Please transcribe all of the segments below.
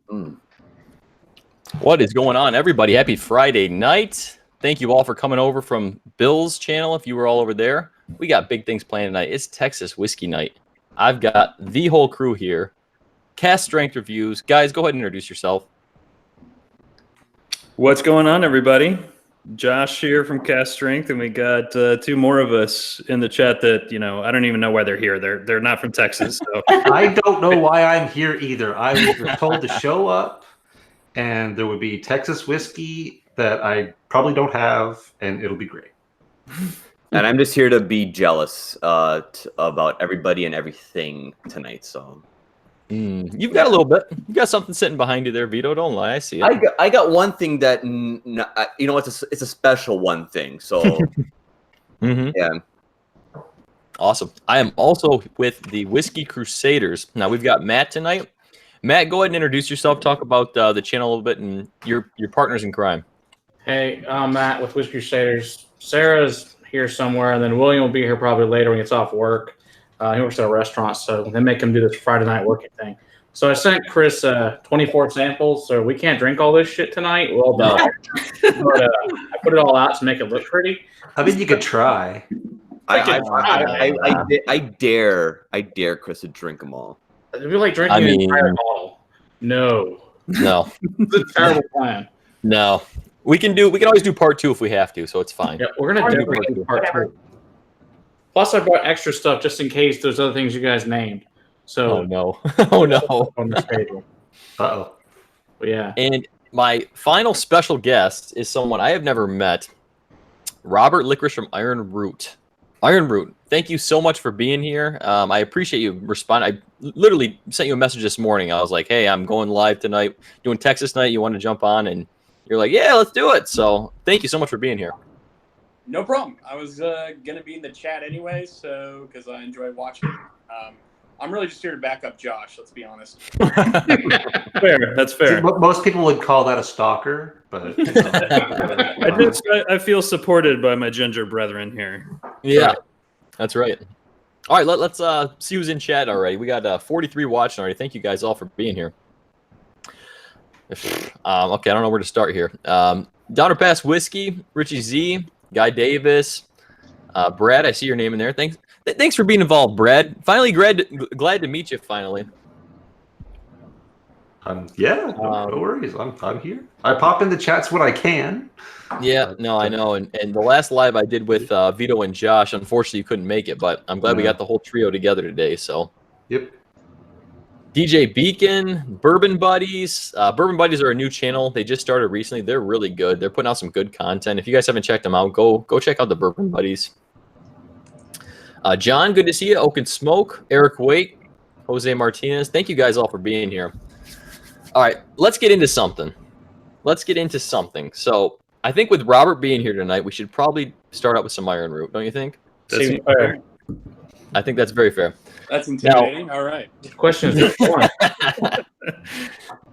Mm. What is going on, everybody? Happy Friday night. Thank you all for coming over from Bill's channel. If you were all over there, we got big things planned tonight. It's Texas whiskey night. I've got the whole crew here. Cask Strength reviews. Guys, go ahead and introduce yourself. What's going on, everybody? Josh here from Cask Strength, and we got two more of us in the chat that, you know, I don't even know why they're here. They're not from Texas. So. I don't know why I'm here either. I was told to show up, and there would be Texas whiskey that I probably don't have, and it'll be great. And I'm just here to be jealous about everybody and everything tonight. So You've got a little bit. You got something sitting behind you there, Vito. Don't lie. I see it. I got one thing that you know, it's a special one thing. So yeah. Awesome. I am also with the Whiskey Crusaders. Now we've got Matt tonight. Matt, go ahead and introduce yourself. Talk about the channel a little bit and your partners in crime. Hey, I'm Matt with Whiskey Crusaders. Sarah's here somewhere, and then William will be here probably later when he gets off work. He works at a restaurant, so they make him do this Friday night working thing. So I sent Chris 24 samples, so we can't drink all this shit tonight. Well done. But I put it all out to make it look pretty. I mean, you could try. I dare Chris to drink them all. It'd be like drinking an entire bottle. No. It's a terrible plan. No. We can always do part 2 if we have to, so it's fine. Yeah, we're gonna definitely do part 2. Plus, I brought extra stuff just in case there's other things you guys named. So, oh no, oh no, on the table. Uh-oh. But yeah. And my final special guest is someone I have never met, Robert Licorice from Iron Root. Iron Root, thank you so much for being here. I appreciate you responding. I literally sent you a message this morning. I was like, hey, I'm going live tonight, doing Texas night. You want to jump on? And you're like, yeah, let's do it. So thank you so much for being here. No problem. I was going to be in the chat anyway, so because I enjoy watching. I'm really just here to back up Josh, let's be honest. Fair. That's fair. See, most people would call that a stalker, but I feel supported by my ginger brethren here. Yeah, that's right. All right, let's see who's in chat already. We got 43 watching already. Thank you guys all for being here. Okay, I don't know where to start here. Downer Pass Whiskey, Richie Z, Guy Davis, Brad. I see your name in there. Thanks for being involved, Brad. Finally, glad to meet you. Finally. Yeah, no worries. I'm here. I pop in the chats when I can. Yeah, no, I know. And the last live I did with Vito and Josh, unfortunately, you couldn't make it, but I'm glad we got the whole trio together today. So. Yep. DJ Beacon, Bourbon Buddies. Bourbon Buddies are a new channel. They just started recently. They're really good. They're putting out some good content. If you guys haven't checked them out, go check out the Bourbon Buddies. John, good to see you. Oak and Smoke. Eric Waite, Jose Martinez. Thank you guys all for being here. All right, let's get into something. So I think with Robert being here tonight, we should probably start out with some Iron Root, don't you think? That's fair. I think that's very fair. That's intimidating. All right. Questions.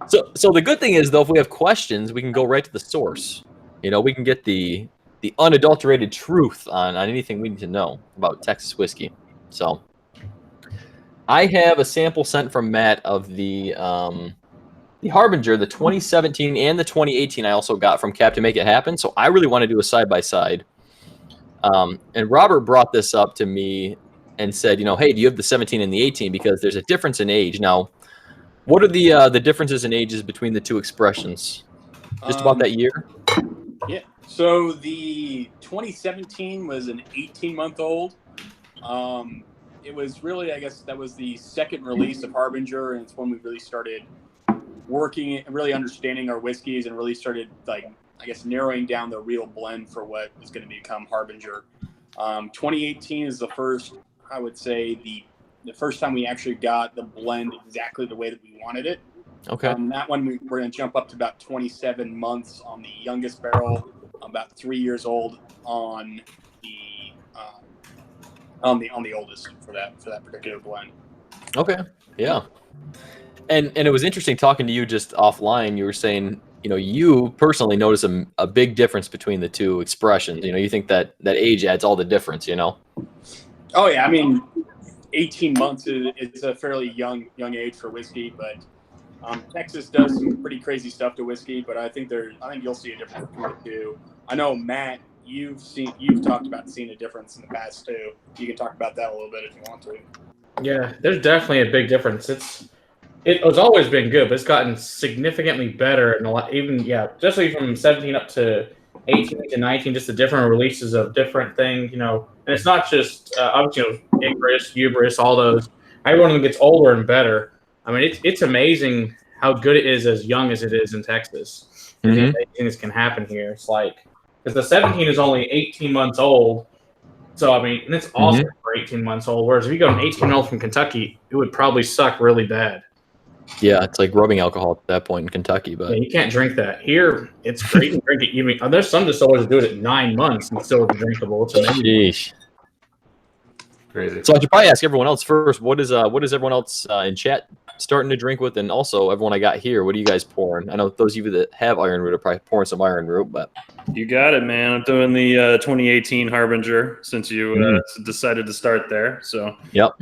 So the good thing is, though, if we have questions, we can go right to the source. You know, we can get the unadulterated truth on anything we need to know about Texas whiskey. So I have a sample sent from Matt of the Harbinger, the 2017 and the 2018 I also got from Captain Make It Happen. So I really want to do a side-by-side. And Robert brought this up to me and said, you know, hey, do you have the 17 and the 18? Because there's a difference in age. Now, what are the differences in ages between the two expressions? Just about that year? Yeah. So the 2017 was an 18-month-old. It was really, I guess, that was the second release of Harbinger, and it's when we really started working and really understanding our whiskeys and really started, like, I guess, narrowing down the real blend for what was going to become Harbinger. 2018 is the first, I would say, the first time we actually got the blend exactly the way that we wanted it. Okay. That one we're going to jump up to about 27 months on the youngest barrel, about 3 years old on the oldest for that particular blend. Okay. Yeah. And it was interesting talking to you just offline. You were saying, you know, you personally notice a big difference between the two expressions. You know, you think that age adds all the difference, you know? Oh, yeah. I mean, 18 months is a fairly young age for whiskey, but Texas does some pretty crazy stuff to whiskey, but I think you'll see a difference between the two. I know, Matt, you've talked about seeing a difference in the past too. You can talk about that a little bit if you want to. Yeah, there's definitely a big difference. It's always been good, but it's gotten significantly better and a lot. Especially from 17 up to 18 to 19, just the different releases of different things, And it's not just obviously Icarus, Humorous, all those. Every one of them gets older and better. I mean, it's amazing how good it is as young as it is in Texas. Mhm. Things can happen here. It's like because the 17 is only 18 months old. So, I mean, and it's awesome for 18 months old. Whereas if you go an 18-year-old from Kentucky, it would probably suck really bad. Yeah, it's like rubbing alcohol at that point in Kentucky. But Yeah, you can't drink that. Here, it's great to drink it. There's some distillers that do it at 9 months and still drinkable. It's amazing. sheesh. Crazy. So I should probably ask everyone else first. What is everyone else in chat starting to drink with? And also everyone I got here, what are you guys pouring? I know those of you that have Iron Root are probably pouring some Iron Root, but You got it, man. I'm doing the 2018 Harbinger since you decided to start there. So yep.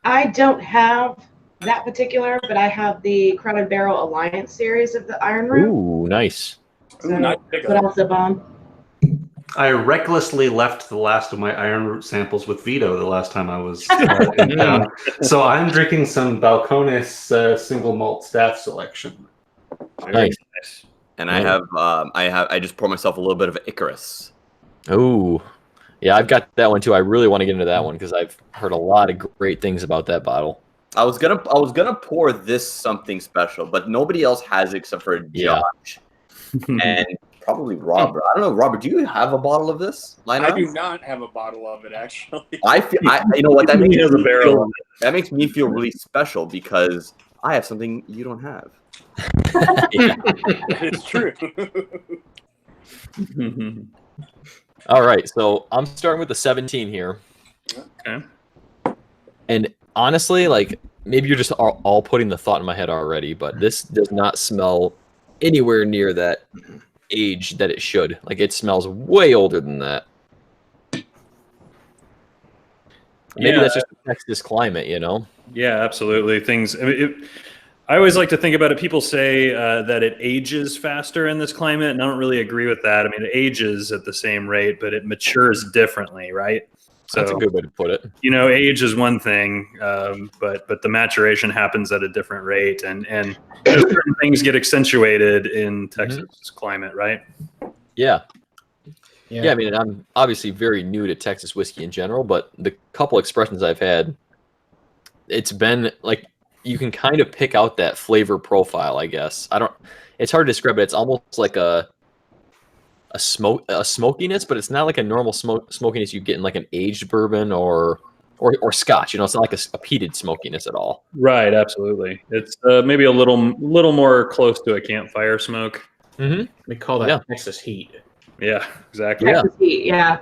I don't have that particular, but I have the Crown and Barrel Alliance series of the Iron Root. Ooh, nice. So, nice what pickup. else, Bomb? I recklessly left the last of my Iron Root samples with Vito the last time I was in town. So I'm drinking some Balcones single malt staff selection. Nice. And I just poured myself a little bit of Icarus. Ooh. Yeah, I've got that one too. I really want to get into that one because I've heard a lot of great things about that bottle. I was gonna pour this something special, but nobody else has it except for Josh and probably Robert. I don't know, Robert. Do you have a bottle of this? I do not have a bottle of it, actually. You know what? That He makes has a me barrel feel, of that makes me feel really special because I have something you don't have. It's true. All right, so I'm starting with the 17 here. Okay. And honestly, like maybe you're just all putting the thought in my head already, but this does not smell anywhere near that age that it should. Like it smells way older than that. Maybe that's just the Texas climate, Yeah, absolutely. I always like to think about it. People say that it ages faster in this climate, and I don't really agree with that. I mean, it ages at the same rate, but it matures differently, right? So, That's a good way to put it. Age is one thing, but the maturation happens at a different rate, and certain things get accentuated in Texas climate, right? Yeah. Yeah, I mean, I'm obviously very new to Texas whiskey in general, but the couple expressions I've had, it's been like you can kind of pick out that flavor profile, I guess. It's hard to describe it. It's almost like a smokiness, but it's not like a normal smokiness you get in like an aged bourbon or Scotch. It's not like a peated smokiness at all. Right, absolutely. It's maybe a little more close to a campfire smoke. Mm-hmm. We call that Texas heat. Yeah, exactly. Yeah. Texas heat, yeah.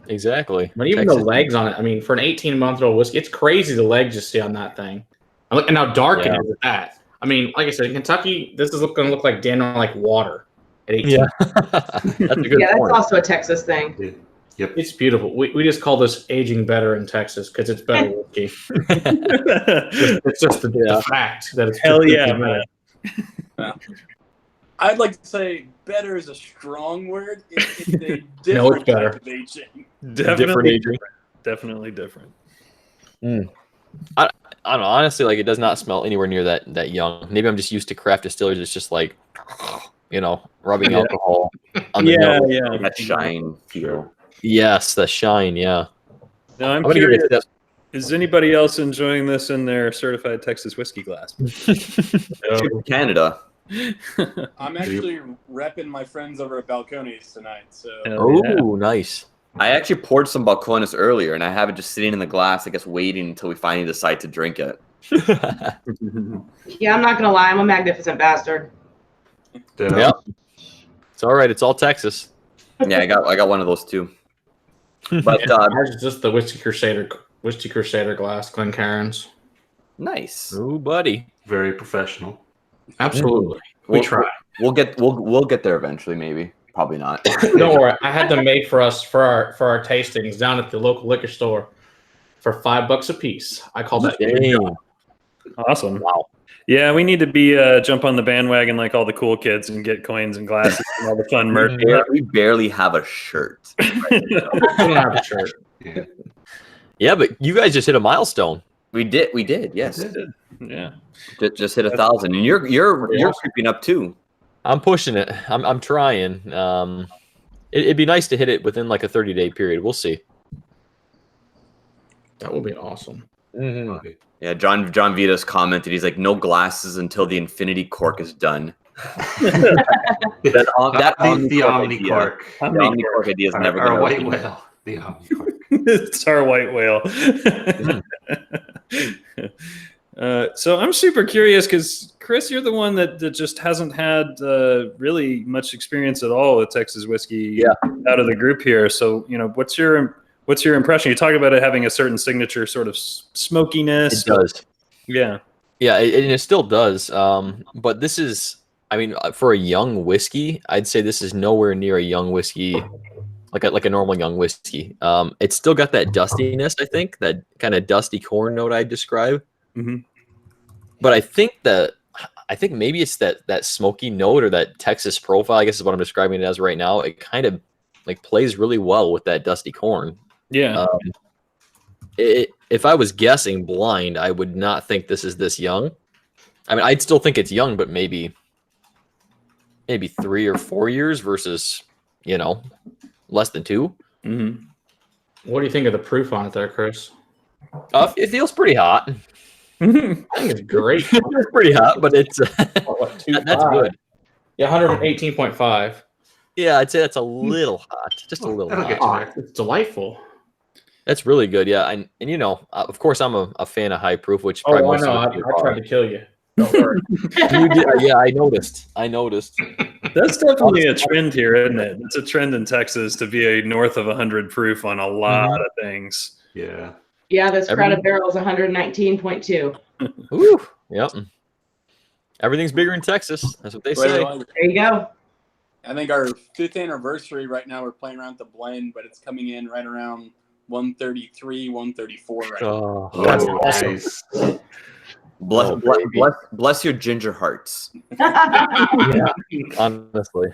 Exactly. But even Texas the legs on it, I mean, for an 18-month-old whiskey, it's crazy the legs you see on that thing. And look how dark it is at that. I mean, like I said, in Kentucky, this is going to look like dandelion like water at 18. Yeah. That's a good Yeah, that's point. also a Texas thing. Yep. It's beautiful. We just call this aging better in Texas because it's better whiskey. It's just the fact that it's Hell just yeah, better. man. I'd like to say better is a strong word. It's a different No, it's better. type of aging. Definitely different. I don't know. Honestly, like it does not smell anywhere near that young. Maybe I'm just used to craft distillers. It's just like, rubbing alcohol on the nose. That shine feel. Yes, the shine. Yeah. Now I'm gonna give it curious. a Is anybody else enjoying this in their certified Texas whiskey glass? Canada. I'm actually repping my friends over at Balcones tonight. So Oh, nice. I actually poured some Balcones earlier, and I have it just sitting in the glass, I guess, waiting until we finally decide to drink it. Yeah, I'm not gonna lie, I'm a magnificent bastard. Yep. It's all right. It's all Texas. Yeah, I got one of those too. But Ours is just the Whiskey Crusader glass, Glencairns. nice. Ooh, buddy. Very professional. Absolutely. We try. We'll get there eventually, maybe. Probably not. Don't worry. I had them made for us for our tastings down at the local liquor store for $5 a piece. I call that Dang. Awesome. Wow. Yeah, we need to be jump on the bandwagon like all the cool kids and get coins and glasses and all the fun merch. We barely have a shirt. We don't have a shirt. Yeah. Yeah, but you guys just hit a milestone. We did. Yes, Yeah. just hit 1,000, and you're creeping up too. I'm pushing it. I'm trying. It'd be nice to hit it within like a 30-day period. We'll see. That would be awesome. Mm-hmm. Yeah, John Vitos commented. He's like, no glasses until the infinity cork is done. The Omni Cork. The Omni Cork idea is never going to white whale. The Omni Cork. It's our white whale. So I'm super curious because Chris, you're the one that just hasn't had really much experience at all with Texas whiskey out of the group here. So what's your impression? You talk about it having a certain signature sort of smokiness. It does. Yeah. Yeah, and it still does. But this is, I mean, for a young whiskey, I'd say this is nowhere near a young whiskey, like a normal young whiskey. It's still got that dustiness, I think, that kind of dusty corn note I'd describe. Mm-hmm. But I think maybe it's that smoky note or that Texas profile, I guess is what I'm describing it as right now. It kind of like plays really well with that dusty corn. Yeah. If I was guessing blind, I would not think this is this young. I mean, I'd still think it's young, but maybe 3 or 4 years versus, less than 2. Mm-hmm. What do you think of the proof on it there, Chris? It feels pretty hot. I think it's great. It feels pretty hot, but it's What, that's good. Yeah, 118.5. Yeah, I'd say that's a little hot, just a little That'll hot. get you there. It's delightful. That's really good, yeah. And of course, I'm a fan of high proof, which Oh, probably I most know. of you I are. tried to kill you. Don't worry. You did, yeah, I noticed. That's definitely a trend here, isn't it? It's a trend in Texas to be a north of 100 proof on a lot of things. Yeah. Yeah, this Crowded Barrel is 119.2. Woo, yep. Everything's bigger in Texas. That's what they say. There you go. I think our 5th anniversary right now, we're playing around with the blend, but it's coming in right around 133, 134 right now. Oh, That's that's awesome. nice. Bless your ginger hearts. Yeah, honestly.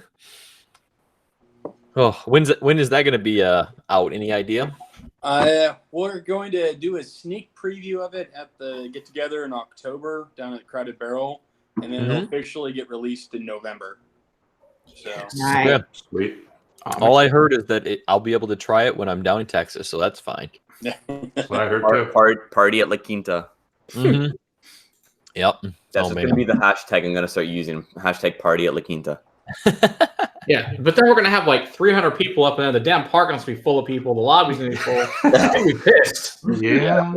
Oh, when is that going to be out? Any idea? We're going to do a sneak preview of it at the get together in October down at Crowded Barrel, and then it'll officially get released in November. So Nice. Yeah. Sweet. All I heard is that I'll be able to try it when I'm down in Texas, so that's fine. That's what I heard too. Party at La Quinta. Mm-hmm. Yep. That's going to be the hashtag I'm going to start using. Hashtag party at La Quinta. Yeah, but then we're gonna have like 300 people up there. The damn parking lot's gonna be full of people. The lobby's gonna be full. I'm gonna be pissed. Yeah.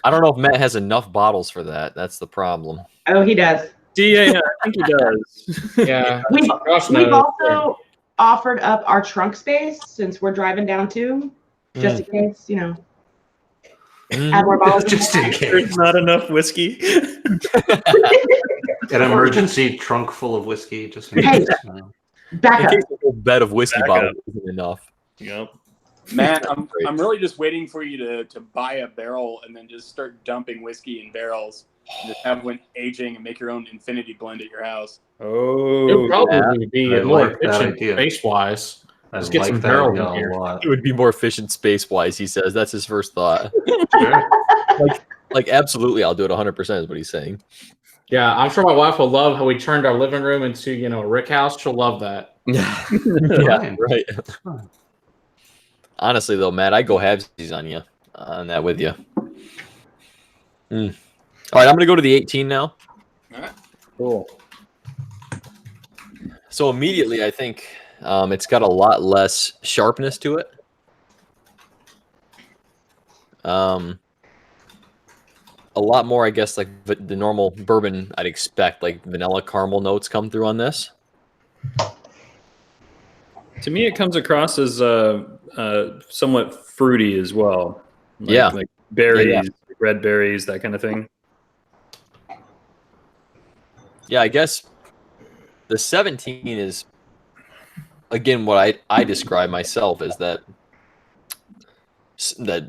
I don't know if Matt has enough bottles for that. That's the problem. Oh, he does. Yeah, I think he does. Yeah. We've Gosh knows. also offered up our trunk space since we're driving down too, just in case, add more bottles. Just in case. There's not enough whiskey. An emergency trunk full of whiskey. Just in Hey. case. Back In up. case a whole bed of whiskey Back bottles isn't enough. Yep. Matt, I'm really just waiting for you to buy a barrel and then just start dumping whiskey in barrels. And just have one aging and make your own infinity blend at your house. It would probably be I more like that efficient idea. space-wise. I Just get like some that barrels idea in here. a lot. It would be more efficient space-wise, he says. That's his first thought. Sure. Like, absolutely, I'll do it 100% is what he's saying. Yeah, I'm sure my wife will love how we turned our living room into, a rick house. She'll love that. Yeah, Fine. right. Fine. Honestly, though, Matt, I'd go halvesies on you, on that with you. All right, I'm going to go to the 18 now. All right. Cool. So immediately, I think it's got a lot less sharpness to it. A lot more, I guess, like the normal bourbon I'd expect, like vanilla caramel notes come through on this. To me, it comes across as somewhat fruity as well. Like berries, red berries, that kind of thing. Yeah, I guess the 17 is, again, what I describe myself as that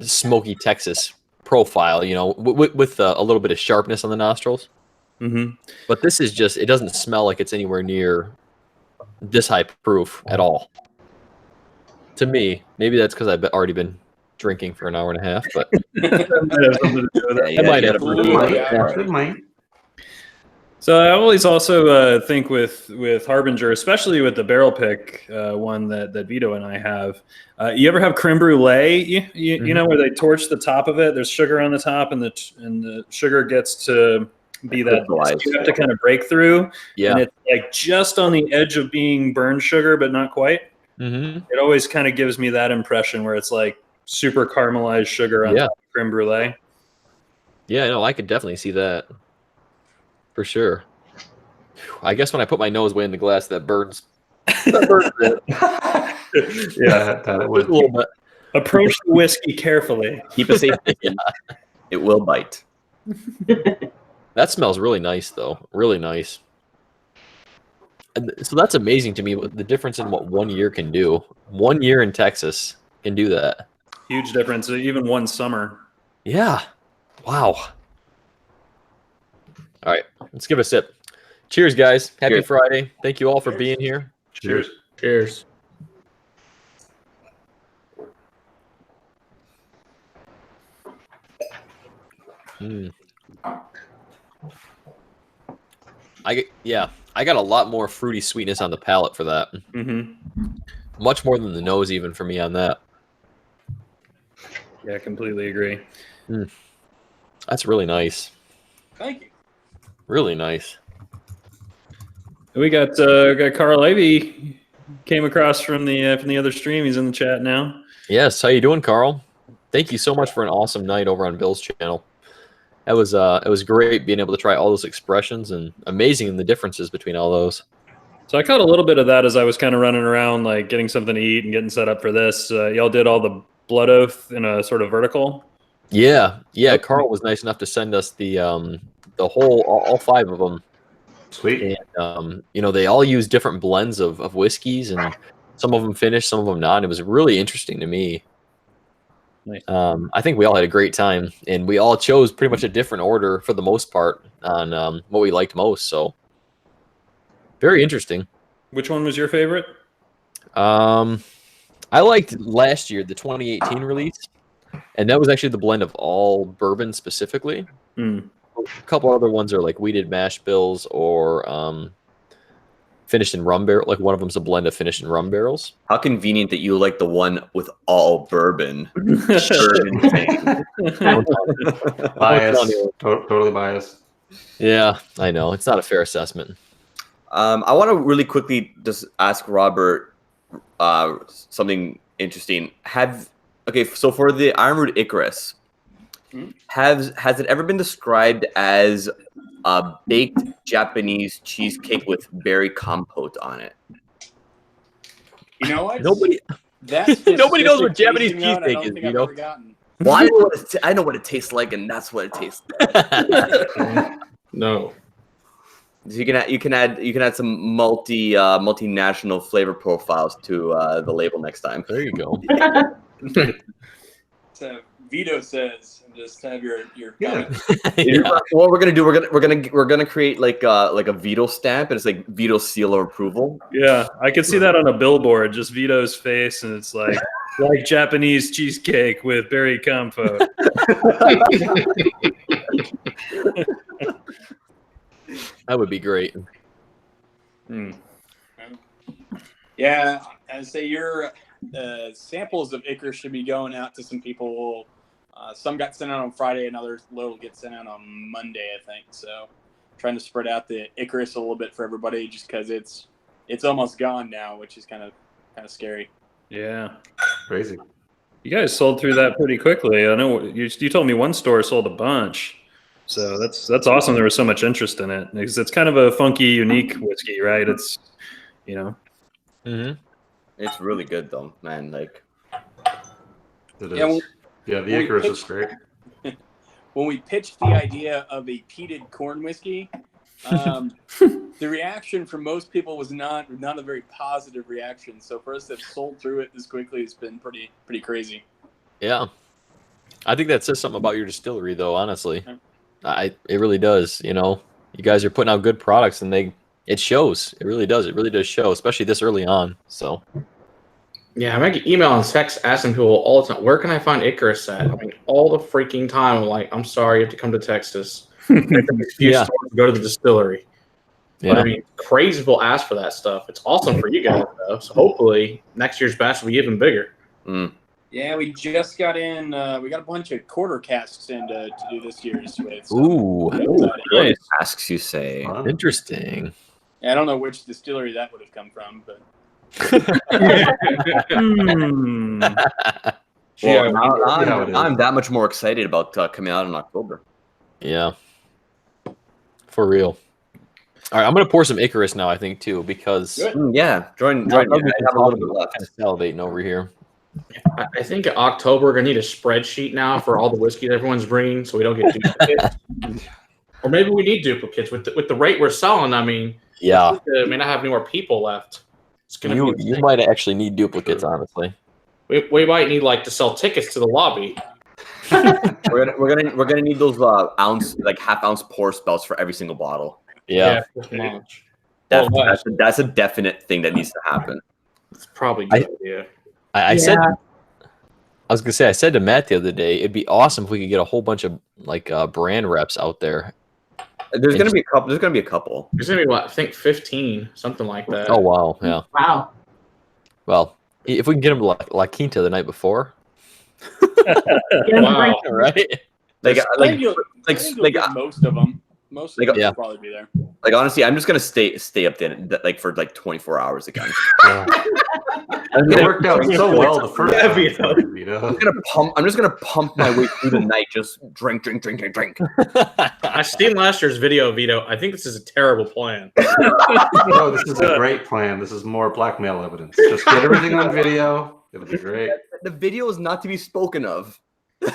smoky Texas profile, you know, with a little bit of sharpness on the nostrils. Mm-hmm. But this is just, it doesn't smell like it's anywhere near this high proof at all. To me, maybe that's because I've already been drinking for an hour and a half, but Yeah, might have It might. So I always also think with Harbinger, especially with the barrel pick one that Vito and I have. You ever have creme brulee? You know where they torch the top of it? There's sugar on the top, and the sugar gets to be that you have to kind of break through. Yeah, and it's like just on the edge of being burned sugar, but not quite. Mm-hmm. It always kind of gives me that impression where it's like super caramelized sugar on top of creme brulee. Yeah, no, I could definitely see that. For sure. I guess when I put my nose way in the glass, that burns. That burns it. Yeah, that would. A little bit. Approach the whiskey carefully. Keep it safe. It will bite. That smells really nice, though. Really nice. And so that's amazing to me, the difference in what 1 year can do. 1 year in Texas can do that. Huge difference, even one summer. Yeah. Wow. All right, let's give it a sip. Cheers, guys. Happy Friday. Thank you all for being here. Cheers. Cheers. I got a lot more fruity sweetness on the palate for that. Mm-hmm. Much more than the nose, even for me on that. Yeah, completely agree. That's really nice. Thank you. Really nice. We got Carl Levy came across from the other stream. He's in the chat now. Yes, how you doing, Carl? Thank you so much for an awesome night over on Bill's channel. It was great being able to try all those expressions, and amazing the differences between all those. So I caught a little bit of that as I was kind of running around, like getting something to eat and getting set up for this. Y'all did all the blood oath in a sort of vertical. Yeah. Carl was nice enough to send us the whole all 5 of them. Sweet. And you know, they all use different blends of whiskeys, and some of them finished, some of them not. It was really interesting to me. Nice. I think we all had a great time, and we all chose pretty much a different order for the most part on what we liked most. So very interesting. Which one was your favorite? I liked last year, the 2018 release, and that was actually the blend of all bourbon specifically. A couple other ones are like wheated mash bills or finished in rum barrel. Like one of them's a blend of finished in rum barrels. How convenient that you like the one with all bourbon. Sure, insane. Biased. Totally biased. Yeah, I know. It's not a fair assessment. I want to really quickly just ask Robert something interesting. So for the Iron Root Icarus, has it ever been described as a baked Japanese cheesecake with berry compote on it? You know what? Nobody knows what Japanese cheesecake is, Vito. Well, I know what it tastes like, and that's what it tastes like. No. So you can add some multinational flavor profiles to the label next time. There you go. So Vito says, just have your comment. What we're gonna do? We're gonna create like a Vito stamp, and it's like Vito seal of approval. Yeah, I could see that on a billboard, just Vito's face, and it's like Japanese cheesecake with berry compote. That would be great. Yeah, I say your samples of Icarus should be going out to some people. Some got sent out on Friday, and others will get sent out on Monday, I think. So, trying to spread out the Icarus a little bit for everybody, just because it's almost gone now, which is kind of scary. Yeah, Crazy. you guys sold through that pretty quickly. I know you told me one store sold a bunch, so that's awesome. There was so much interest in it because it's kind of a funky, unique whiskey, right? It's It's really good though, man. Like It is. Yeah, the Icarus is great. When we pitched the idea of a peated corn whiskey, the reaction from most people was not a very positive reaction. So for us to have sold through it this quickly has been pretty crazy. Yeah. I think that says something about your distillery, though. Honestly, it really does. You know, you guys are putting out good products, and it shows. It really does. It really does show, especially this early on. So, Yeah, I get email and text asking people all the time, where can I find Icarus at? I mean, all the freaking time. I'm like, I'm sorry, you have to come to Texas. Yeah. Go to the distillery. yeah. But I mean, crazy people ask for that stuff. It's awesome for you guys, though. So hopefully next year's batch will be even bigger. Mm. Yeah, we just got in. We got a bunch of quarter casks in to do this year's with. So Ooh, Nice. Asks you say. Wow. interesting. yeah, I don't know which distillery that would have come from, but Well, Yeah, now I'm that much more excited about coming out in October. Yeah, for real. All right, I'm gonna pour some Icarus now. I think too, because Good. Yeah, join. now I that we can have a talk, little bit I'm left. kind of salivating over here. I think in October we're gonna need a spreadsheet now for all the whiskey that everyone's bringing, so we don't get duplicates. Or maybe we need duplicates with the rate we're selling. I mean, Yeah, we may not have any more people left. It's gonna you be. you might actually need duplicates, honestly. We might need to sell tickets to the lobby. We're gonna need those half-ounce pour spouts for every single bottle. Yeah, pretty much. That's, Well, that's a definite thing that needs to happen. It's probably a good idea. I said. I was gonna say, I said to Matt the other day, it'd be awesome if we could get a whole bunch of brand reps out there. There's gonna be a couple. There's gonna be a couple. There's gonna be I think 15, something like that. Oh wow, yeah. Wow. Well, if we can get them to La Quinta the night before, Wow. right? I think you'll get most of them. Most of them yeah. will probably be there. Like honestly, I'm just gonna stay up there for 24 hours again. It worked out so well the first time. Vito. I'm just gonna pump my way through the night. Just drink. I seen last year's video, Vito. I think this is a terrible plan. No, this is a great plan. This is more blackmail evidence. Just get everything on video. It'll be great. The video is not to be spoken of. I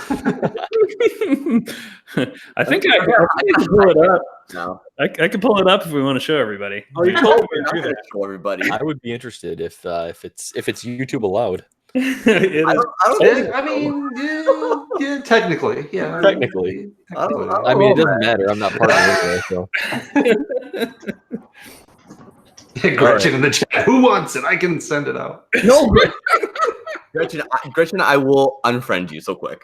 think I can pull it up. No, I can pull it up if we want to show everybody. Oh, you told me we're not to do gonna that. show everybody. I would be interested if it's YouTube allowed. It is- I don't think I mean, yeah, technically, yeah. Technically. I don't know. I mean, it doesn't matter. I'm not part of it anyway, so. Gretchen in the chat. Who wants it? I can send it out. No, Gretchen, I will unfriend you so quick.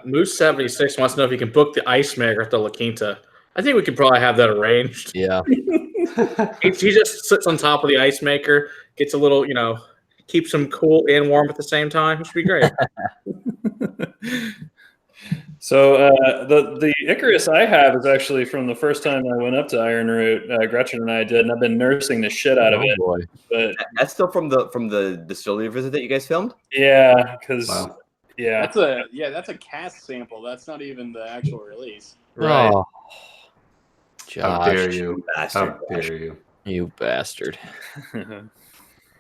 Moose 76 wants to know if you can book the ice maker at the La Quinta. I think we could probably have that arranged. Yeah. He just sits on top of the ice maker, gets a little, keeps him cool and warm at the same time. It should be great. So the Icarus I have is actually from the first time I went up to Iron Root. Gretchen and I did, and I've been nursing the shit out of it. Boy. But That's still from the distillery visit that you guys filmed. yeah, because Wow. yeah, That's a cast sample. That's not even the actual release. right. Oh, How Josh, dare you? How Bastard. dare you? you bastard.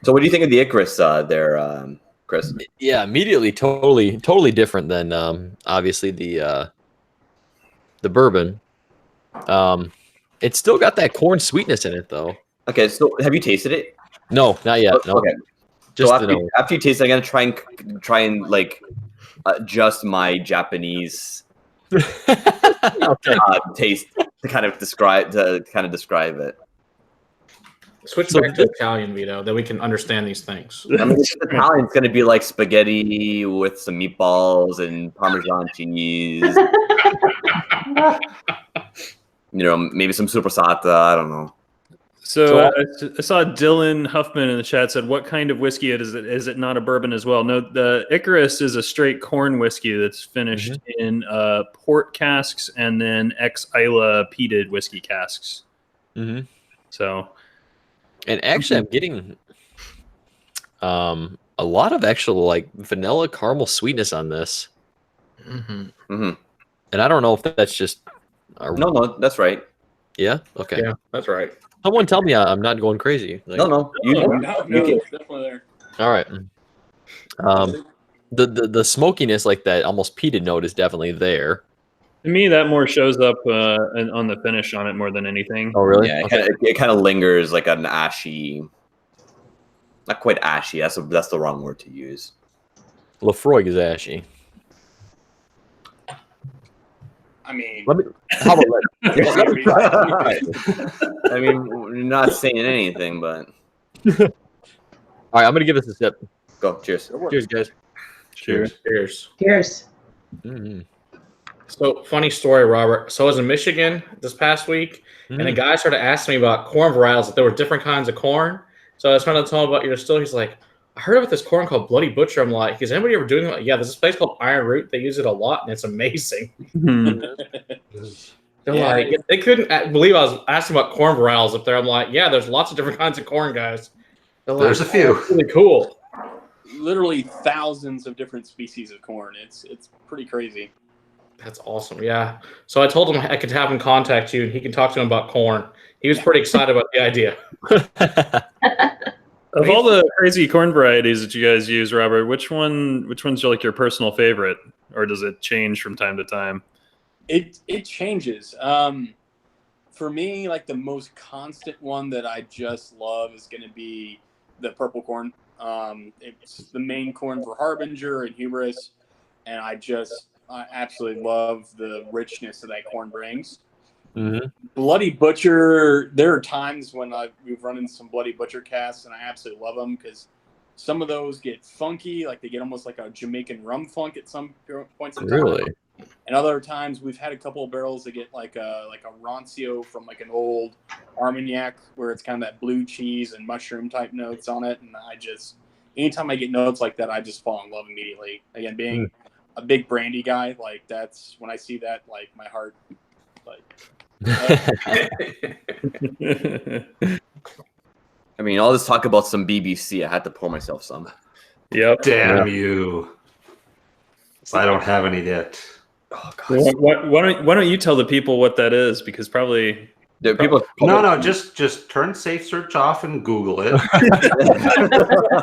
So what do you think of the Icarus there, Chris? Yeah, immediately totally different than obviously the bourbon. It's still got that corn sweetness in it though. Okay, so have you tasted it? No, not yet. No. Okay. Just So to know. after you taste it, I'm gonna try and adjust my Japanese Okay. taste to kind of describe it. Switch So back to Italian, Vito, then we can understand these things. I mean, it's Italian. It's gonna be like spaghetti with some meatballs and Parmesan cheese. Maybe some supersata. I don't know. So I saw Dylan Huffman in the chat said, "What kind of whiskey is it? Is it not a bourbon as well?" No, the Icarus is a straight corn whiskey that's finished in port casks and then ex-Isla peated whiskey casks. Mm-hmm. So, And actually, I'm getting a lot of actual vanilla caramel sweetness on this, Mm-hmm. and I don't know if that's just No, that's right. Yeah. Okay. Yeah, that's right. Someone tell me I'm not going crazy. No. It's definitely there. All right. The smokiness, like that almost peated note, is definitely there. to me, that more shows up on the finish on it more than anything. Oh, really? Yeah, Okay. it kind of lingers like an ashy. not quite ashy. That's the wrong word to use. Lefroy is ashy. I mean, How about let me try? I mean, we're not saying anything, but All right, I'm gonna give this a sip. go. Cheers. Cheers, guys. Cheers. Cheers. Cheers. Mm-hmm. So, funny story, Robert. So, I was in Michigan this past week, and a guy started asking me about corn varietals, that there were different kinds of corn. So, I was trying to tell him about your distillery. He's like, I heard about this corn called Bloody Butcher. I'm like, is anybody ever doing it? Yeah, there's this place called Iron Root. They use it a lot, and it's amazing. They're like, they couldn't believe I was asking about corn varietals up there. I'm like, yeah, there's lots of different kinds of corn, guys. There's a few. That's really cool. literally thousands of different species of corn. It's pretty crazy. That's awesome. Yeah. So I told him I could have him contact you, and he can talk to him about corn. He was pretty excited about the idea. Of all the crazy corn varieties that you guys use, Robert, which one's like your personal favorite, or does it change from time to time? It changes. For me, like the most constant one that I just love is going to be the purple corn. It's the main corn for Harbinger and Humorous, and I absolutely love the richness that corn brings. Mm-hmm. Bloody Butcher, there are times when we've run into some Bloody Butcher casts, and I absolutely love them because some of those get funky, like they get almost like a Jamaican rum funk at some points in time. Really? And other times we've had a couple of barrels that get like a rancio from like an old Armagnac, where it's kind of that blue cheese and mushroom type notes on it. And anytime I get notes like that, I just fall in love immediately. Again, being a big brandy guy, like that's when I see that, like my heart, like. I mean, all this talk about some BBC, I had to pour myself some. Yep. Damn you. I don't have any yet. Oh god. Why don't you tell the people what that is? Because probably People. No, just turn Safe Search off and Google it.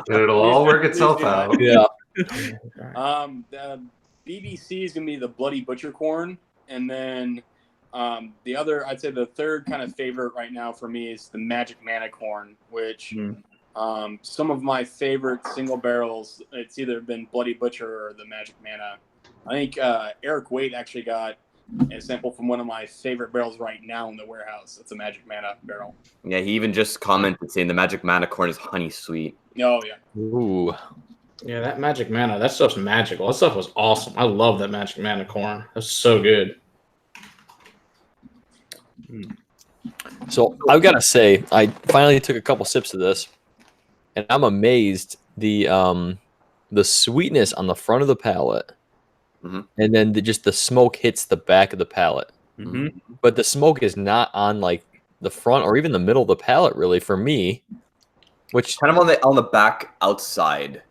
It'll all work itself out. Yeah. The BBC is gonna be the Bloody Butcher corn, and then the other, I'd say the third kind of favorite right now for me is the Magic Mana corn, which some of my favorite single barrels, it's either been Bloody Butcher or the Magic Mana. I think Eric Waite actually got a sample from one of my favorite barrels right now in the warehouse. It's a Magic Mana barrel. Yeah, he even just commented saying the Magic Mana corn is honey sweet. Oh, yeah. Ooh. Yeah, that Magic Mana, that stuff's magical. That stuff was awesome. I love that Magic Mana corn. That's so good. So I've got to say, I finally took a couple sips of this, and I'm amazed the sweetness on the front of the palate, and then just the smoke hits the back of the palate. But the smoke is not on like the front or even the middle of the palate, really, for me. Which kind of on the back outside.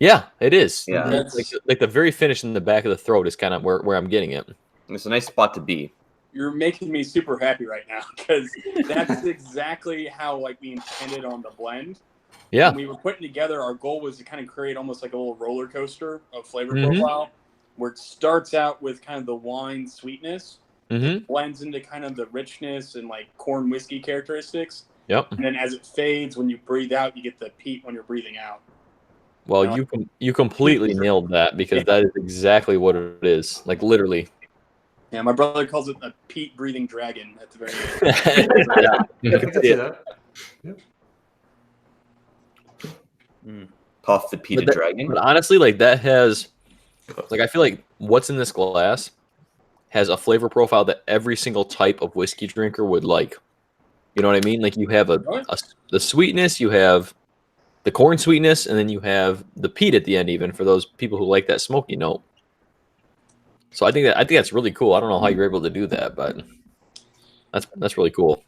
Yeah, it is. Yeah, like the very finish in the back of the throat is kind of where I'm getting it. It's a nice spot to be. You're making me super happy right now because that's exactly how we intended on the blend. Yeah. When we were putting together, our goal was to kind of create almost like a little roller coaster of flavor profile, where it starts out with kind of the wine sweetness, blends into kind of the richness and like corn whiskey characteristics. Yep. And then as it fades, when you breathe out, you get the peat when you're breathing out. Well, you completely nailed that because that is exactly what it is. Like literally. Yeah, my brother calls it a peat breathing dragon at the very end. Puff the peated dragon. But honestly, like that has, like I feel like what's in this glass has a flavor profile that every single type of whiskey drinker would like. You know what I mean? Like you have the sweetness, you have the corn sweetness, and then you have the peat at the end, even for those people who like that smoky note. So I think that's really cool. I don't know how you're able to do that, but that's really cool.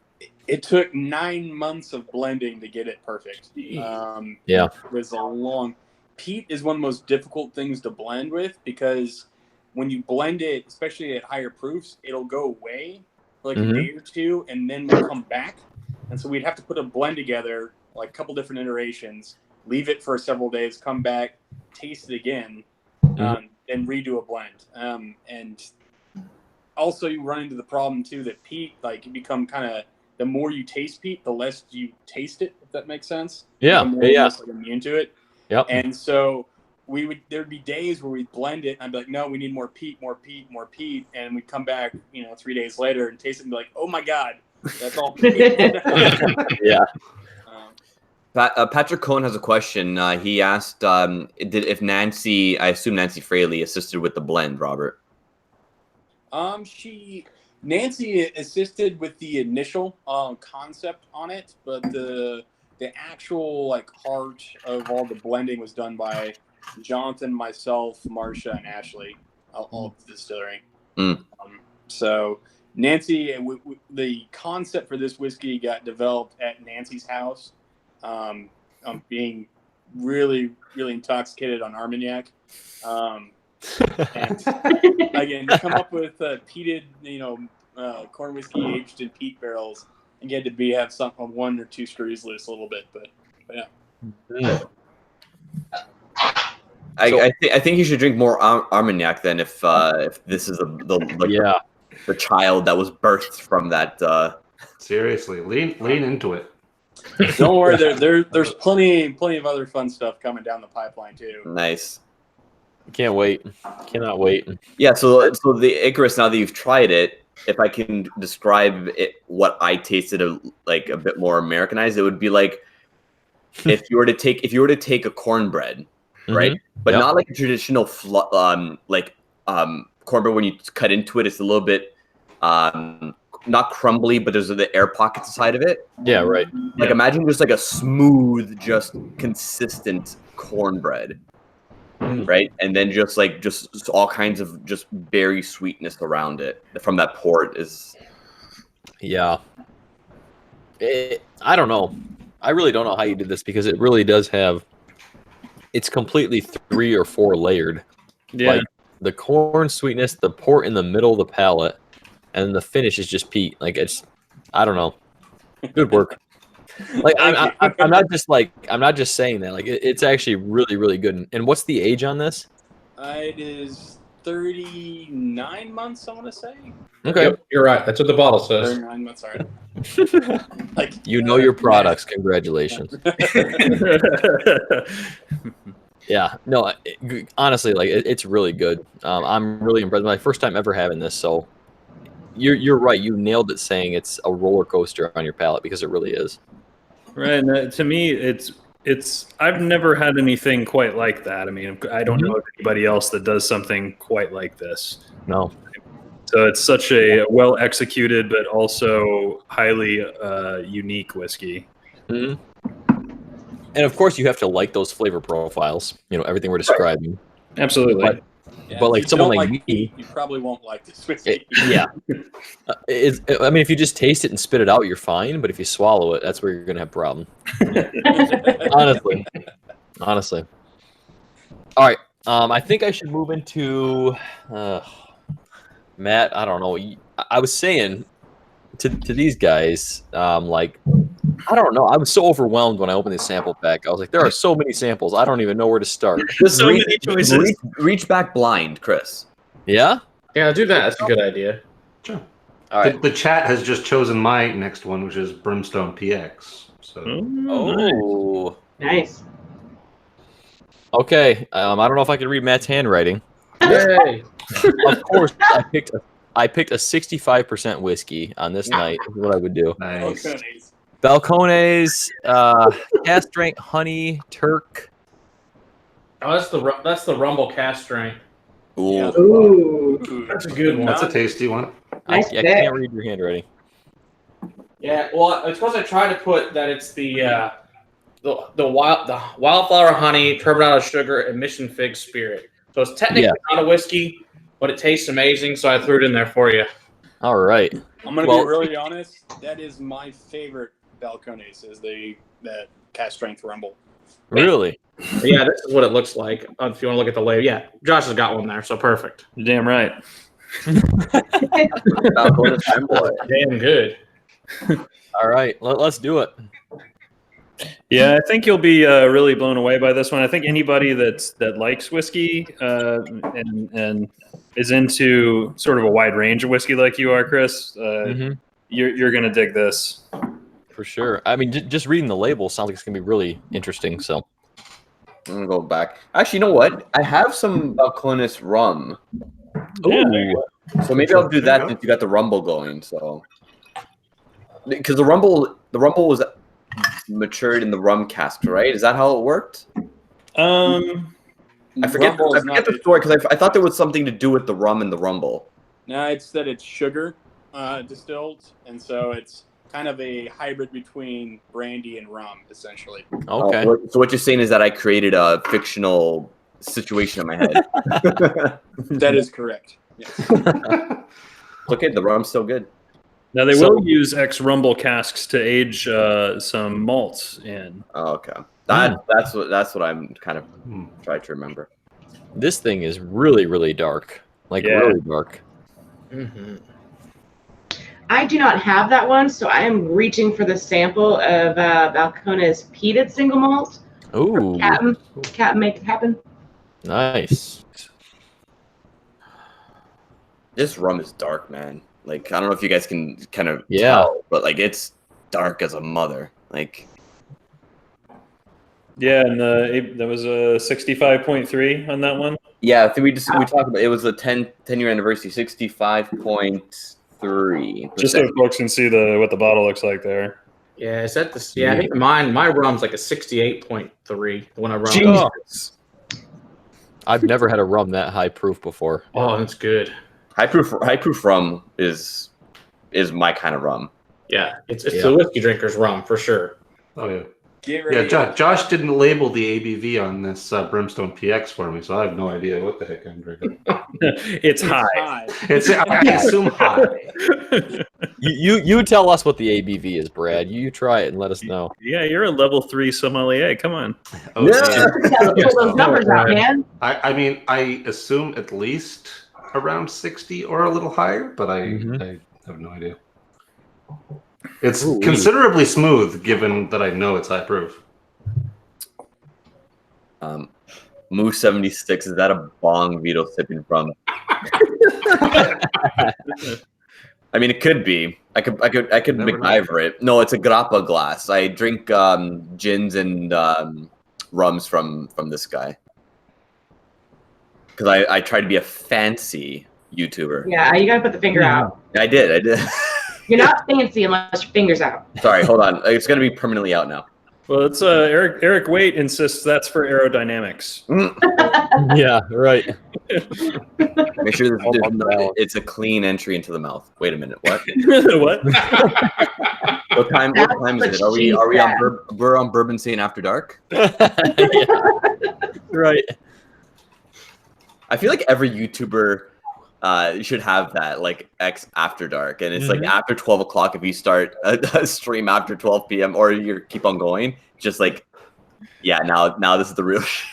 It took 9 months of blending to get it perfect. Yeah, it was a long. Peat is one of the most difficult things to blend with because when you blend it, especially at higher proofs, it'll go away for like a day or two, and then will come back. And so we'd have to put a blend together, like a couple different iterations, leave it for several days, come back, taste it again. And redo a blend. And also you run into the problem too that peat, like you become kind of the more you taste peat, the less you taste it, if that makes sense. Yeah, The more yeah. you're just, like, immune to it. Yep. And so there'd be days where we'd blend it, and I'd be like, no, we need more peat, and we'd come back, 3 days later and taste it and be like, oh my God, that's all peat. Yeah. Patrick Cohn has a question. He asked if Nancy, I assume Nancy Fraley, assisted with the blend, Robert. Nancy assisted with the initial concept on it, but the actual heart of all the blending was done by Jonathan, myself, Marcia, and Ashley, all of the distillery. So Nancy, the concept for this whiskey got developed at Nancy's house. Being really, really intoxicated on Armagnac. And again, you come up with peated, corn whiskey aged in peat barrels, and you had to have something 1 or 2 screws loose a little bit, but yeah. I think you should drink more Armagnac then if this is the child that was birthed from that. Seriously, lean into it. Don't worry, there's plenty of other fun stuff coming down the pipeline too. Nice. Can't wait. Cannot wait. Yeah. So the Icarus. Now that you've tried it, if I can describe it, what I tasted a bit more Americanized, it would be like if you were to take a cornbread, right? But not like a traditional cornbread. When you cut into it, it's a little bit not crumbly, but there's the air pockets inside of it. Yeah, right. Imagine just a smooth, just consistent cornbread, right? And then just all kinds of just berry sweetness around it from that port is. Yeah. I don't know. I really don't know how you did this because it really does have. It's completely 3 or 4 layered. Yeah. The corn sweetness, the port in the middle of the palate. And the finish is just peat. I don't know. Good work. I'm not just saying that. It's actually really, really good. And what's the age on this? It is 39 months, I want to say. Okay. Yep, you're right. That's what the bottle says. 39 months, all right. You know your products. Congratulations. Yeah. No, honestly, it's really good. I'm really impressed. My first time ever having this, so. You're right. You nailed it saying it's a roller coaster on your palate because it really is. Right. And to me, it's I've never had anything quite like that. I mean, I don't know of anybody else that does something quite like this. No. So it's such a well executed, but also highly unique whiskey. And of course, you have to like those flavor profiles. Everything we're describing. Absolutely. But someone like me, you probably won't like this whiskey. If you just taste it and spit it out, you're fine. But if you swallow it, that's where you're gonna have a problem. Honestly. All right. I think I should move into Matt. I don't know. I was saying to these guys, I don't know. I was so overwhelmed when I opened this sample pack. I was like, there are so many samples. I don't even know where to start. Just reach back blind, Chris. Yeah? Yeah, do that. That's a good idea. Sure. All right. The chat has just chosen my next one, which is Brimstone PX. So. Oh. Nice. Okay. I don't know if I can read Matt's handwriting. Yay! Of course, I picked a 65% whiskey on this night. Is what I would do. Nice. Balcones, Cask Strength, Honey, Turk. Oh, that's the Rumble Cask Strength. Ooh. That's a good one. That's a tasty one. I Nice can't read your handwriting. Yeah, well, it's because I tried to put that it's the wildflower honey, turbinado sugar, and mission fig spirit. So it's technically not a whiskey, but it tastes amazing. So I threw it in there for you. All right. I'm gonna be really honest. That is my favorite Balcones. Is the Cask Strength Rumble. Really? Yeah, this is what it looks like. If you want to look at the label, yeah, Josh has got one there, so perfect. You're damn right. Damn good. All right, let's do it. Yeah, I think you'll be really blown away by this one. I think anybody that likes whiskey and is into sort of a wide range of whiskey like you are, Chris, you're gonna dig this. For sure. I mean, just reading the label sounds like it's gonna be really interesting. So I'm gonna go back. Actually, you know what? I have some Balcones rum, ooh, so maybe I'll do that since you got the rumble going. So, because the rumble was matured in the rum cask, right? Is that how it worked? I forget the story because I thought there was something to do with the rum and the rumble. No, it's that it's sugar distilled, and so it's kind of a hybrid between brandy and rum, essentially. okay. So what you're saying is that I created a fictional situation in my head. That is correct. Yes. Okay, the rum's still good. Now they will use ex-rumble casks to age some malts in. Oh, okay. That's what I'm kind of trying to remember. This thing is really, really dark. Like really dark. Mm-hmm. I do not have that one, so I am reaching for the sample of Balcones peated single malt. Ooh, Captain make it happen. nice. This rum is dark, man. Like, I don't know if you guys can kind of Yeah. tell, but like it's dark as a mother. Like, Yeah, and that was a 65.3 on that one. yeah, I think we talked about it was a 10-year anniversary, 65.3. Just so folks can see what the bottle looks like there. Yeah, is that the? Yeah, I think my rum's like a 68.3 when I run. Jesus. I've never had a rum that high proof before. Oh, that's good. High proof rum is my kind of rum. Yeah, it's the whiskey drinker's rum for sure. Oh yeah. Get ready. Yeah, Josh didn't label the ABV on this Brimstone PX for me, so I have no idea what the heck I'm drinking. It's high. It's I assume high. You tell us what the ABV is, Brad. You try it and let us know. Yeah, you're a level 3 sommelier. Come on. Oh, Yeah. Pull those numbers out, man. I mean, I assume at least around 60 or a little higher, but I have no idea. It's considerably smooth, given that I know it's high proof. Moose 76, is that a bong Vito sipping from? I mean, it could be. I could Never MacGyver it. No, it's a grappa glass. I drink gins and rums from this guy because I try to be a fancy YouTuber. Yeah, you gotta put the finger out. I did. You're not fancy unless your finger's out. Sorry, hold on. It's gonna be permanently out now. Well, it's Eric Waite insists that's for aerodynamics. Yeah, right. Make sure it's a clean entry into the mouth. Wait a minute, what? What? What time is it? Are we on we're on Bourbinsane After Dark? Right. I feel like every YouTuber should have that, like X After Dark, and it's like after 12 o'clock if you start a stream after 12 p.m. or you keep on going, just like, yeah, now this is the real shit.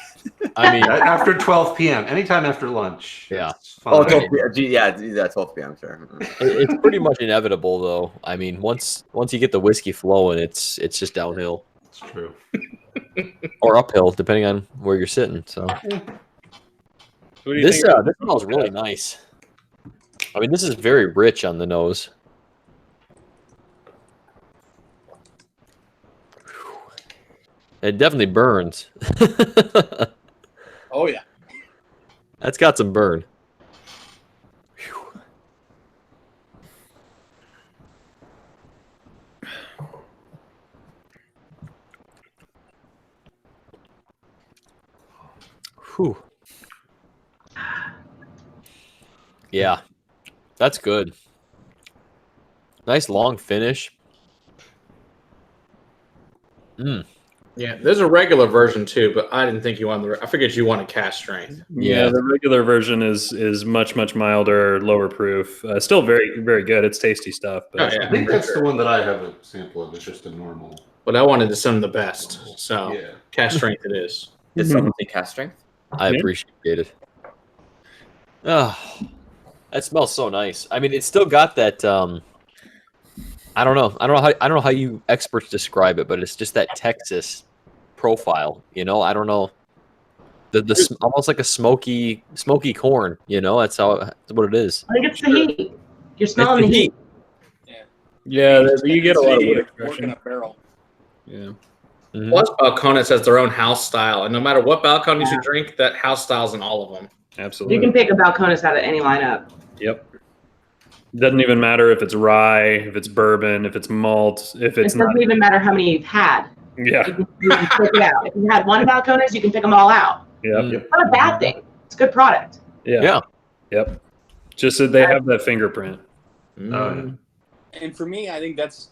I mean, After 12 p.m., anytime after lunch. Yeah. It's fine. Oh, 12 p.m. Yeah, 12 p.m. Sure. it's pretty much inevitable, though. I mean, once you get the whiskey flowing, it's just downhill It's true. or uphill, depending on where you're sitting. So What do you this think? this smells really nice. I mean, this is very rich on the nose. It definitely burns. Oh yeah. That's got some burn. Whew. Yeah, that's good. Nice long finish. Yeah, there's a regular version too, but I didn't think you wanted I figured you wanted Cask Strength. Yeah, the regular version is much milder, lower proof. Still very very good. It's tasty stuff. But Oh, yeah. I think that's the one that I have a sample of. It's just a normal. But I wanted to send the best, so Yeah. Cask Strength it is. Did someone say Cask Strength? I appreciate it. Oh, that smells so nice. I mean, it's still got that. I don't know how you experts describe it, but it's just that Texas profile. You know, I don't know. The almost like a smoky corn. You know, that's what it is. I think it's the heat. You're smelling the heat. Yeah, you get a lot of wood working expression. a barrel. Yeah. Plus, Balcones has their own house style, and no matter what Balcones you drink, that house style's in all of them. Absolutely. You can pick a Balcones out of any lineup. Yep. Doesn't even matter if it's rye, if it's bourbon, if it's malt, if It it's not. doesn't even matter how many you've had. Yeah. You can pick it out. If you had one Balcones, you can pick them all out. Yep. It's not a bad thing. It's a good product. Yeah. Yep. Just that they have that fingerprint. And for me, I think that's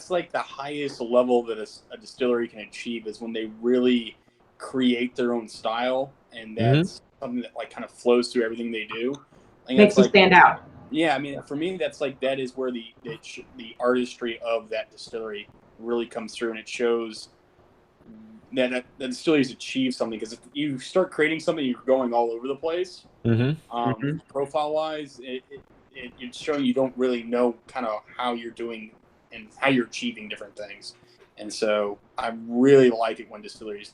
like the highest level that a distillery can achieve is when they really create their own style, and that's something that like kind of flows through everything they do. Makes them stand out. Yeah, I mean, for me, that is where the artistry of that distillery really comes through, and it shows that the distillery's achieved something. Because if you start creating something, you're going all over the place. Profile wise, it's showing you don't really know kind of how you're doing and how you're achieving different things. And so I really like it when distilleries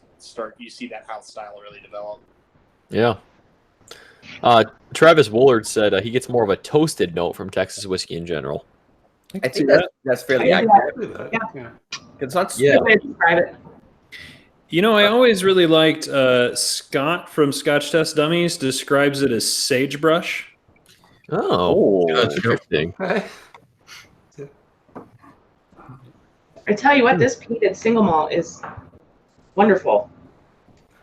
you see that house style really develop. Yeah. Travis Woolard said he gets more of a toasted note from Texas whiskey in general. I think that's fairly accurate. Yeah. It's not. Yeah. Good way to describe it. You know, I always really liked Scott from Scotch Test Dummies describes it as sagebrush. Oh, that's interesting. I tell you what, this peated single malt is wonderful.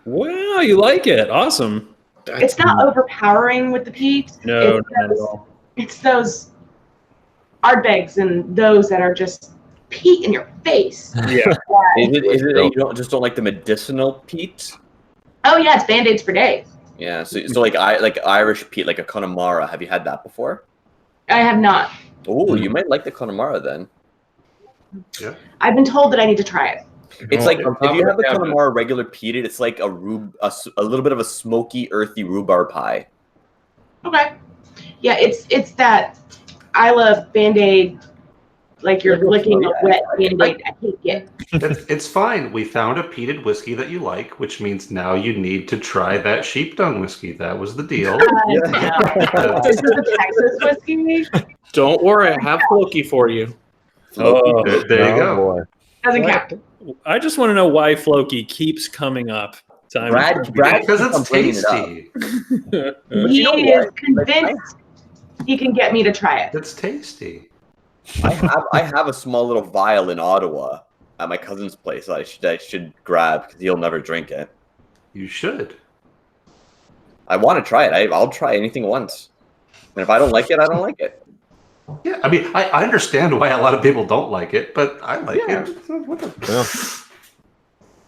Wow, you like it? Awesome. It's not overpowering with the peat. No, not at all. It's those Ardbegs and those that are just peat in your face. Yeah. Is it that you don't like the medicinal peat? Oh yeah, it's Band-Aids for days. Yeah, so like Irish peat, like a Connemara. Have you had that before? I have not. Oh, you might like the Connemara then. Yeah. I've been told that I need to try it. It's like if you have the Connemara regular peated, it's like a little bit of a smoky, earthy rhubarb pie. Okay. Yeah, it's that I love Band-Aid, like you're licking a wet Band-Aid. I hate it. It's fine. We found a peated whiskey that you like, which means now you need to try that sheepdung whiskey. That was the deal. This is a Texas whiskey. Don't worry, I have Floki for you. Oh, there you go. Boy. Doesn't count. I just want to know why Floki keeps coming up. Brad, Because it's I'm bringing it up. tasty. He is convinced he can get me to try it. It's tasty. I have a small little vial in Ottawa at my cousin's place that I should grab because he'll never drink it. You should. I want to try it. I'll try anything once, and if I don't like it, I don't like it. Yeah, I mean, I understand why a lot of people don't like it, but I like it. Yeah.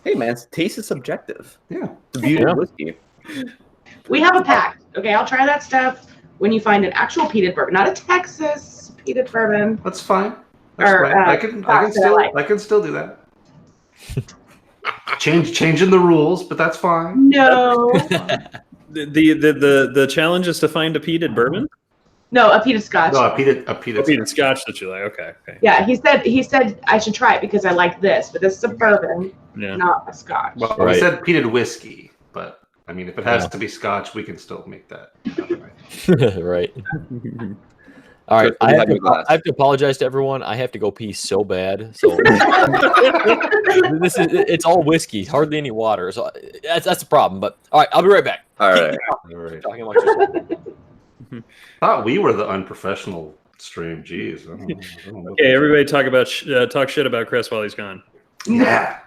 Hey man, taste is subjective. Yeah. The beauty of whiskey. We have a pact. Okay, I'll try that stuff when you find an actual peated bourbon, not a Texas peated bourbon. That's fine. That's Or, fine. I can still do that. Changing the rules, but that's fine. No, The challenge is to find a peated bourbon. no, a peated Scotch. No, a peated Peated Scotch that you like. Okay. Yeah, he said I should try it because I like this, but this is a bourbon, Yeah. not a Scotch. Well, Right. we said peated whiskey, but I mean, if it has to be Scotch, we can still make that. Right. All right. Sure, I you have have your glass. to apologize to everyone. I have to go pee so bad. So it's all whiskey, hardly any water. So that's the problem. But all right, I'll be right back. All right. All right. Talking about yourself. Thought we were the unprofessional stream. Jeez. I don't know. Okay, everybody talk shit about Chris while he's gone. Yeah.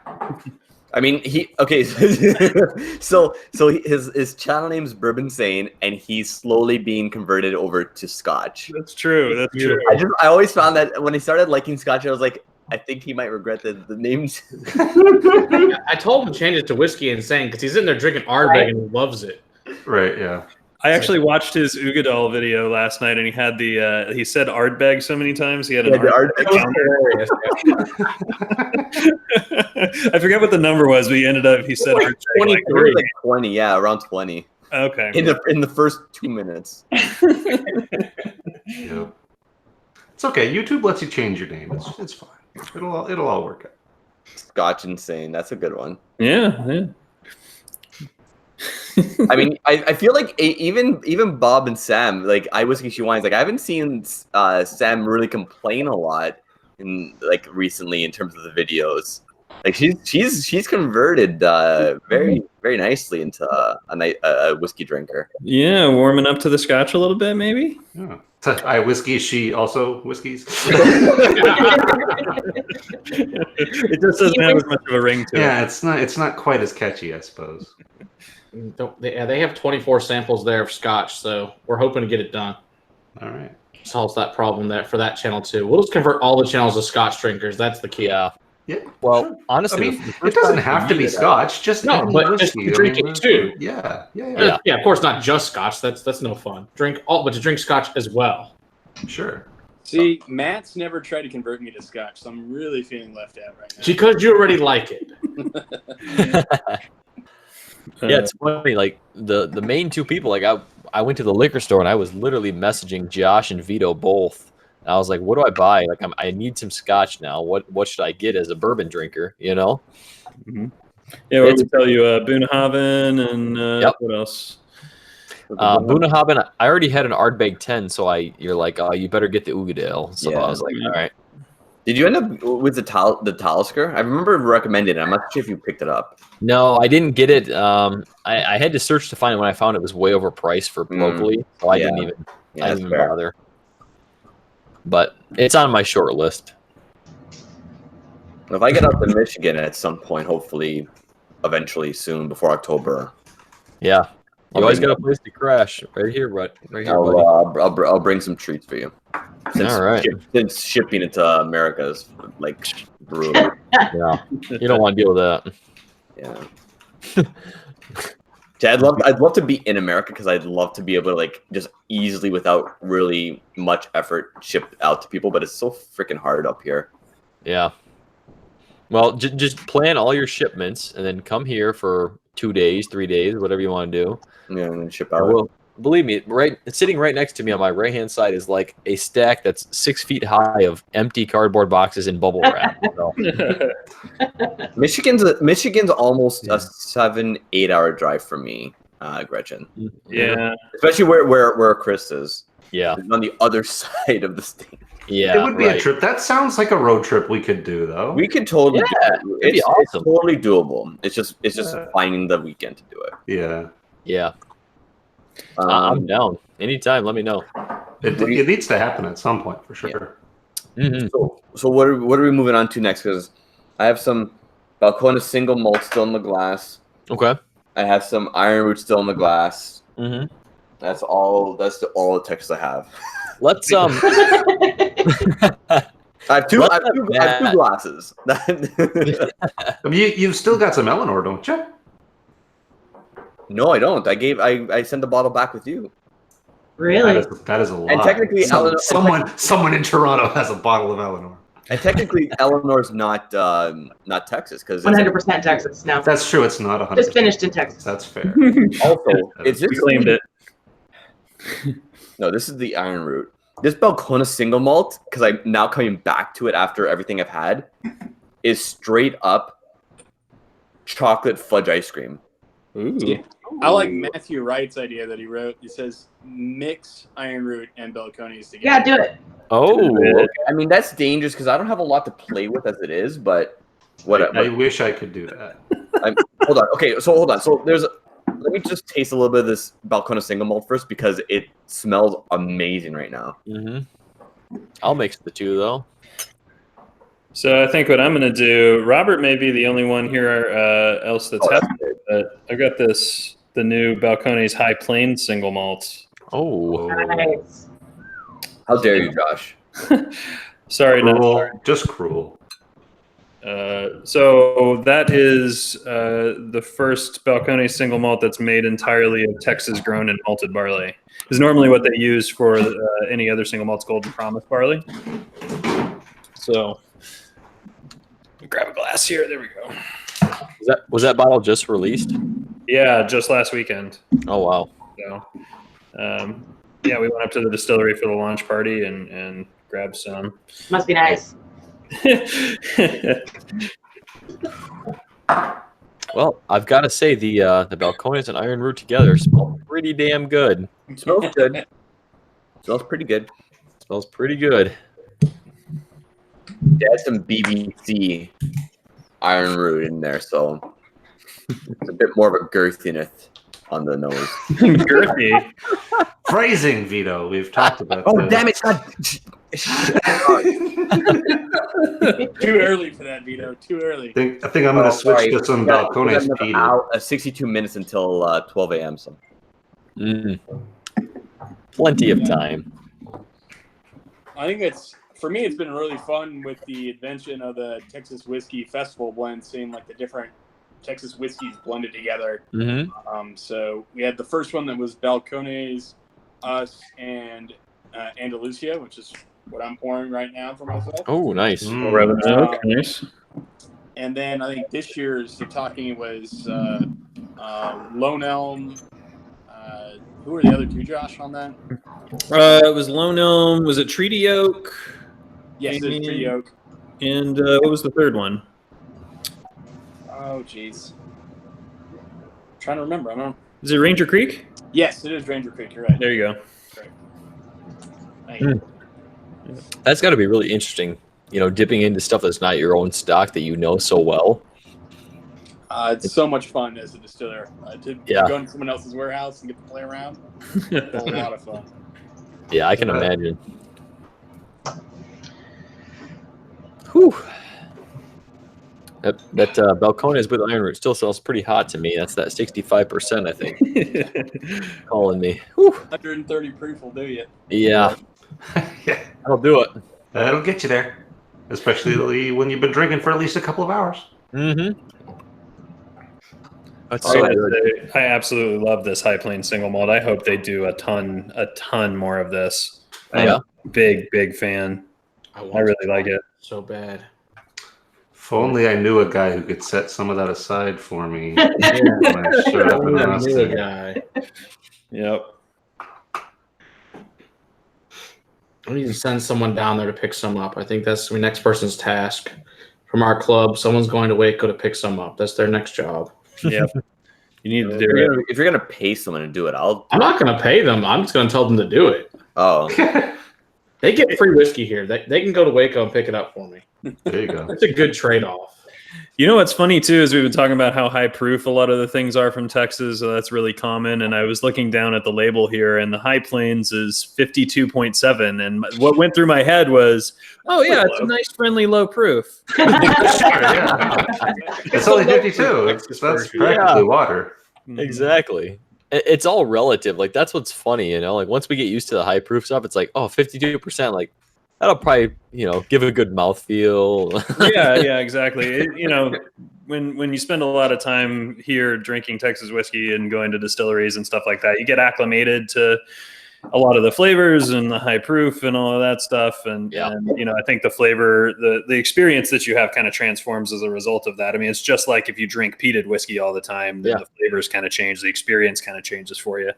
I mean, so his channel name's Bourbinsane, and he's slowly being converted over to Scotch. That's true. That's true. I always found that when he started liking Scotch, I was like, I think he might regret the names. I told him to change it to Whiskey Insane because he's in there drinking Ardbeg and he loves it. Right. Yeah. I actually watched his Ugadal video last night, and he had he said Ardbeg so many times. He had an Ardbeg. I forget what the number was, but he said Ardbeg. 23, like 20, yeah, around 20. Okay. In the first 2 minutes. Yeah. It's okay. YouTube lets you change your name. It's fine. It'll all work out. Scotch Insane, that's a good one. Yeah. I mean, I feel like even Bob and Sam, like I Whiskey She Wines, like I haven't seen Sam really complain a lot in like recently in terms of the videos. Like she's converted very very nicely into a whiskey drinker. Yeah, warming up to the scotch a little bit, maybe. Yeah. I whiskey. She also whiskeys. It just doesn't have as much of a ring to it. Yeah, it's not quite as catchy, I suppose. They have 24 samples there of scotch, so we're hoping to get it done. All right. Solves that problem there for that channel too. We'll just convert all the channels to scotch drinkers. That's the key. Yeah. Yeah. Well, sure. honestly, I mean, it doesn't have to be scotch. Just No, any but just whiskey. drink it too. Yeah. Yeah. Yeah, of course, not just scotch. That's no fun. But to drink scotch as well. Sure. See, Matt's never tried to convert me to scotch, so I'm really feeling left out right now. Because you already like it. Yeah, it's funny. Like the main two people, like I went to the liquor store and I was literally messaging Josh and Vito both. And I was like, "What do I buy? Like, I need some scotch now. What should I get as a bourbon drinker? You know?" Mm-hmm. Yeah, what did we tell you? Boonhaven and what else? Boonhaven. I already had an Ardbeg 10, so you're like, "Oh, you better get the Ugadale." So Yeah. I was like, "All right." Did you end up with the Talisker? I remember recommending it. I'm not sure if you picked it up. No, I didn't get it. I had to search to find it. When I found it was way overpriced for locally, so I didn't even bother. But it's on my short list. If I get out to Michigan at some point, hopefully, eventually soon before October. Yeah, you always got a place to crash right here, right here, buddy. I'll bring some treats for you. All right. Since shipping it to America is like brutal. Yeah, you don't want to deal with that. Yeah. Yeah, I'd love to be in America because I'd love to be able to like just easily without really much effort ship out to people, but it's so freaking hard up here. Yeah. Well, just plan all your shipments and then come here for 2 days, 3 days, whatever you want to do. Yeah, and then ship out. Well, believe me, sitting right next to me on my right hand side is like a stack that's 6 feet high of empty cardboard boxes and bubble wrap. So. Michigan's almost a 7-8 hour drive for me, Gretchen. Yeah, especially where Chris is. Yeah, it's on the other side of the state. Yeah, it would be a trip. That sounds like a road trip we could do, though. We could totally. Yeah, it'd be awesome. It's totally doable. It's just finding the weekend to do it. Yeah. Yeah. I'm down. Anytime, let me know. It needs to happen at some point for sure. Yeah. Mm-hmm. So what are we moving on to next? Because I have some Balcones single malt still in the glass. Okay. I have some Iron Root still in the glass. Mm-hmm. That's all the text I have. Let's I have two glasses. You've still got some Eleanor, don't you? No, I don't. I sent the bottle back with you. Really? That is a lot. And technically, someone in Toronto has a bottle of Eleanor. And technically, Eleanor's not Texas because 100% Texas. No, that's true. It's not 100%. Just finished in Texas. That's fair. Also, we claimed it. No, this is the Iron Root. This Balcones single malt, because I'm now coming back to it after everything I've had, is straight up chocolate fudge ice cream. Ooh. I like Matthew Wright's idea that he wrote. He says mix Iron Root and Balcones together. Yeah, do it. Oh, okay. I mean that's dangerous because I don't have a lot to play with as it is. But what I wish I could do that. Hold on. Okay, so hold on. So let me just taste a little bit of this Balcones single malt first because it smells amazing right now. Mm-hmm. I'll mix the two though. So I think what I'm going to do, Robert may be the only one here else that's happy, but I've got the new Balcones High Plains single malt. Oh. Nice. How dare you, Josh? Sorry, cruel. Just cruel. So that is the first Balcones single malt that's made entirely of Texas-grown and malted barley. Is normally what they use for any other single malt's Golden Promise barley. So grab a glass here. There we go. Was that bottle just released? Yeah, just last weekend. Oh wow. So, yeah, we went up to the distillery for the launch party and grabbed some. Must be nice. Well, I've got to say the Balcones and Iron Root together smell pretty damn good. It smells good. Smells pretty good. Smells pretty good. had some BBC iron root in there, so it's a bit more of a girthiness on the nose. Girthy. Phrasing, Vito. We've talked about. Oh, damn it! God. Too early for that, Vito. Too early. I think I'm going to switch to some Balcones peated. 62 minutes until 12 a.m. So. Plenty of time. I think for me, it's been really fun with the invention of the Texas Whiskey Festival blend, seeing like the different Texas whiskeys blended together. So we had the first one that was Balcones, us, and Andalusia, which is what I'm pouring right now for myself. Oh, nice. Nice. And then I think this year's talking was Lone Elm. Who were the other two, Josh, on that? It was Lone Elm. Was it Treaty Oak? Yes, it was Treaty Oak. And what was the third one? Oh, jeez. Trying to remember. I don't know. Is it Ranger Creek? Yes, it is Ranger Creek. You're right. There you go. Great. Thank you. That's got to be really interesting, dipping into stuff that's not your own stock that you know so well. It's so much fun as a distiller to go into someone else's warehouse and get to play around. It's a lot of fun. Yeah, I can imagine. Whew. That Balcones with iron root still sells pretty hot to me. That's that 65%, I think. Calling me. Whew. 130 proof will do you. Yeah. Yeah, That'll do it. that'll get you there, especially when you've been drinking for at least a couple of hours. Mm-hmm. That's so good. I absolutely love this High Plains single malt. I hope they do a ton more of this. I'm a big fan. I really like it. So bad. If only I knew a guy who could set some of that aside for me. When I showed up in Austin. Guy. Yep. I need to send someone down there to pick some up. I think that's the next person's task from our club. Someone's going to Waco to pick some up. That's their next job. Yep. You need to do it. If you're gonna pay someone to do it, I'm not going to pay them. I'm just going to tell them to do it. Oh, They get free whiskey here. They can go to Waco and pick it up for me. There you go. It's a good trade-off. You know what's funny too is we've been talking about how high proof a lot of the things are from Texas, so that's really common. And I was looking down at the label here, and the High Plains is 52.7. And what went through my head was, oh yeah, it's a nice, friendly, low proof. It's only 52. That's practically water. Exactly. It's all relative. Like, that's what's funny, like once we get used to the high proof stuff, it's like, oh, 52%, like that'll probably, give a good mouthfeel. yeah, exactly. When you spend a lot of time here drinking Texas whiskey and going to distilleries and stuff like that, you get acclimated to a lot of the flavors and the high proof and all of that stuff. And I think the flavor, the experience that you have kind of transforms as a result of that. I mean, it's just like if you drink peated whiskey all the time, then the flavors kind of change, the experience kind of changes for you.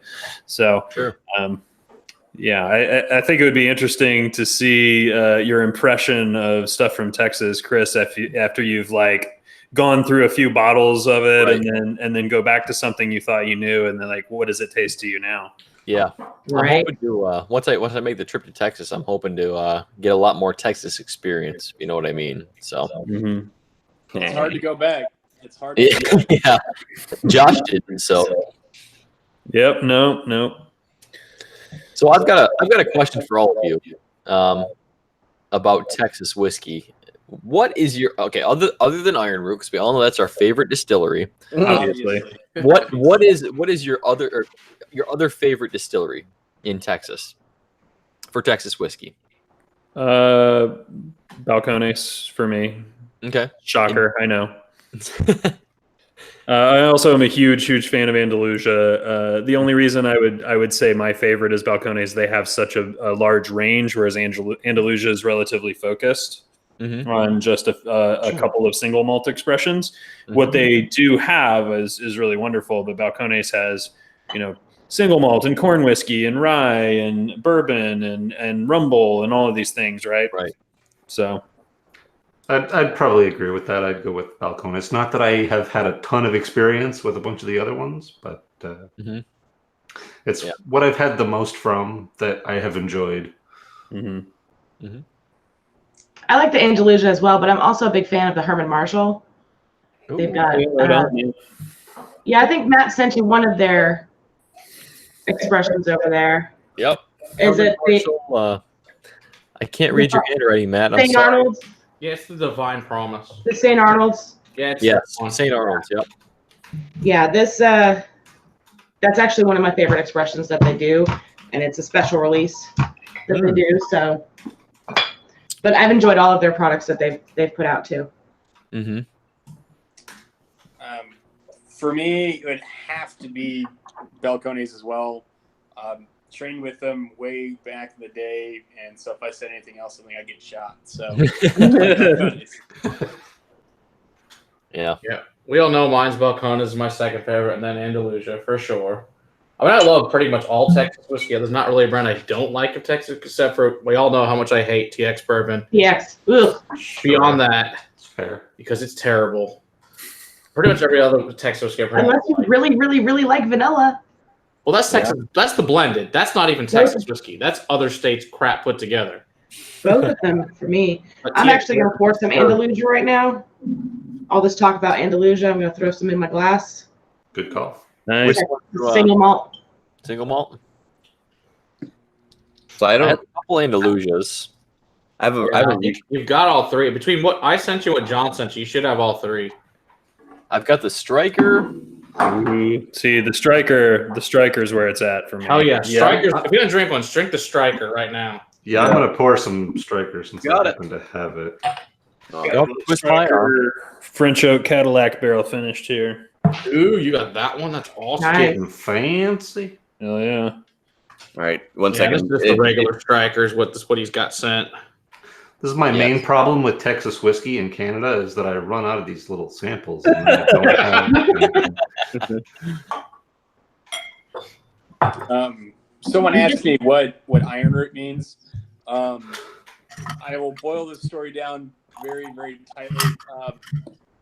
So, sure. I think it would be interesting to see your impression of stuff from Texas, Chris, after you've like gone through a few bottles of it, right, and then go back to something you thought you knew, and then like, what does it taste to you now? Yeah, right. I'm hoping to once I make the trip to Texas, I'm hoping to get a lot more Texas experience. You know what I mean? So it's hard to go back. It's hard. Yeah, Josh didn't. So yep, no. So I've got a question for all of you about Texas whiskey. What is your other than Iron Root, because we all know that's our favorite distillery. Obviously. What is your other favorite distillery in Texas for Texas whiskey? Balcones for me. Okay. Shocker, I know. I also am a huge fan of Andalusia. The only reason I would say my favorite is Balcones. They have such a large range, whereas Andalusia is relatively focused on just a couple of single malt expressions. What they do have is really wonderful, but Balcones has, single malt and corn whiskey and rye and bourbon and rumble and all of these things, right? Right. So I'd probably agree with that. I'd go with Balcones. Not that I have had a ton of experience with a bunch of the other ones, but it's what I've had the most from that I have enjoyed. I like the Andalusia as well, but I'm also a big fan of the Herman Marshall. They've got, yeah, I think Matt sent you one of their expressions over there. Yep. Is Herman it the Marshall, I can't read your handwriting, Matt. I'm St. sorry. Arnold's? Yeah, it's the Divine Promise. The St. Arnold's? Yeah, it's Yes, St. Arnold's. Yep. Yeah, this that's actually one of my favorite expressions that they do, and it's a special release that they do. So, but I've enjoyed all of their products that they've put out too. Mm-hmm. For me, it would have to be Balcones as well. Trained with them way back in the day, and so if I said anything else, I think I'd get shot. So, Yeah. We all know mine's Balcones is my second favorite, and then Andalusia for sure. I mean, I love pretty much all Texas whiskey. There's not really a brand I don't like of Texas, except for we all know how much I hate TX bourbon. TX. Ugh. Beyond that, It's fair. because it's terrible. Pretty much every other Texas whiskey I've heard. Unless you really, really, really like vanilla. Well, that's Texas. That's the blended. That's not even Texas whiskey. That's other states' crap put together. Both of them for me. But I'm TX actually going to pour some Andalusia right now. All this talk about Andalusia, I'm going to throw some in my glass. Good call. Nice. Single malt. Single malt. So I I had don't. a couple Andalusias. I have a. You've got all three. Between what I sent you and what John sent you, you should have all three. I've got the Striker. See, the striker's where it's at for me. Oh yeah, Strikers. If you're gonna drink one, drink the Striker right now. Yeah, I'm gonna pour some strikers since Got I it. happen to have it. Don't twist my arm. French oak Cadillac barrel finished here. Ooh, you got that one. That's awesome. Nice. Getting fancy. Hell yeah. All right, one Yeah, second. this is the regular Strikers. What he's got sent. This is my main problem with Texas whiskey in Canada is that I run out of these little samples. And I don't have anything. Someone asked me what iron root means. I will boil this story down very, very tightly.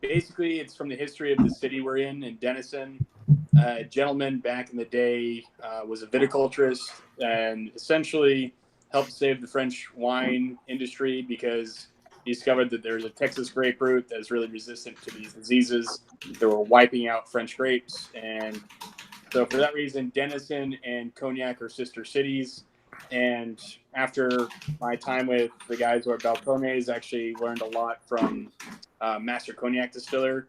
Basically, it's from the history of the city we're in Denison. A gentleman back in the day was a viticulturist and essentially helped save the French wine industry because he discovered that there's a Texas grapefruit that is really resistant to these diseases that were wiping out French grapes. And so for that reason, Denison and Cognac are sister cities. And after my time with the guys who are Balcones, I actually learned a lot from master cognac distiller,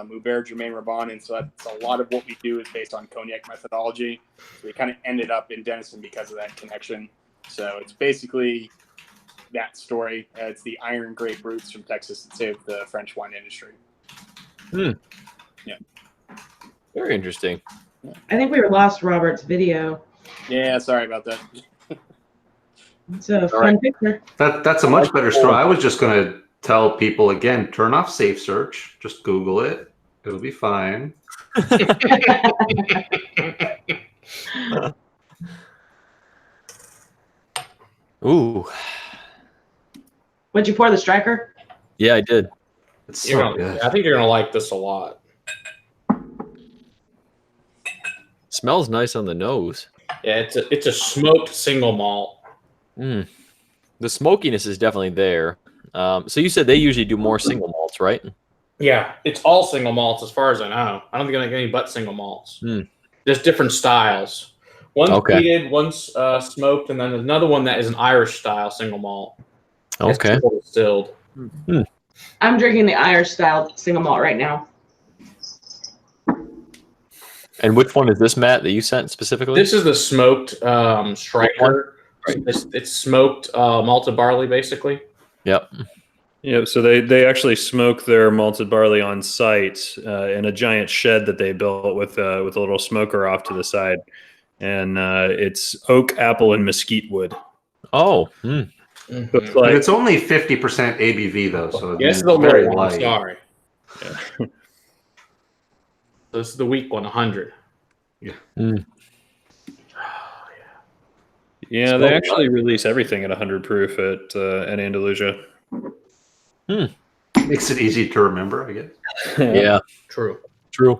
Hubert Germain Rabon. And so that's a lot of what we do is based on cognac methodology. So we kind of ended up in Denison because of that connection. So it's basically that story. It's the iron grape roots from Texas that saved the French wine industry. Yeah. Very interesting. I think we lost Robert's video. Yeah, sorry about that. It's a fun picture. That's a much better story. I was just going to tell people again, turn off safe search. Just Google it. It'll be fine. Ooh. Would you pour the Striker? Yeah, I did. It's so good. I think you're gonna like this a lot. Smells nice on the nose. Yeah, it's a smoked single malt. The smokiness is definitely there. So you said they usually do more single malts, right? Yeah, it's all single malts as far as I know. I don't think I get any but single malts. There's different styles. One's peated, one's smoked, and then there's another one that is an Irish style single malt. Okay. It's distilled. I'm drinking the Irish style single malt right now. And which one is this, Matt, that you sent specifically? This is the smoked Striker. It's smoked malted barley, basically. Yep. Yeah, so they actually smoke their malted barley on site in a giant shed that they built with a little smoker off to the side, and it's oak, apple, and mesquite wood. Oh, So it's But like it's only 50% ABV though, so Yes, it's the very low one. light. Sorry. So this is the weak one, 100. yeah, they actually release everything at 100 proof at Andalusia. Makes it easy to remember, I guess. yeah, True. true.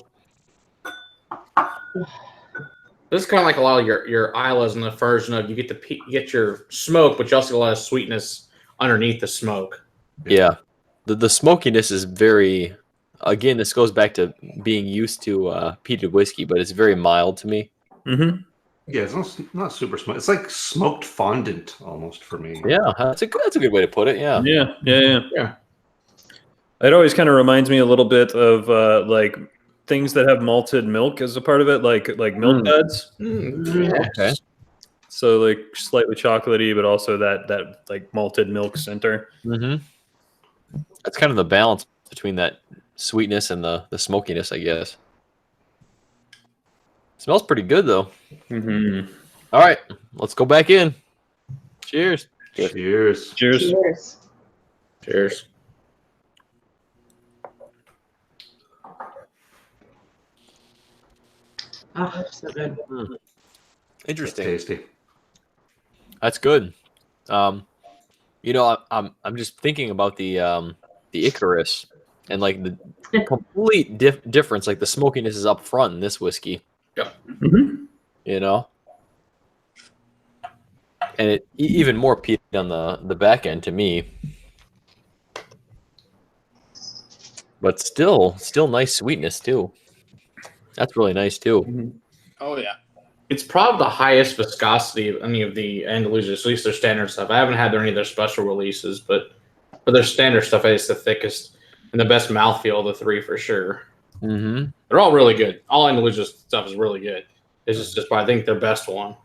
This is kind of like a lot of your Islas in the version of you get your smoke, but you also get a lot of sweetness underneath the smoke. Yeah. The smokiness is very. Again, this goes back to being used to peated whiskey, but it's very mild to me. Mm-hmm. Yeah, it's not super smoked. It's like smoked fondant almost for me. Yeah, that's a good way to put it. Yeah. Yeah. It always kind of reminds me a little bit of like things that have malted milk as a part of it, like milk duds. Okay. So like slightly chocolatey, but also that like malted milk center. Mm-hmm. That's kind of the balance between that sweetness and the smokiness, I guess. Smells pretty good though. Mm-hmm. All right, let's go back in. Cheers. Cheers. Cheers. Cheers. Cheers. Oh, so good. That's Interesting. tasty. That's good. You know, I'm just thinking about the Icarus and like the complete difference. Like the smokiness is up front in this whiskey. Yeah. Mm-hmm. You know, and it even more peated on the back end to me. But still nice sweetness too. That's really nice too. Oh yeah. It's probably the highest viscosity of any of the Andalusia, at least their standard stuff. I haven't had any of their special releases, but for their standard stuff, it's the thickest and the best mouthfeel of the three for sure. Mm-hmm. They're all really good. All Andalusia stuff is really good. It's just I think their best one.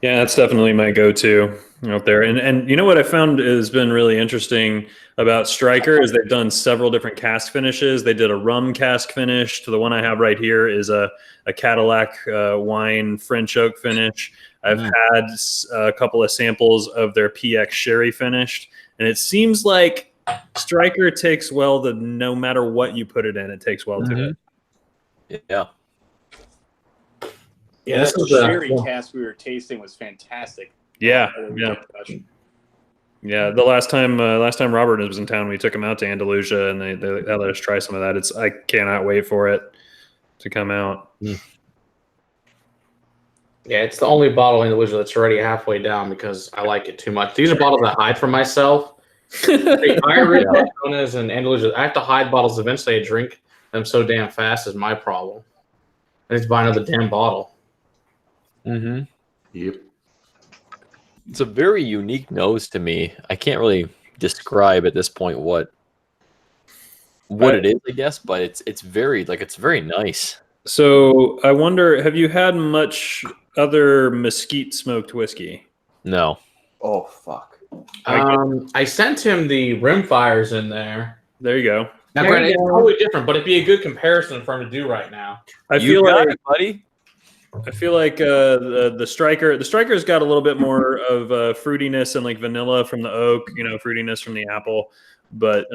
Yeah, that's definitely my go-to out there. And you know what I found has been really interesting about Striker is they've done several different cask finishes. They did a rum cask finish. To the one I have right here is a Cadillac wine French oak finish. I've had a couple of samples of their PX sherry finished, and it seems like Striker takes well to no matter what you put it in, it takes well to it. Yeah. Yeah, this the is the sherry cask we were tasting was fantastic. Yeah. The last time Robert was in town, we took him out to Andalusia, and they let us try some of that. I cannot wait for it to come out. Yeah, it's the only bottle in Andalusia that's already halfway down because I like it too much. These are bottles I hide from myself. Balcones and Andalusia. I have to hide bottles eventually. I drink them so damn fast is my problem. I need to buy another damn bottle. Mm-hmm. Yep. It's a very unique nose to me. I can't really describe at this point what it is, I guess, but it's very nice. So I wonder, have you had much other mesquite smoked whiskey? No. Oh fuck. I sent him the Rimfires in there. There you go. Now, There granted, you it's go. totally different, but it'd be a good comparison for him to do right now. I You feel got like it, buddy. the Striker's got a little bit more of fruitiness and like vanilla from the oak, fruitiness from the apple, but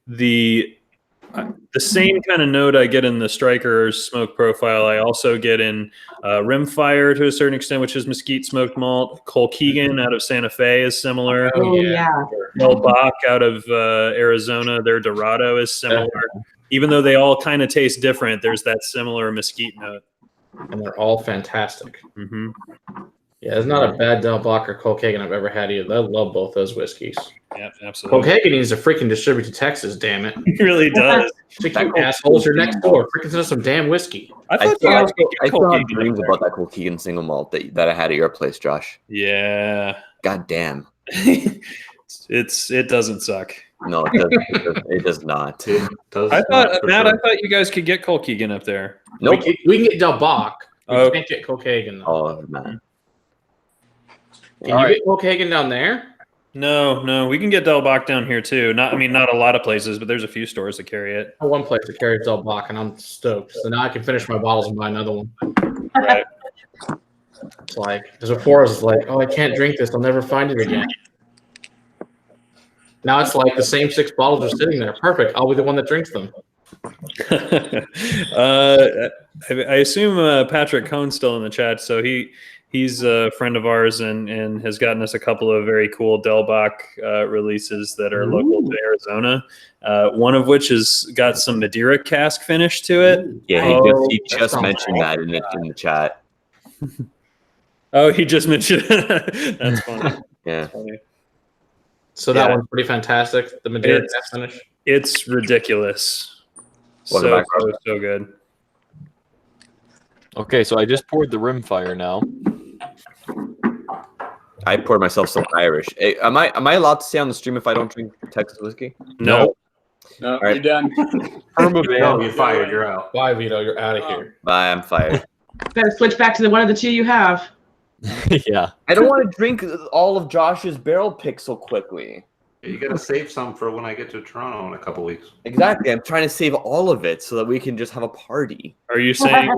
the same kind of note I get in the Striker's smoke profile, I also get in Rimfire to a certain extent, which is mesquite smoked malt. Colkegan out of Santa Fe is similar. Oh, yeah. Del Bach out of Arizona, their Dorado is similar. Even though they all kind of taste different, there's that similar mesquite note. And they're all fantastic. Mm-hmm. Yeah, there's not a bad Del Bach or Colkegan I've ever had either. I love both those whiskeys. Yeah, absolutely. Colkegan needs to freaking distribute to Texas, damn it. It really does. You assholes, you're next door. Freaking send us some damn whiskey. I I thought still, you have, guys could I get still have Colkegan dreams up about that Colkegan single malt that I had at your place, Josh. there. Yeah. God damn. It doesn't suck. No, it does not. It does. I thought, not for Matt, sure. I thought you guys could get Colkegan up there. Nope. We can get Del Bach. We Oh. can't get Colkegan, though. Oh man. Can you get Colkegan down there? No, we can get Del Bach down here too. Not a lot of places, but there's a few stores that carry it. One place that carries Del Bach, and I'm stoked. So now I can finish my bottles and buy another one. Right. It's like, because before I was like, oh, I can't drink this. I'll never find it again. Now it's like the same 6 bottles are sitting there. Perfect. I'll be the one that drinks them. I assume Patrick Cohn's still in the chat, so he's a friend of ours and has gotten us a couple of very cool Del Bach releases that are local to Arizona. One of which has got some Madeira cask finish to it. Yeah, he that just sounds mentioned that in the chat. Oh, he just mentioned it. That's funny. Yeah. Funny. So that one's pretty fantastic. The Madeira cast finish. It's ridiculous. Welcome back, Rob. So good. Okay, so I just poured the Rimfire now. I poured myself some Irish. Hey, am I allowed to stay on the stream if I don't drink Texas whiskey? No. No, All right. you're done. No, you're fired. You're out. Bye, Vito. You're out of here. Bye, I'm fired. Better switch back to the one of the two you have. Yeah. I don't want to drink all of Josh's barrel pick so quickly. You gotta save some for when I get to Toronto in a couple weeks. Exactly. I'm trying to save all of it so that we can just have a party. Are you saying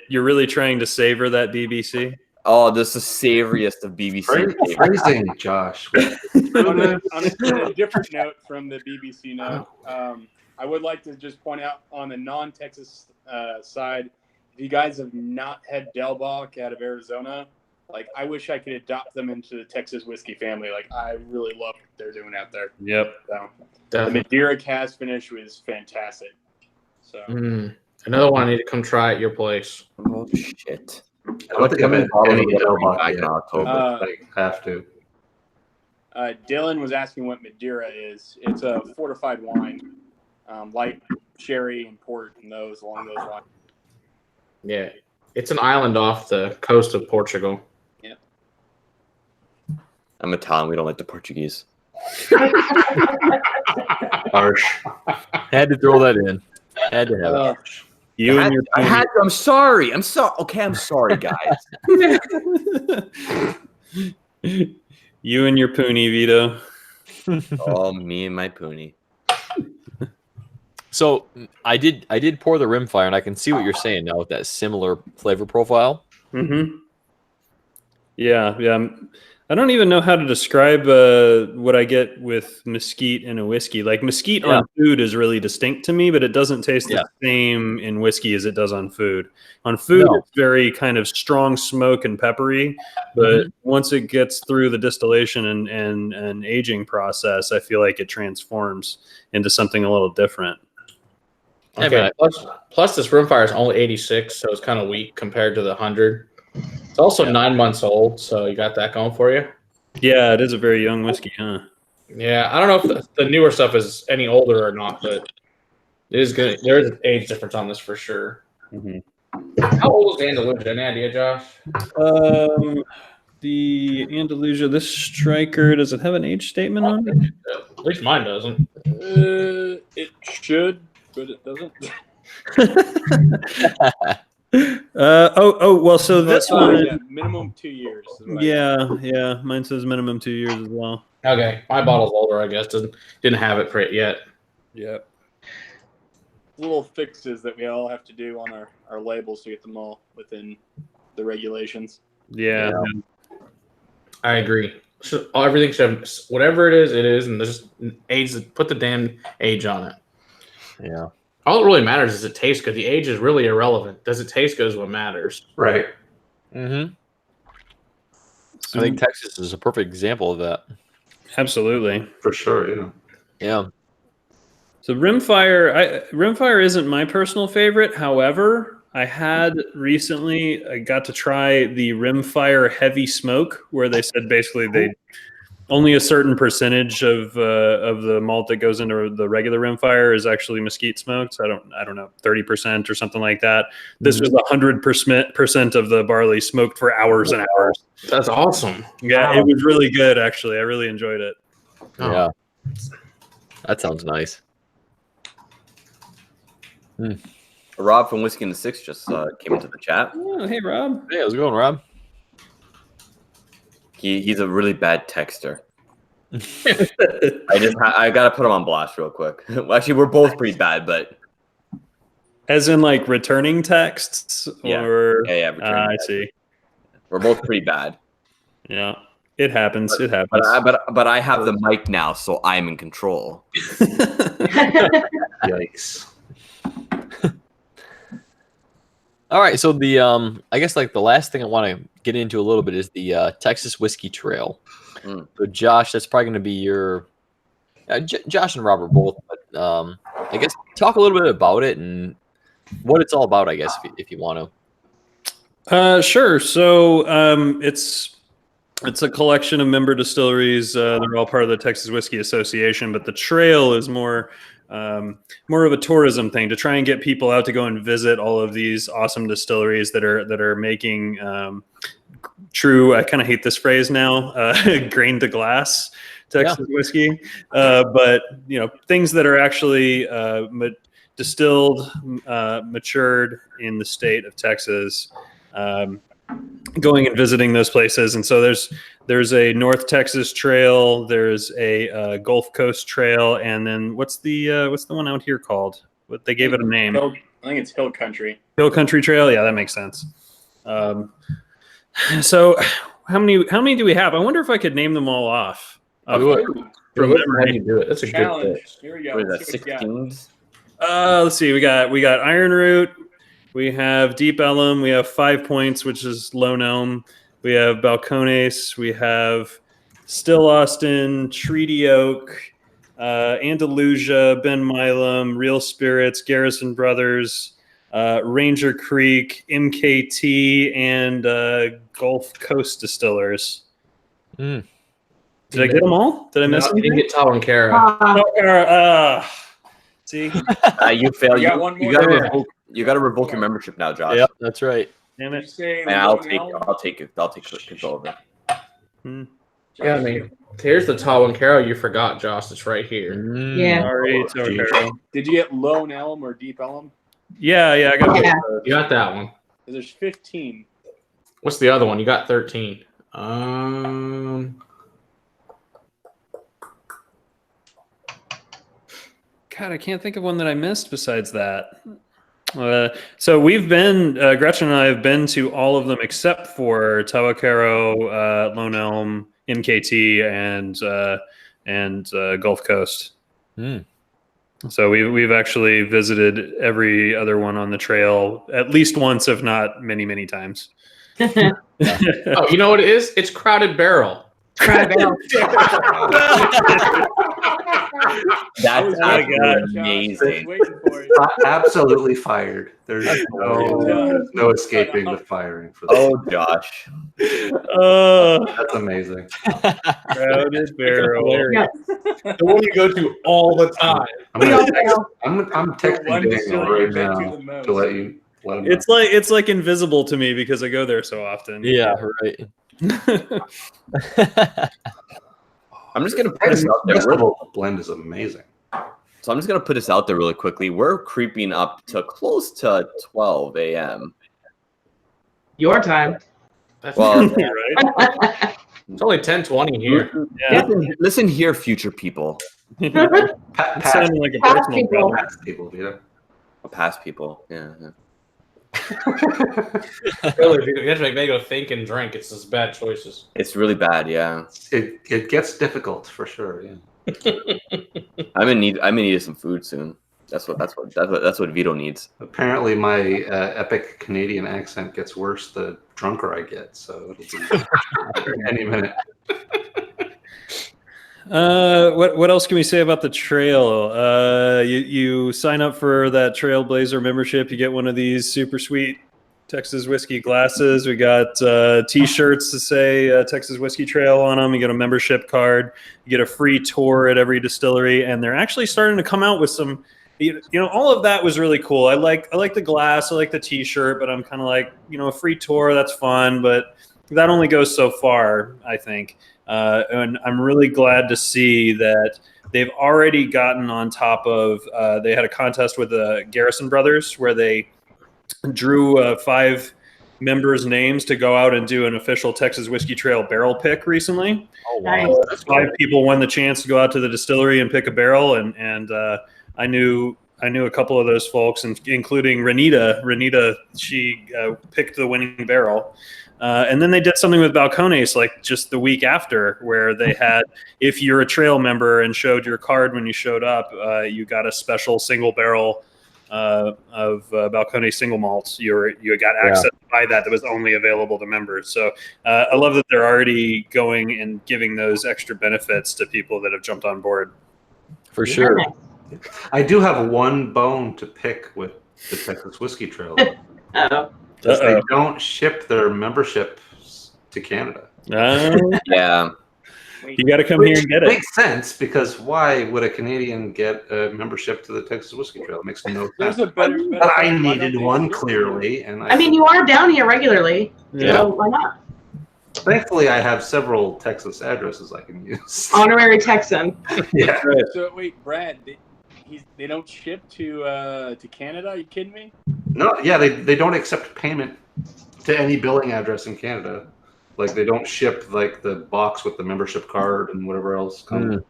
you're really trying to savor that BBC? Oh, this is the savoriest of BBC. Phrasing, Josh. On a different note from the BBC note, I would like to just point out on the non-Texas side, if you guys have not had Del Bach out of Arizona, like I wish I could adopt them into the Texas whiskey family. Like I really love what they're doing out there. Yep. So, the Madeira cast finish was fantastic. So another one I need to come try at your place. Oh shit! I don't think I've had any Del Bach back in yet. October. I have to. Dylan was asking what Madeira is. It's a fortified wine, like sherry and port and those along those lines. Yeah, it's an island off the coast of Portugal. Yeah. I'm Italian. We don't like the Portuguese. Harsh. Had to throw that in. Had to have it. You and your I'm sorry. I'm sorry. Okay, I'm sorry, guys. you and your poonie, Vito. Oh, me and my poonie. So I did pour the Rimfire, and I can see what you're saying now with that similar flavor profile. Mm-hmm. Yeah. I don't even know how to describe what I get with mesquite in a whiskey. Like mesquite on food is really distinct to me, but it doesn't taste the same in whiskey as it does on food. On food, it's very kind of strong smoke and peppery, but once it gets through the distillation and aging process, I feel like it transforms into something a little different. Okay. Plus, this Rimfire is only 86, so it's kind of weak compared to the 100. It's also 9 months old, so you got that going for you. Yeah, it is a very young whiskey, huh? Yeah, I don't know if the newer stuff is any older or not, but it is good. There is an age difference on this for sure. Mm-hmm. How old is Andalusia? Any idea, Josh? The Andalusia, this striker, does it have an age statement on it? At least mine doesn't. It should, but it doesn't. Well, so this one, minimum 2 years. yeah, mine says minimum 2 years as well. Okay, my bottle's older, I guess. Didn't have it for it yet. Yep. Little fixes that we all have to do on our labels to get them all within the regulations. Yeah. I agree. Everything should have, whatever it is, and there's just age. Put the damn age on it. Yeah. All that really matters is it tastes good. The age is really irrelevant. Does it taste good is what matters. Right. Mm-hmm. I think Texas is a perfect example of that. Absolutely. For sure, yeah. Yeah. So Rimfire isn't my personal favorite. However, I got to try the Rimfire Heavy Smoke, where they said basically only a certain percentage of the malt that goes into the regular Rimfire is actually mesquite smoked. So I don't know, 30% or something like that. This was 100% of the barley smoked for hours and hours. That's awesome. Yeah, It was really good, actually. I really enjoyed it. Oh. Yeah. That sounds nice. Rob from Whiskey in the Six just came into the chat. Oh, hey, Rob. Hey, how's it going, Rob? He's a really bad texter. I gotta put him on blast real quick. Well, actually, we're both pretty bad, but As in like returning texts? Or yeah, returning I texts. see. We're both pretty bad. Yeah. It happens. It happens. But I have the mic now, so I'm in control. Yikes. All right, so the I guess like the last thing I want to get into a little bit is the Texas Whiskey Trail. So Josh, that's probably going to be your Josh and Robert both, but I guess talk a little bit about it and what it's all about. I guess if you want to. Sure. So it's It's a collection of member distilleries. They're all part of the Texas Whiskey Association, but the trail is more of a tourism thing to try and get people out to go and visit all of these awesome distilleries that are making true. I kind of hate this phrase now, grain to glass Texas whiskey, but things that are actually distilled, matured in the state of Texas. Going and visiting those places, and so there's a North Texas trail, there's a Gulf Coast trail, and then what's the one out here called? What they gave it a name? I think it's Hill Country. Hill Country Trail, yeah, that makes sense. So how many do we have? I wonder if I could name them all off. How do you do it? That's a Challenge. good pitch. Here we go. What is that, See what you got. 16s? Let's see. We got Iron Root. We have Deep Ellum. We have 5 Points, which is Lone Elm. We have Balcones. We have Still Austin, Treaty Oak, Andalusia, Ben Milam, Real Spirits, Garrison Brothers, Ranger Creek, MKT, and Gulf Coast Distillers. Mm. Did I get them all? Did I miss You didn't anything? get Tawankara. See? You failed. You got one more. You got to revoke your membership now, Josh. Yep, that's right. Damn Did you it. say And I'll Lone take Elm? I'll take control of it. Yeah, I mean, here's the Tawankara you forgot, Josh. It's right here. Yeah. Sorry, Tawankara. Did you get Lone Elm or Deep Elm? Yeah, I got Yeah. You got that one. There's 15. What's the other one? You got 13. God, I can't think of one that I missed besides that. So we've been, Gretchen and I have been to all of them except for Tawakaro, Lone Elm, MKT, and Gulf Coast. Mm. So we've actually visited every other one on the trail at least once, if not many, many times. Oh, you know what it is? It's Crowded Barrel. Crowded Barrel. That's my God. amazing. Waiting for it. Absolutely fired. There's no escaping the firing for that. Oh, Josh. Oh, That's amazing. Crowded Barrel. Yeah. The one you go to all the time. I'm One texting Daniel distillery right you've been now to the most. to let him know. It's like invisible to me because I go there so often. Yeah, right. I'm just gonna put this out there. The blend is amazing. So I'm just gonna put this out there really quickly. We're creeping up to close to 12 a.m. Your time. That's Well, Right? it's only 10:20 here. Yeah. listen here, future people, It's sounding like a Past personal people. problem. Past people, yeah. past people. Yeah. Really, you have to make Vego think and drink. It's just bad choices. It's really bad. Yeah. It gets difficult for sure. Yeah. I'm gonna need some food soon. That's what Vito needs. Apparently, my epic Canadian accent gets worse the drunker I get, so it'll be any minute. What else can we say about the trail? You sign up for that Trailblazer membership, you get one of these super sweet Texas whiskey glasses. We got T-shirts to say Texas Whiskey Trail on them. You get a membership card. You get a free tour at every distillery, and they're actually starting to come out with some. All of that was really cool. I like the glass. I like the T-shirt, but I'm kind of like, a free tour. That's fun, but that only goes so far, I think. And I'm really glad to see that they've already gotten on top of. They had a contest with the Garrison Brothers where they drew 5 members' names to go out and do an official Texas Whiskey Trail barrel pick recently. Oh, Nice. wow. 5 people won the chance to go out to the distillery and pick a barrel, and I knew a couple of those folks, including Renita. Renita, she picked the winning barrel. And then they did something with Balcones like just the week after where they had, if you're a trail member and showed your card when you showed up, you got a special single barrel of Balcones single malts. You got access to buy that was only available to members. So I love that they're already going and giving those extra benefits to people that have jumped on board. For sure. I do have one bone to pick with the Texas Whiskey Trail. Uh-oh. They don't ship their memberships to Canada. Yeah. You got to come here and get it. Makes sense, because why would a Canadian get a membership to the Texas Whiskey Trail? It makes no There's sense. a better But I thing. Why don't needed they one, ship clearly. And I mean, you are down here regularly. Yeah. So why not? thankfully, I have several Texas addresses I can use. Honorary Texan. Yeah. So wait, Brad, they don't ship to Canada? Are you kidding me? No, yeah, they don't accept payment to any billing address in Canada. Like, they don't ship like the box with the membership card and whatever else comes.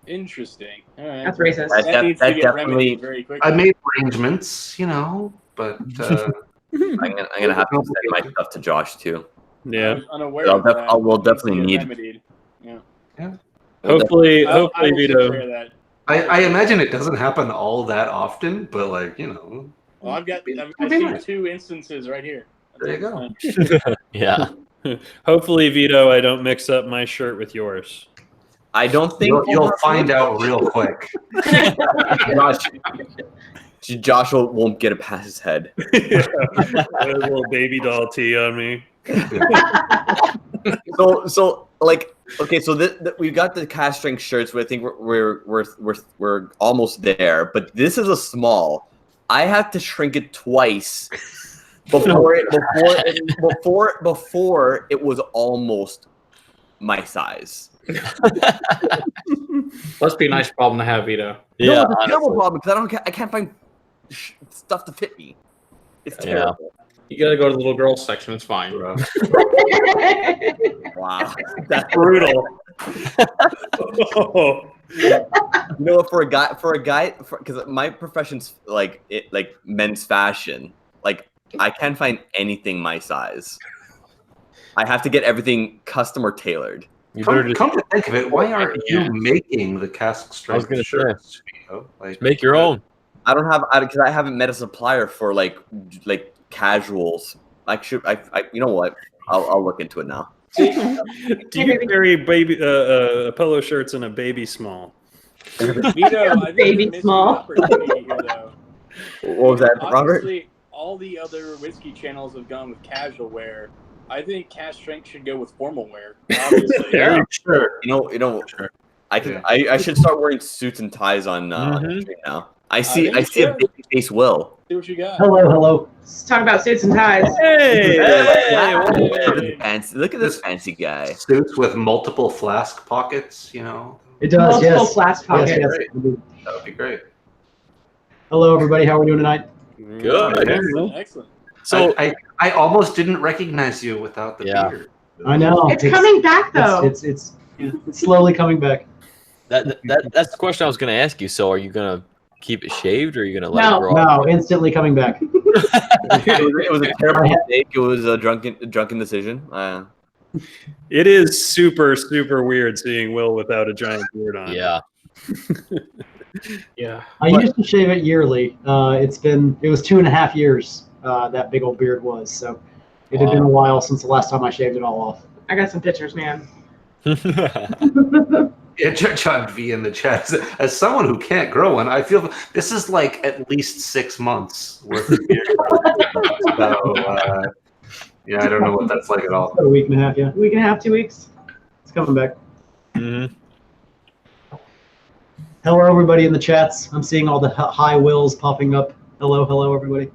Interesting. All right. That's racist. That needs to that get definitely- remedied very quickly. I made arrangements, but I'm gonna have to send my stuff to Josh too. I Yeah. was unaware I'll of that. we'll It needs to definitely get need- remedied. Yeah. Hopefully, I will take Vito. care of that. I imagine it doesn't happen all that often, but Well, I've seen Convenient. 2 instances right here. There you go. Yeah. Hopefully, Vito, I don't mix up my shirt with yours. I don't think You'll find out real quick. Josh won't get it past his head. A little baby doll tee on me. So like, okay, so we got the Cask Strength shirts. I think we're almost there, but this is a small. I have to shrink it twice before it was almost my size. Must be a nice problem to have, Vito. No, Yeah. it's a terrible problem because I can't find stuff to fit me. It's terrible. You gotta go to the little girls section. It's fine. Wow, That's brutal. You know what? For a guy, because my profession's like men's fashion. Like, I can't find anything my size. I have to get everything customer tailored. You better Come just to think of it, why aren't you making the Cask Strength gonna say. shirts? Like, make your own. I don't have because I haven't met a supplier for like casuals. You know what? I'll look into it now. Do you carry baby polo shirts in a baby small? Vito, I think Baby you're missing small. an opportunity here, though. What was that, Robert? Obviously, all the other whiskey channels have gone with casual wear. I think Cask Strength should go with formal wear. Obviously. Yeah. Sure. You know, Sure. I should start wearing suits and ties on stream now. I see a baby face Will. See what you got. Hello. Let's talk about suits and ties. Hey! Look at this fancy guy. Suits with multiple flask pockets, It does, Multiple yes. flask pockets. Yes. That would be great. Hello, everybody. How are we doing tonight? Good. Excellent. So I almost didn't recognize you without the beard. I know. It's coming back though. It's slowly coming back. that's the question I was going to ask you. So are you going to keep it shaved, or are you going to let No. it grow out? No, instantly coming back. It was a terrible mistake. It was a drunken decision. It is super, super weird seeing Will without a giant beard on. Yeah. Yeah. I used to shave it yearly. It was 2.5 years that big old beard was. So it had been a while since the last time I shaved it all off. I got some pictures, man. Yeah, John V in the chat. As someone who can't grow one, I feel this is like at least 6 months worth of beard. So, yeah, I don't know what that's like at all. About a week and a half, yeah. Week and a half, 2 weeks. It's coming back. Mhm. Hello, everybody in the chats. I'm seeing all the high wills popping up. Hello, everybody.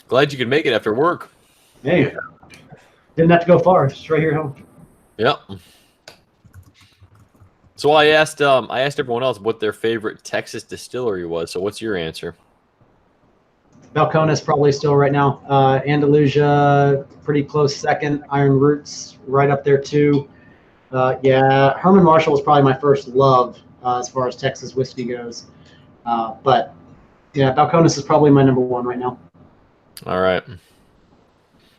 Glad you could make it after work. Hey, didn't have to go far. Just right here at home. Yep. So I asked everyone else what their favorite Texas distillery was. So what's your answer? Balcones probably still right now. Andalusia, pretty close second. Iron Roots, right up there too. Yeah, Herman Marshall was probably my first love as far as Texas whiskey goes. But yeah, Balcones is probably my number 1 right now. All right.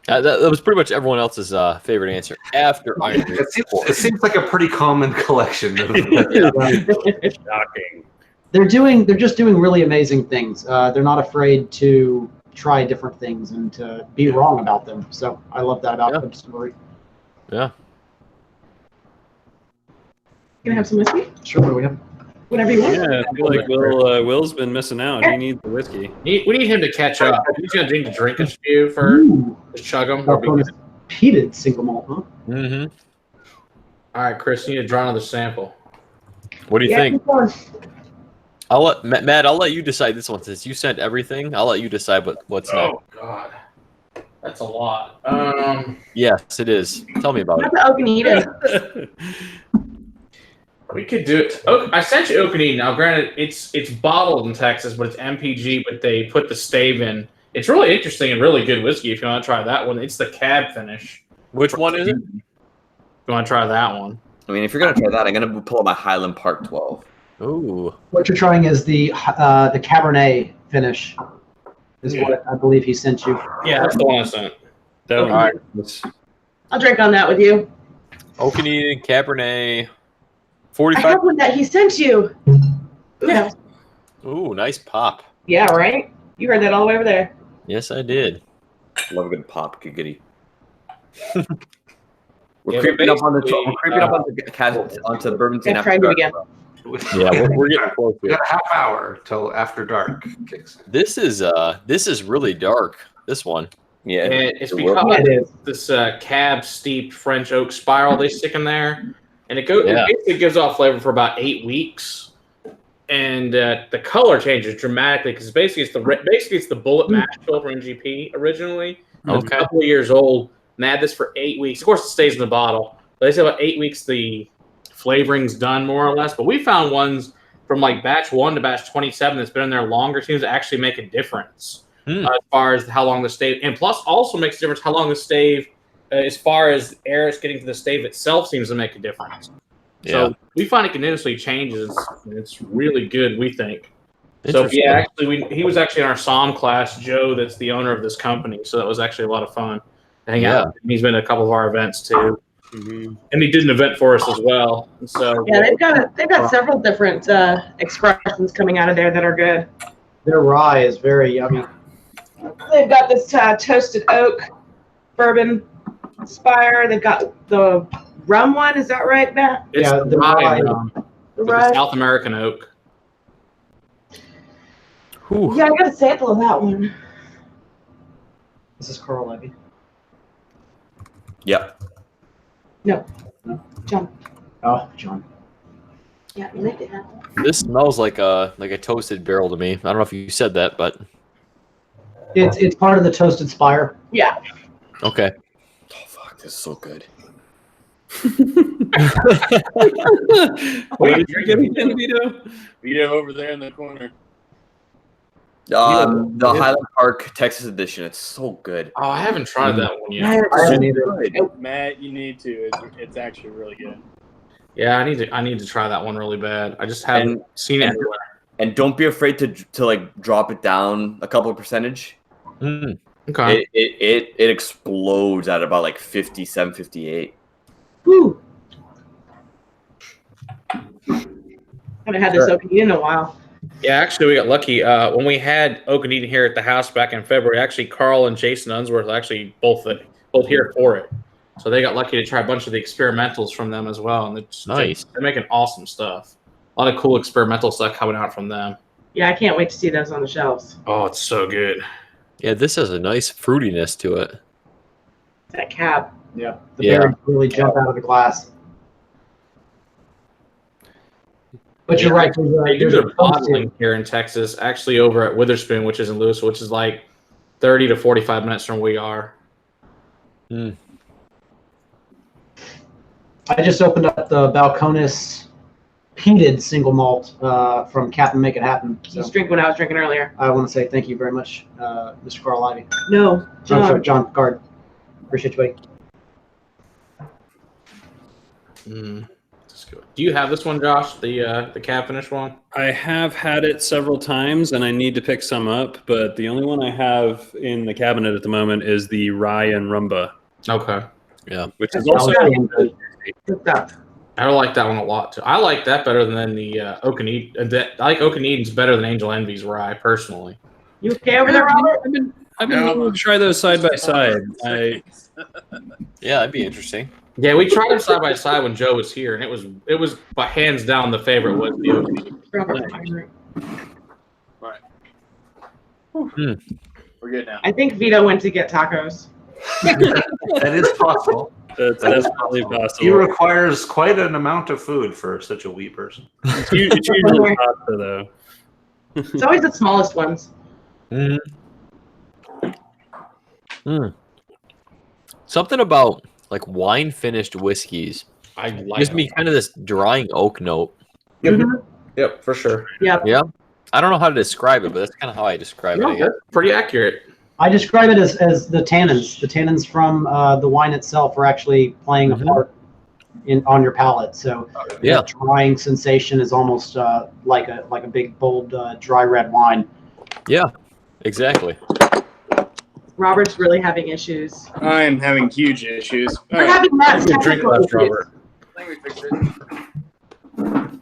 That was pretty much everyone else's favorite answer after Iron Roots. It seems like a pretty common collection. Shocking. They're just doing really amazing things. They're not afraid to try different things and to be wrong about them. So I love that about the distillery. Yeah. Gonna have some whiskey? Sure, what do we have? Whatever you want. Yeah, I feel like Will's been missing out. He needs the whiskey. We need him to catch up. He's gonna drink a few first. Ooh, Just chug them. Balcones. peated single malt, huh? Mm-hmm. All right, Chris, you need to draw another sample. What do you Yeah, think? keep going. I'll let Matt. I'll let you decide this one since you sent everything. I'll let you decide what's next. Oh God, that's a lot. Yes, it is. Tell me about it. That's Oak and Eden. We could do it. Oh, I sent you Oak and Eden. Now, granted, it's bottled in Texas, but it's MPG. But they put the stave in. It's really interesting and really good whiskey. If you want to try that one, it's the cab finish. Which one is it? If you want to try that one? I mean, if you're gonna try that, I'm gonna pull up my Highland Park 12. Ooh. What you're trying is the Cabernet finish, is what I believe he sent you. Yeah, that's the one I sent. That one. All right. I'll drink on that with you. Oak and Eden, Cabernet, I 45. have one that he sent you. Yeah. Ooh, nice pop. Yeah, right? You heard that all the way over there. Yes, I did. Love a good pop, giggity. We're Yeah, creeping up on the basically, we're creeping up onto the Bourbinsane Yeah, try and do it again. Yeah, we're getting close We here. got a half hour till after dark kicks in. This is really dark. This one. Yeah, And it's it will. because Yeah, it is. this cab steeped French oak spiral they stick in there, and it Yeah. basically gives off flavor for about 8 weeks, and the color changes dramatically because basically it's the bullet mash bill from NGP originally. It's Okay. a couple of years old. And they had this for 8 weeks. Of course, it stays in the bottle, but they say about 8 weeks the flavoring's done more or less. But we found ones from like batch 1 to batch 27 that's been in there longer seems to actually make a difference. As far as how long the stave, and plus also makes a difference how long the stave, as far as air is getting to the stave itself, seems to make a difference. Yeah. So we find it continuously changes, and it's really good, we think. So Interesting. yeah, actually, he was actually in our SOM class, Joe, that's the owner of this company. So that was actually a lot of fun to hang out. He's been to a couple of our events too, and he did an event for us as well. And so Yeah, they've got several different expressions coming out of there that are good. Their rye is very yummy. They've got this toasted oak bourbon spire. They've got the rum one. Is that right, Matt? it's Yeah, the the rye, rye. The with the rye. South American oak. Whew. Yeah, I got a sample of that one. This is Carl Levy. Yep. John. Oh, John. Yeah, you make it happen. This smells like a toasted barrel to me. I don't know if you said that, but It's part of the toasted spire. Yeah. okay. Oh fuck, this is so good. What did you give me, Vito? Vito over there in the corner. The Highland Park Texas edition. It's so good. Oh, I haven't tried that one yet. I haven't either. Matt, you need to. It's actually really good. Yeah, I need to try that one really bad. I just haven't seen it everywhere. And don't be afraid to like drop it down a couple of percentage. Mm. Okay. It explodes at about like 57, 58. Woo. Haven't had this open in a while. Yeah, actually, we got lucky. When we had Oak and Eden here at the house back in February, actually, Carl and Jason Unsworth actually both here for it. So they got lucky to try a bunch of the experimentals from them as well. And it's Nice. They're making awesome stuff. A lot of cool experimental stuff coming out from them. Yeah, I can't wait to see those on the shelves. Oh, it's so good. Yeah, this has a nice fruitiness to it. That cab. Yeah. The Yeah. berries really jump out of the glass. But you're right. They do There's a their bottling here in Texas, actually over at Witherspoon, which is in Lewis, which is like 30 to 45 minutes from where we are. I just opened up the Balcones peated single malt from Captain Make It Happen. So Just drink what I was drinking earlier. I want to say thank you very much, Mr. Carl Ivy. No, John. John. Sorry, John Guard. Appreciate you, buddy. That's good. Do you have this one, Josh? The cab finish one? I have had it several times, and I need to pick some up. But the only one I have in the cabinet at the moment is the rye and rumba, Okay. Yeah. which is Sounds also good. Good stuff. I like that one a lot too. I like that better than the Oak and Eden. I like Oak and Eden's better than Angel Envy's rye, personally. You okay over there, Robert? I've been meaning to try those side by side. Yeah, that'd be interesting. Yeah, we tried them side by side when Joe was here, and it was by hands down the favorite was the Oak and Eden. Robert's hungry. We're good now. I think Vito went to get tacos. That is possible. That's definitely He possible. requires quite an amount of food for such a wee person. It's usually pasta, though. It's always the smallest ones. Something about like wine finished whiskeys I like gives me kind of this drying oak note. Yep, for sure. Yeah. I don't know how to describe it, but that's kind of how I describe it. I No, guess. that's pretty accurate. I describe it as the tannins. The tannins from the wine itself are actually playing a part on your palate. So Yeah. the drying sensation is almost like a big bold dry red wine. Yeah, exactly. Robert's really having issues. I'm having huge issues. All We're right, having Matt's Good drink technical left, issues. Robert. let me fix it.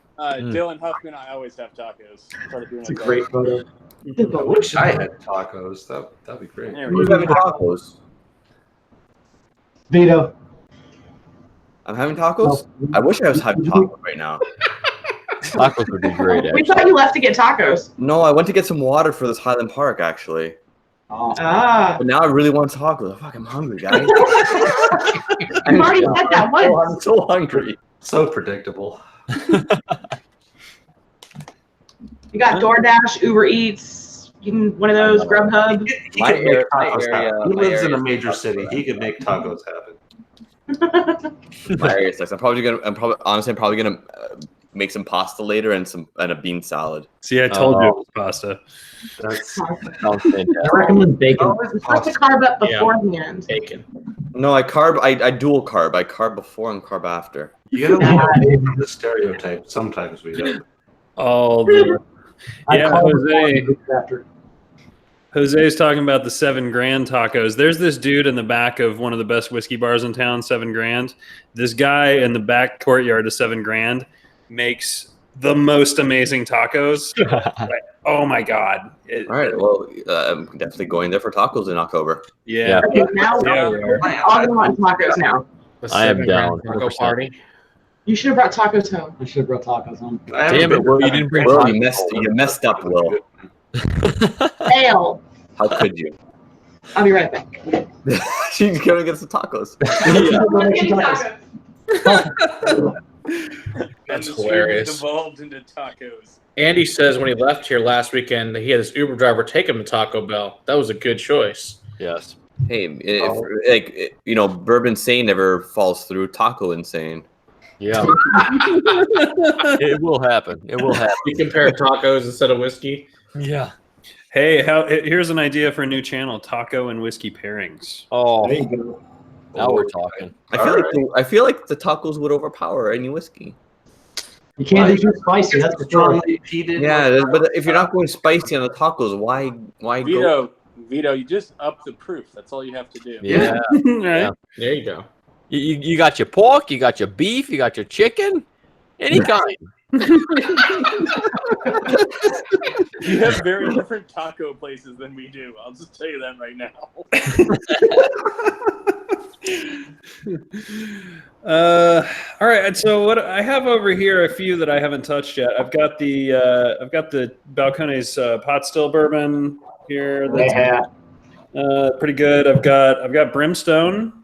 Dylan Huffman, I always have tacos. Started doing It's a it great photo. I wish I had tacos. That'd be great. There we Who's go. having tacos? Vito. I'm having tacos? I wish I was having tacos right now. Tacos would be great, We actually. thought you left to get tacos. No, I went to get some water for this Highland Park, actually. Oh. Ah. But now I really want tacos. Fuck, I'm hungry, guys. You've already said that once. I'm so hungry. So predictable. You got DoorDash, Uber Eats, you can one of those, Grubhub. He My could make area- my tacos area- happen. He my lives in area a is major tough city. for He that. could make tacos happen. My area sucks. I'm probably gonna make some pasta later and a bean salad. See, I told you it was pasta. That's Sounds I fantastic. recommend bacon. You're supposed to carb up beforehand. Bacon. No, I dual carb. I carb before and carb after. you gotta look away from the stereotype. Sometimes we do. All the I Yeah, call it Jose. before and after. Jose's talking about the $7,000 tacos. There's this dude in the back of one of the best whiskey bars in town, $7,000. This guy in the back courtyard of $7,000 makes the most amazing tacos. Like, oh my god! All right, well, I'm definitely going there for tacos in October. Yeah. Okay, now Yeah, we are. all want tacos now. The I am 7 down, grand taco 100%. party. You should have brought tacos home. I should have brought tacos home. Damn it, Will, you didn't bring Will, tacos. you messed up, Will. Fail. How could you? I'll be right back. She's gonna get some tacos. That's And the hilarious. street Devolved into tacos. Andy says when he left here last weekend, he had his Uber driver take him to Taco Bell. That was a good choice. Yes. Hey, Bourbonsane never falls through. Taco insane. Yeah. It will happen. It will happen. You compare tacos instead of whiskey. Yeah. Hey, here's an idea for a new channel: taco and whiskey pairings. Oh, There you go. now we're talking. I feel like the tacos would overpower any whiskey. You can't do too spicy. That's for sure. Strongly peated. Yeah, but if you're not going spicy on the tacos, why go? Vito, you just up the proof. That's all you have to do. Yeah. Right? There you go. You got your pork, you got your beef, you got your chicken, any kind. You have very different taco places than we do. I'll just tell you that right now. All right. So what I have over here, a few that I haven't touched yet. I've got the Balcones pot still bourbon here. That's Yeah. pretty good. I've got Brimstone.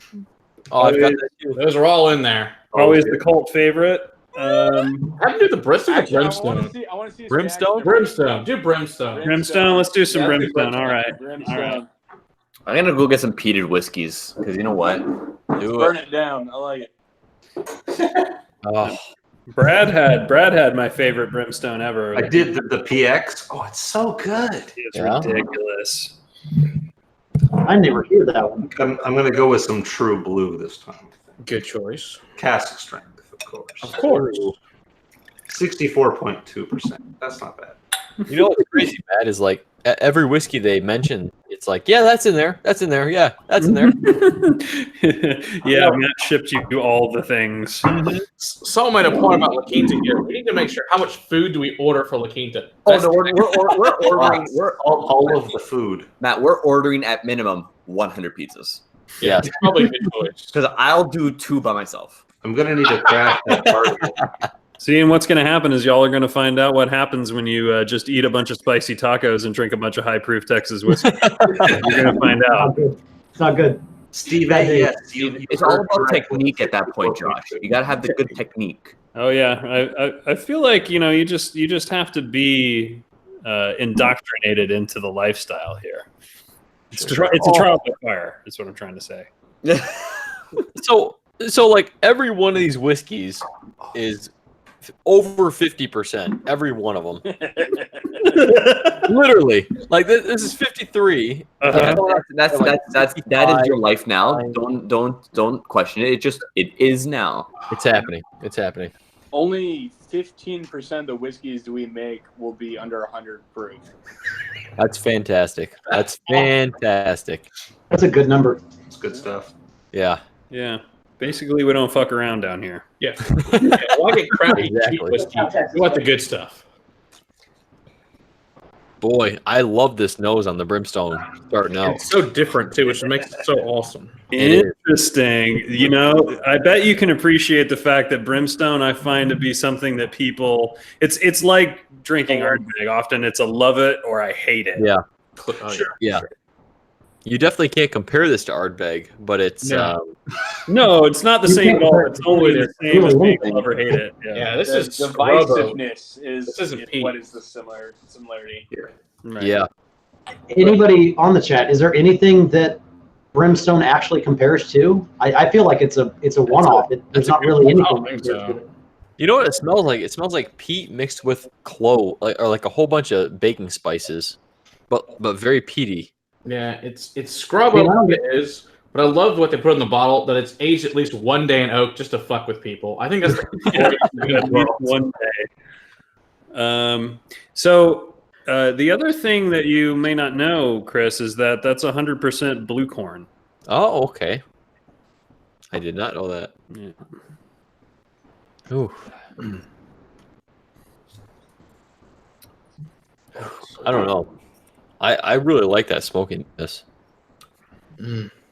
Oh, I've got that too. Those are all in there. Always the cult favorite. Have to do the Bristol or Actually, Brimstone. I want to see his Brimstone? reaction. Brimstone. Do Brimstone. Brimstone. Let's do some Yeah, that's a Brimstone. good All right. Brimstone. All right. I'm gonna go get some peated whiskeys because you know what? Do Burn it. it down. I like it. Oh, Brad had my favorite Brimstone ever. I did the PX. Oh, it's so good. It's Yeah. ridiculous. I never hear that one. I'm gonna go with some True Blue this time. Good choice. Cask Strength, of course. Of course. 64.2%. That's not bad. you know what's crazy, Matt, is like every whiskey they mention, it's like, yeah, that's in there. That's in there. Yeah, that's in there. Yeah, Matt shipped you all the things. Someone made a point about La Quinta here. We need to make sure how much food do we order for La Quinta. Oh no, we're ordering. All of the food. Matt, we're ordering at minimum 100 pizzas Yeah. It's probably a good choice. because I'll do 2 by myself. I'm gonna need to craft that party. See, and what's going to happen is y'all are going to find out what happens when you just eat a bunch of spicy tacos and drink a bunch of high-proof Texas whiskey. You're going to find It's out. not good. It's not good. Steve, yes, It's all about technique at that point, Josh. You gotta have the good technique. Oh yeah, I feel like you just have to be indoctrinated into the lifestyle here. It's a trial by fire. Is what I'm trying to say. So like every one of these whiskeys is over 50%. Every one of them, literally. Like this is 53. That is your life now. Don't question it. It is now. It's happening. It's happening. Only 15% of the whiskeys we make will be under 100 proof. That's fantastic. That's fantastic. That's a good number. It's good stuff. Yeah. Yeah. Basically, we don't fuck around down here. Yeah. Why get crappy cheap whiskey? You want the good stuff. Boy, I love this nose on the Brimstone starting out. It's so different too, which makes it so awesome. Interesting. I bet you can appreciate the fact that Brimstone I find to be something that people it's like drinking Ardbeg. Often it's a love it or I hate it. Yeah. Sure. Yeah. You definitely can't compare this to Ardbeg, but it's no, it's not the same at all. It's only the same as being love or hate it. Yeah, this is divisiveness is peat. what is the similarity here. Right. yeah. Anybody on the chat, is there anything that Brimstone actually compares to? I feel like it's a one-off. There's not really anything. You know what it smells like? It smells like peat mixed with clove, or like a whole bunch of baking spices, but very peaty. Yeah, it's scrub up it is, but I love what they put in the bottle, that it's aged at least 1 day in oak just to fuck with people. I think that's one day. So the other thing that you may not know, Chris, is that that's 100% blue corn. Oh, okay. I did not know that. Yeah. Ooh. I don't know. I really like that smokiness.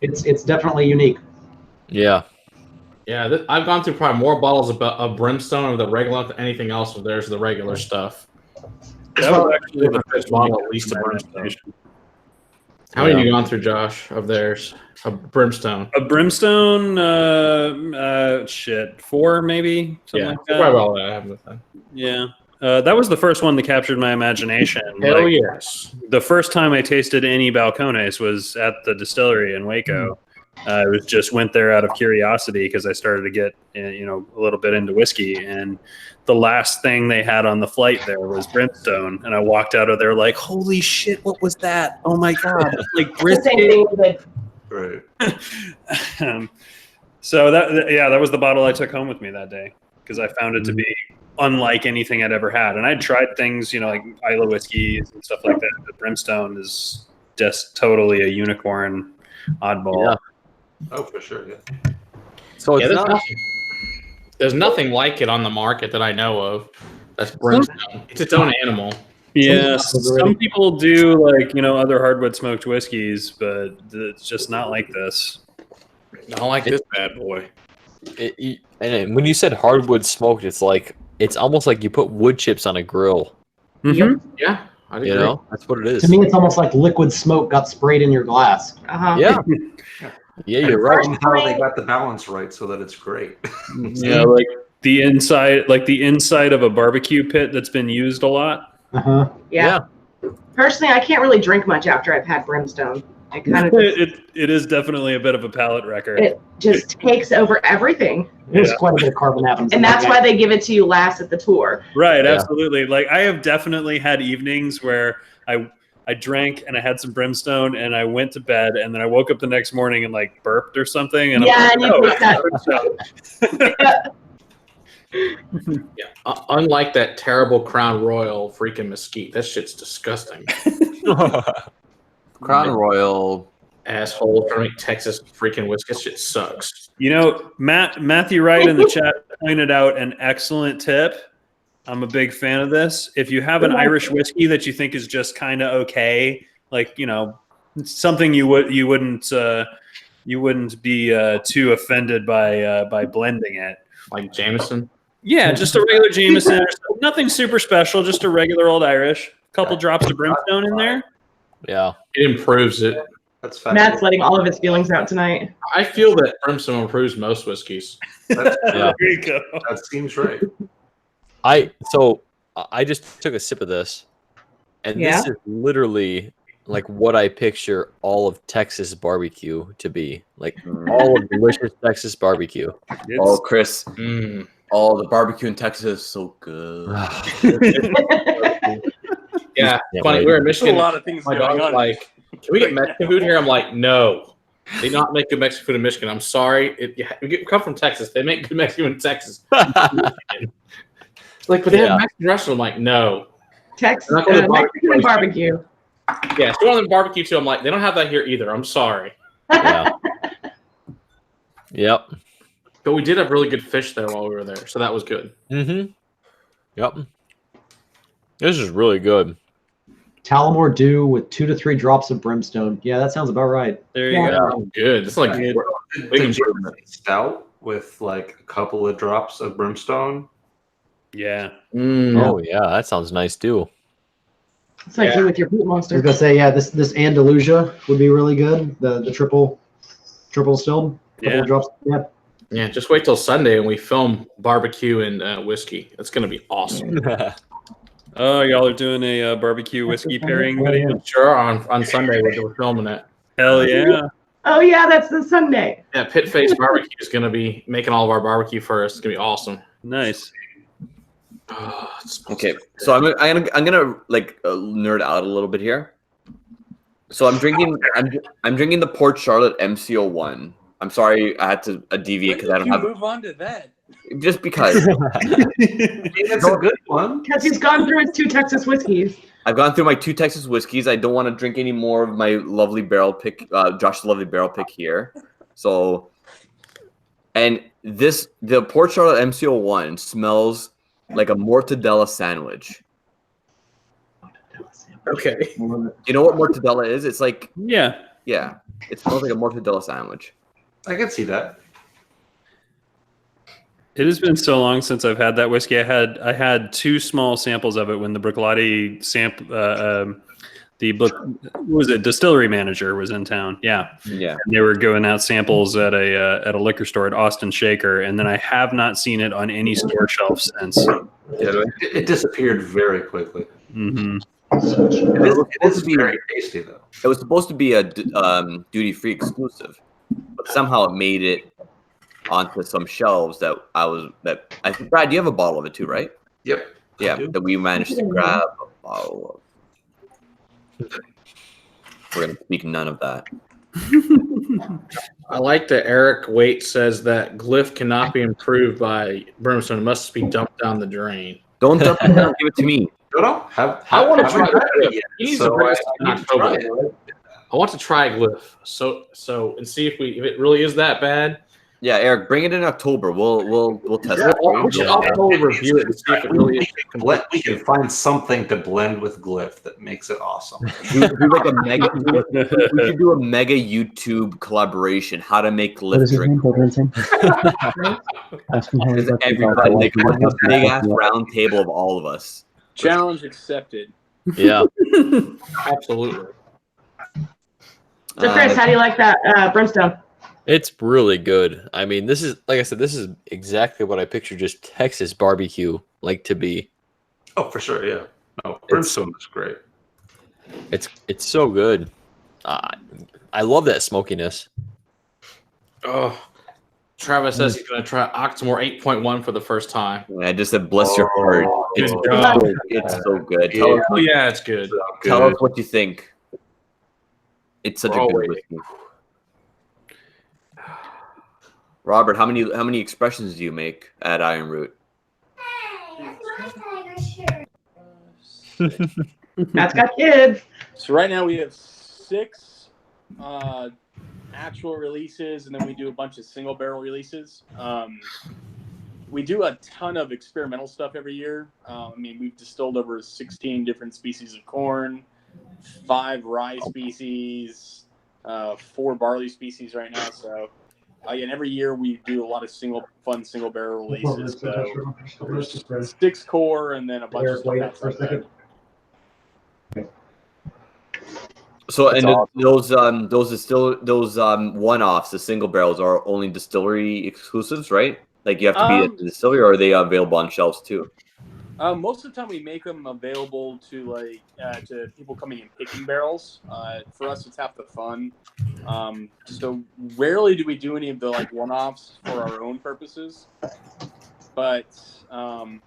It's definitely unique. Yeah. Yeah, I've gone through probably more bottles of Brimstone of the regular than anything else of theirs, the regular stuff. That was actually the first bottle, at least, of Brimstone. How many have you gone through, Josh, of theirs? Of Brimstone? A Brimstone, 4 maybe? Yeah, like that. probably all that I have with them. Yeah. That was the first one that captured my imagination. Hell yes. The first time I tasted any Balcones was at the distillery in Waco. I went there out of curiosity because I started to get a little bit into whiskey, and the last thing they had on the flight there was Brimstone, and I walked out of there like, holy shit, what was that? Oh my god, like brisket. Right. So that was the bottle I took home with me that day because I found it to be unlike anything I'd ever had. And I'd tried things, like Isla whiskeys and stuff like that. But Brimstone is just totally a unicorn oddball. Yeah. Oh, for sure, yeah. So it's there's nothing like it on the market that I know of. That's Brimstone. It's its own animal. Yes, some people do other hardwood smoked whiskeys, but it's just not like this. I don't like this bad boy. And when you said hardwood smoked, it's almost like you put wood chips on a grill. Mm-hmm. Yeah, I agree. That's what it is. To me, it's almost like liquid smoke got sprayed in your glass. Yeah. Yeah, you're right. How they got the balance right so that it's great. Yeah, like the inside of a barbecue pit that's been used a lot. Uh-huh. Yeah. Personally, I can't really drink much after I've had Brimstone. It kind of it is definitely a bit of a palate wrecker. It just takes over everything. There's quite a bit of carbon atoms. And that's why they give it to you last at the tour. Right, absolutely. Like I have definitely had evenings where I drank and I had some Brimstone and I went to bed and then I woke up the next morning and burped or something. And I'm like, that. Unlike that terrible Crown Royal freaking mesquite. That shit's disgusting. Crown Royal. Asshole drink Texas freaking whiskey. That shit sucks. Matthew Wright in the chat pointed out an excellent tip. I'm a big fan of this. If you have an Irish whiskey that you think is just kind of okay, something you wouldn't be too offended by blending it, like Jameson. Yeah, just a regular Jameson. Nothing super special. Just a regular old Irish. A couple drops of Brimstone in there. Yeah, it improves it. That's Matt's fabulous. letting all of his feelings out tonight. I feel that Brimstone improves most whiskeys. There you go. That seems right. I just took a sip of this, and Yeah? this is literally like what I picture all of Texas barbecue to be. Like all of delicious Texas barbecue. Oh, Chris. Mm. Oh, the barbecue in Texas is so good. Yeah, Yeah, funny. right. We were in There's a Michigan. lot of things My going dog's on. like, can we get Mexican food here? I'm like, no. They not make good Mexican food in Michigan. I'm sorry. We come from Texas. They make good Mexican in Texas. Like, but they Yeah. have Mexican restaurant. I'm like, no. Texas, Not gonna Mexican and barbecue. Yeah, so on the barbecue too. I'm like, they don't have that here either. I'm sorry. Yeah. Yep. But we did have really good fish there while we were there, so that was good. Mm-hmm. Yep. This is really good. Tullamore Dew with 2 to 3 drops of brimstone. Yeah, that sounds about right. There you Yeah. go. Oh, good. It's like Good. big The improvement. stout with like a couple of drops of brimstone. Yeah. Oh yeah, that sounds nice too. It's like you with your boot I was monster. gonna say, yeah, this Andalusia would be really good. The triple distilled, couple Yeah. of drops. Yeah. Yeah, just wait till Sunday and we film barbecue and whiskey. It's gonna be awesome. Oh, y'all are doing a barbecue whiskey pairing video? Sure, on Sunday we're filming it. Hell yeah. Oh yeah, that's the Sunday. Yeah, Pit Face Barbecue is gonna be making all of our barbecue for us. It's gonna be awesome. Nice. Oh, it smells Okay, good. so I'm gonna like nerd out a little bit here. So I'm drinking the Port Charlotte MCO1. I'm sorry I had to deviate because I don't have move on to that. just because It's a good one. Because he's gone through his 2 Texas whiskeys. I've gone through my 2 Texas whiskeys. I don't want to drink any more of my lovely barrel pick, Josh's lovely barrel pick here. So, and the Port Charlotte MCO1 smells like a mortadella sandwich. Okay. You know what mortadella is? It's like, Yeah. yeah, it smells like a mortadella sandwich. I can see that. It has been so long since I've had that whiskey. I had 2 small samples of it when the Bricklati distillery manager was in town. Yeah. Yeah. And they were going out samples at a liquor store at Austin Shaker, and then I have not seen it on any store shelf since. It disappeared very quickly. Mm-hmm. It is very tasty though. It was supposed to be a duty-free exclusive, but somehow it made it onto some shelves that I think, Brad, you have a bottle of it too, right? Yep. Yeah, that we managed to grab a bottle of. We're gonna speak none of that. I like that Eric Waite says that Glyph cannot be improved by Brimstone. It must be dumped down the drain. Don't dump it down, give it to me. No. I want to haven't try tried it Glyph. yet, He needs so to bring us I in need to try October. it. I want to try Glyph. So and see if it really is that bad. Yeah, Eric, bring it in October. We'll test it. We should also review it and see if it really is. We can find something to blend with Glyph that makes it awesome. Do like a mega. We should do a mega YouTube collaboration. How to make Glyph drink. Everybody, like a big ass round table of all of us. Challenge accepted. Yeah. Absolutely. So Chris, how do you like that Brimstone? It's really good. I mean, this is, like I said, this is exactly what I picture just Texas barbecue like to be. Oh, for sure, yeah. No, Brimstone is great. It's so good. I love that smokiness. Oh, Travis says he's going to try Octomore 8.1 for the first time. I just said, bless your heart. It's good job. so good. Tell us, Oh yeah, it's good. tell us what you think. It's such We're a all good waiting. whiskey. Robert, how many expressions do you make at Iron Root? Matt's got kids. So right now we have 6 actual releases, and then we do a bunch of single barrel releases. We do a ton of experimental stuff every year. I mean, we've distilled over 16 different species of corn, 5 rye species, 4 barley species right now. So, and every year we do a lot of fun single barrel releases. So there's 6 core and then a bunch of stuff outside that. So That's and awesome. those one-offs, the single barrels are only distillery exclusives, right? Like you have to be at the distillery, or are they available on shelves too? Most of the time, we make them available to to people coming and picking barrels. For us, it's half the fun. So rarely do we do any of the one-offs for our own purposes. But I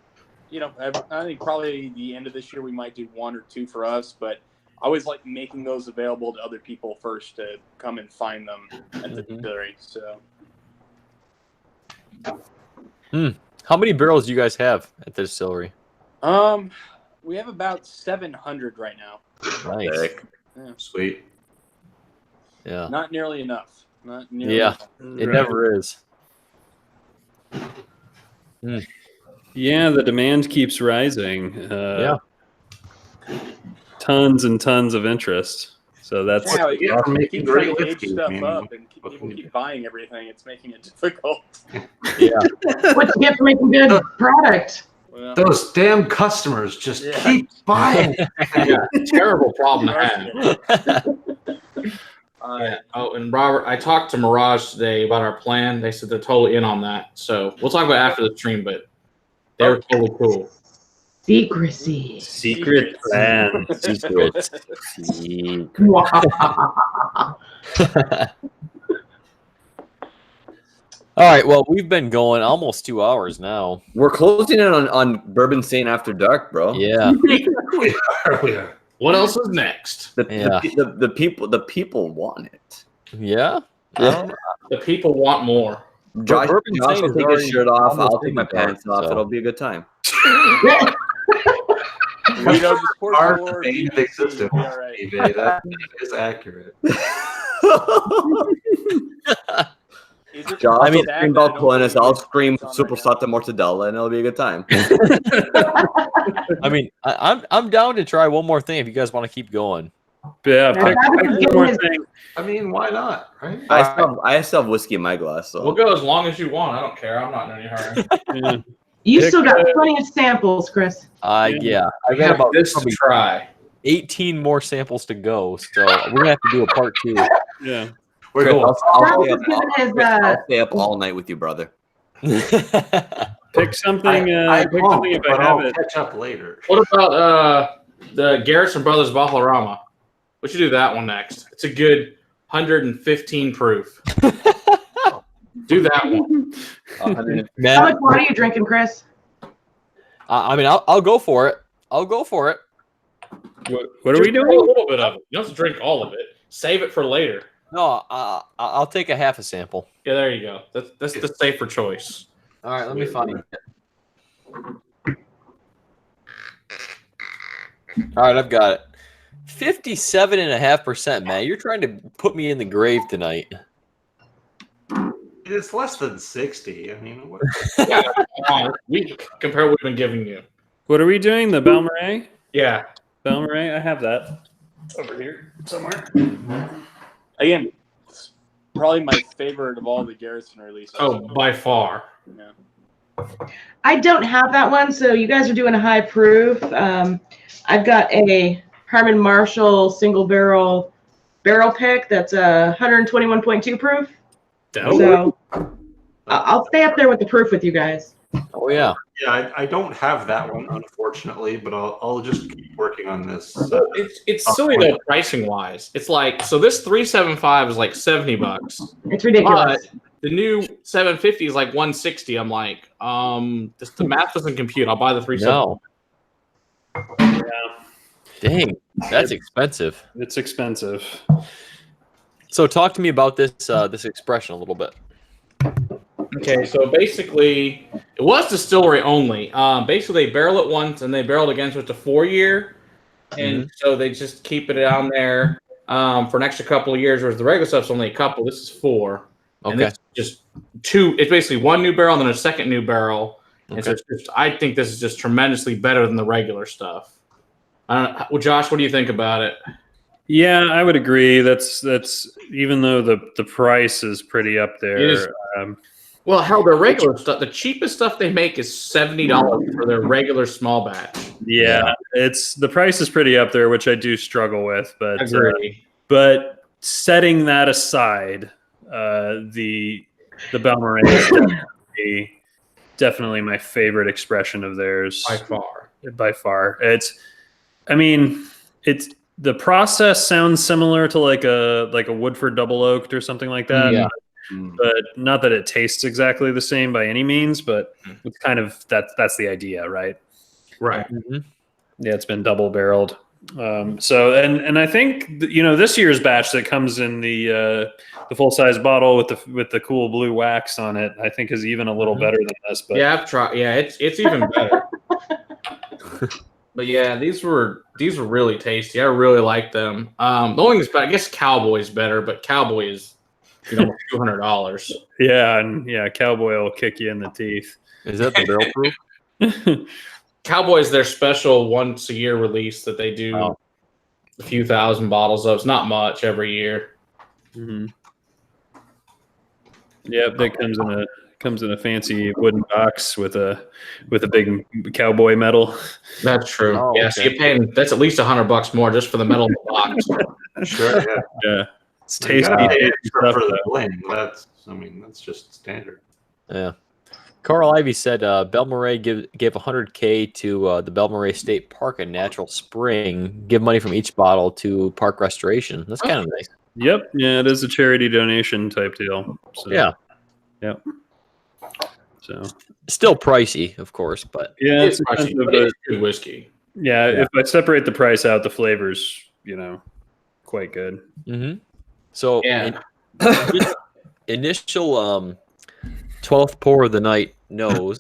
think probably the end of this year we might do one or two for us. But I always like making those available to other people first to come and find them at the distillery. So. How many barrels do you guys have at the distillery? We have about 700 right now. Nice. Yeah. Sweet. Yeah. Not nearly enough. Not nearly Yeah. enough. It never is. Yeah, the demand keeps rising. Yeah. Tons and tons of interest. So that's Yeah, Yeah, keep making trying great to age whiskey, stuff man. up, and people keep buying everything. It's making it difficult. Yeah. What you get for making good product? Well, Those damn customers just keep buying. Terrible problem to have. And Robert, I talked to Mirage today about our plan. They said they're totally in on that. So we'll talk about it after the stream, but they were totally cool. Secrecy. secret plan. Secret. All right. Well, we've been going almost 2 hours now. We're closing in on Bourbinsane After Dark, bro. Yeah. we are. What else is next? The people want it. Yeah. The people want more. Josh will Bourbinsane is take his already shirt off. almost I'll take my in the dark, pants off. so. It'll be a good time. just pour Our some more main BBC, system, be all right. eBay, that is accurate. Is it Josh, sad I mean, that scream I don't Balcones, believe I'll it's scream on Super right now? Sata Mortadella, and it'll be a good time. I mean, I'm down to try one more thing if you guys want to keep going. Yeah, Now, pick that was one more good. thing. I mean, why not, right? I still have whiskey in my glass, so We'll go as long as you want. I don't care. I'm not in any hurry. Yeah. You Pick still got plenty of samples, Chris. Yeah. I We got have about this to probably try. 18 more samples to go, so we're gonna have to do a part 2. Yeah. We're Chris, going. I'll stay Travis up, is giving his, I'll stay up all night with you, brother. Pick something. I Pick won't, something if but I have I'll it. catch up later. What about the Garrison Brothers Bahalarama? We should do that one next. It's a good 115 proof. Do that one. How Man, much water are you drinking, Chris? I mean, I'll go for it. I'll go for it. What are we Drink doing? A little bit of it. You don't have to drink all of it. Save it for later. No, I'll take a half a sample. Yeah, there you go. That's the safer choice. All right, let me find it. All right, I've got it. 57.5%, man. You're trying to put me in the grave tonight. It's less than 60. I mean, what? Yeah, weak compared to what we've been giving you. What are we doing? The Balmarais? Yeah. Balmarais? I have that over here somewhere. Again, it's probably my favorite of all the Garrison releases. Oh, by far. Yeah. I don't have that one, so you guys are doing a high proof. I've got a Harmon Marshall single barrel pick that's a 121.2 proof. So I'll stay up there with the proof with you guys. Oh yeah. Yeah, I don't have that one, unfortunately, but I'll just keep working on this. It's silly though, pricing wise. It's like, so this 375 is like $70. It's ridiculous. But the new 750 is like 160. I'm like, the math doesn't compute. I'll buy the 375. No. Yeah, Dang, that's expensive. it's expensive. So talk to me about this this expression a little bit. Okay, so basically, it was distillery only. Basically, they barrel it once and they barrel it again, so it's a 4-year. And so they just keep it down there for an extra couple of years, whereas the regular stuff's only a couple. This is 4. And Okay. this is just 2. It's basically one new barrel and then a second new barrel. And so it's just, I think this is just tremendously better than the regular stuff. Well, Josh, what do you think about it? Yeah, I would agree. That's even though the price is pretty up there. It is. Well, hell, their regular stuff, the cheapest stuff they make is $70 for their regular small batch. Yeah, it's the price is pretty up there, which I do struggle with. But Agree. But setting that aside, the Balmoral is definitely my favorite expression of theirs By far. By far, it's the process sounds similar to like a Woodford double oaked or something like that. Yeah. But not that it tastes exactly the same by any means, but it's kind of that's the idea, right? Right. Yeah, it's been double barreled. So and I think this year's batch that comes in the full size bottle with the cool blue wax on it, I think is even a little better than this. But Yeah, I've tried. Yeah, it's even better. But yeah, these were really tasty. I really like them. The only thing is, I guess Cowboy is better, but Cowboy is $200. yeah, and Cowboy will kick you in the teeth. Is that the barrel proof? Cowboy is their special once a year release that they do a few thousand bottles of. It's not much every year. Mm-hmm. Yep, that comes in a fancy wooden box with a big cowboy medal. That's true. Oh, yeah, okay. so you're paying that's at least $100 more just for the metal box. Sure, yeah. Yeah, it's You tasty. gotta pay tasty extra stuff, for the though. blend. That's just standard. Yeah. Carl Ivy said Balmoral gave $100K to the Balmoral State Park and Natural Spring. Give money from each bottle to park restoration. That's kind of nice. Yep, yeah, it is a charity donation type deal. So, Yeah. Yep. So Still pricey, of course, but yeah, It's it's pricey, expensive, but but it's good whiskey. yeah, if I separate the price out, the flavors, quite good. so Yeah. initial 12th pour of the night nose.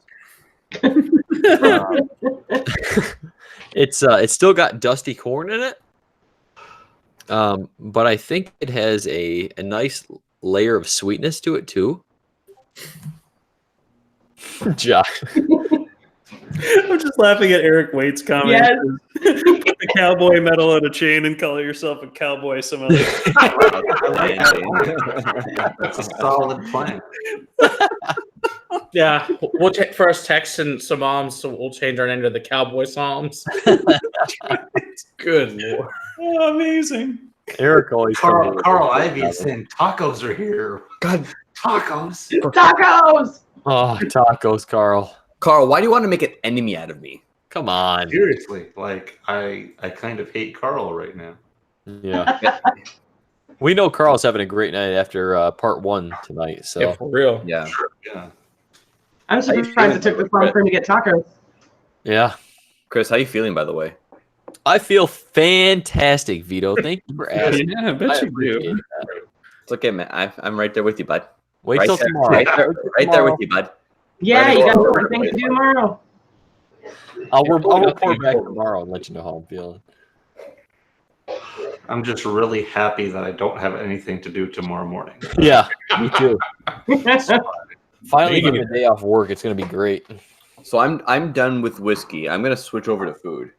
It's still got dusty corn in it. But I think it has a nice layer of sweetness to it too. Josh. I'm just laughing at Eric Waite's comment. Yes. Put the cowboy medal on a chain and call yourself a cowboy some other. That's a solid plan. Yeah, we'll for us Texan Psalms, so we'll change our name to the Cowboy Psalms. Good Lord. Oh, amazing. Eric always Carl Ivy is saying tacos are here. God, Tacos. Tacos. Oh, tacos, Carl. Carl, why do you want to make an enemy out of me? Come on. Seriously, like I kind of hate Carl right now. Yeah. We know Carl's having a great night after part 1 tonight. So Yeah, for real. Yeah. Sure. Yeah. I'm surprised it took this long for him to get tacos. yeah. Chris, how you feeling, by the way? I feel fantastic, Vito. Thank you for asking. Yeah, I bet you appreciate do. that. It's okay, man. I'm right there with you, bud. Wait right till there, tomorrow. right there with you, bud. Yeah, Ready you to got go. more things to do tomorrow. I'll report back tomorrow and let you know how I'm feeling. I'm just really happy that I don't have anything to do tomorrow morning. Yeah, me too. Finally getting a day off work. It's gonna be great. So I'm done with whiskey. I'm gonna switch over to food.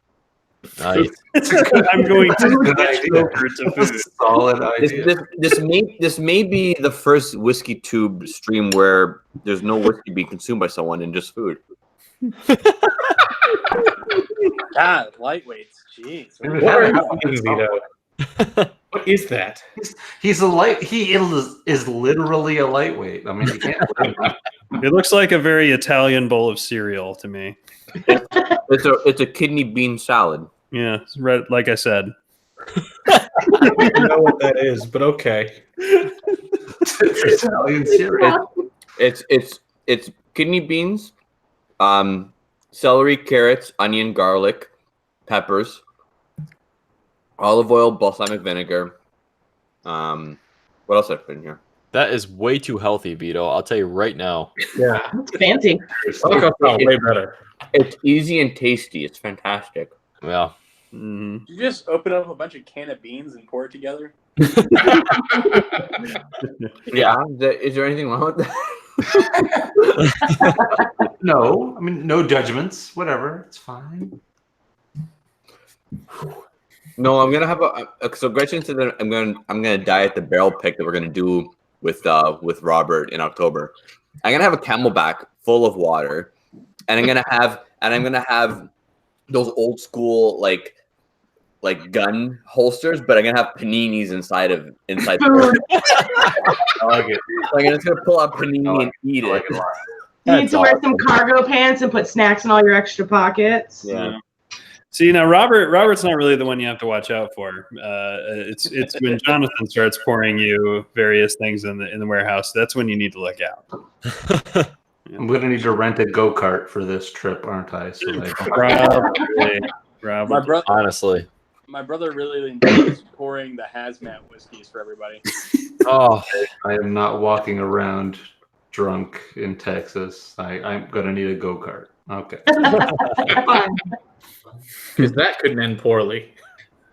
Nice. I'm going to Good switch idea. over to That's food. a solid idea. This may be the first whiskey tube stream where there's no whiskey being consumed by someone and just food. God, lightweights. Jeez. What are you eating, Vito? What is that? He is literally a lightweight. I mean, you can't blame him. It looks like a very Italian bowl of cereal to me. It's a kidney bean salad. Yeah, it's right, like I said. I don't know what that is, but okay. It's Italian cereal. It's kidney beans, celery, carrots, onion, garlic, peppers, olive oil, balsamic vinegar. What else did I put in here? That is way too healthy, Vito. I'll tell you right now. Yeah. It's fancy. Taco sounds way better. It's easy and tasty. It's fantastic. Yeah. Mhm. You just open up a bunch of can of beans and pour it together. Yeah. Is there anything wrong with that? No, I mean, no judgments. Whatever, it's fine. No, I'm gonna have so Gretchen said that I'm gonna diet the barrel pick that we're gonna do with Robert in October. I'm gonna have a Camelback full of water, and I'm gonna have those old school like like gun holsters, but I'm gonna have paninis inside. Food. I like it. So I'm just gonna pull out panini and eat it. You need to wear some cargo pants and put snacks in all your extra pockets. Yeah. See, now Robert's not really the one you have to watch out for. It's when Jonathan starts pouring you various things in the warehouse. That's when you need to look out. I'm gonna need to rent a go-kart for this trip, aren't I? So Probably. Honestly. My brother really enjoys pouring the hazmat whiskeys for everybody. Oh, I am not walking around drunk in Texas. I'm gonna need a go-kart. Okay. Because that couldn't end poorly.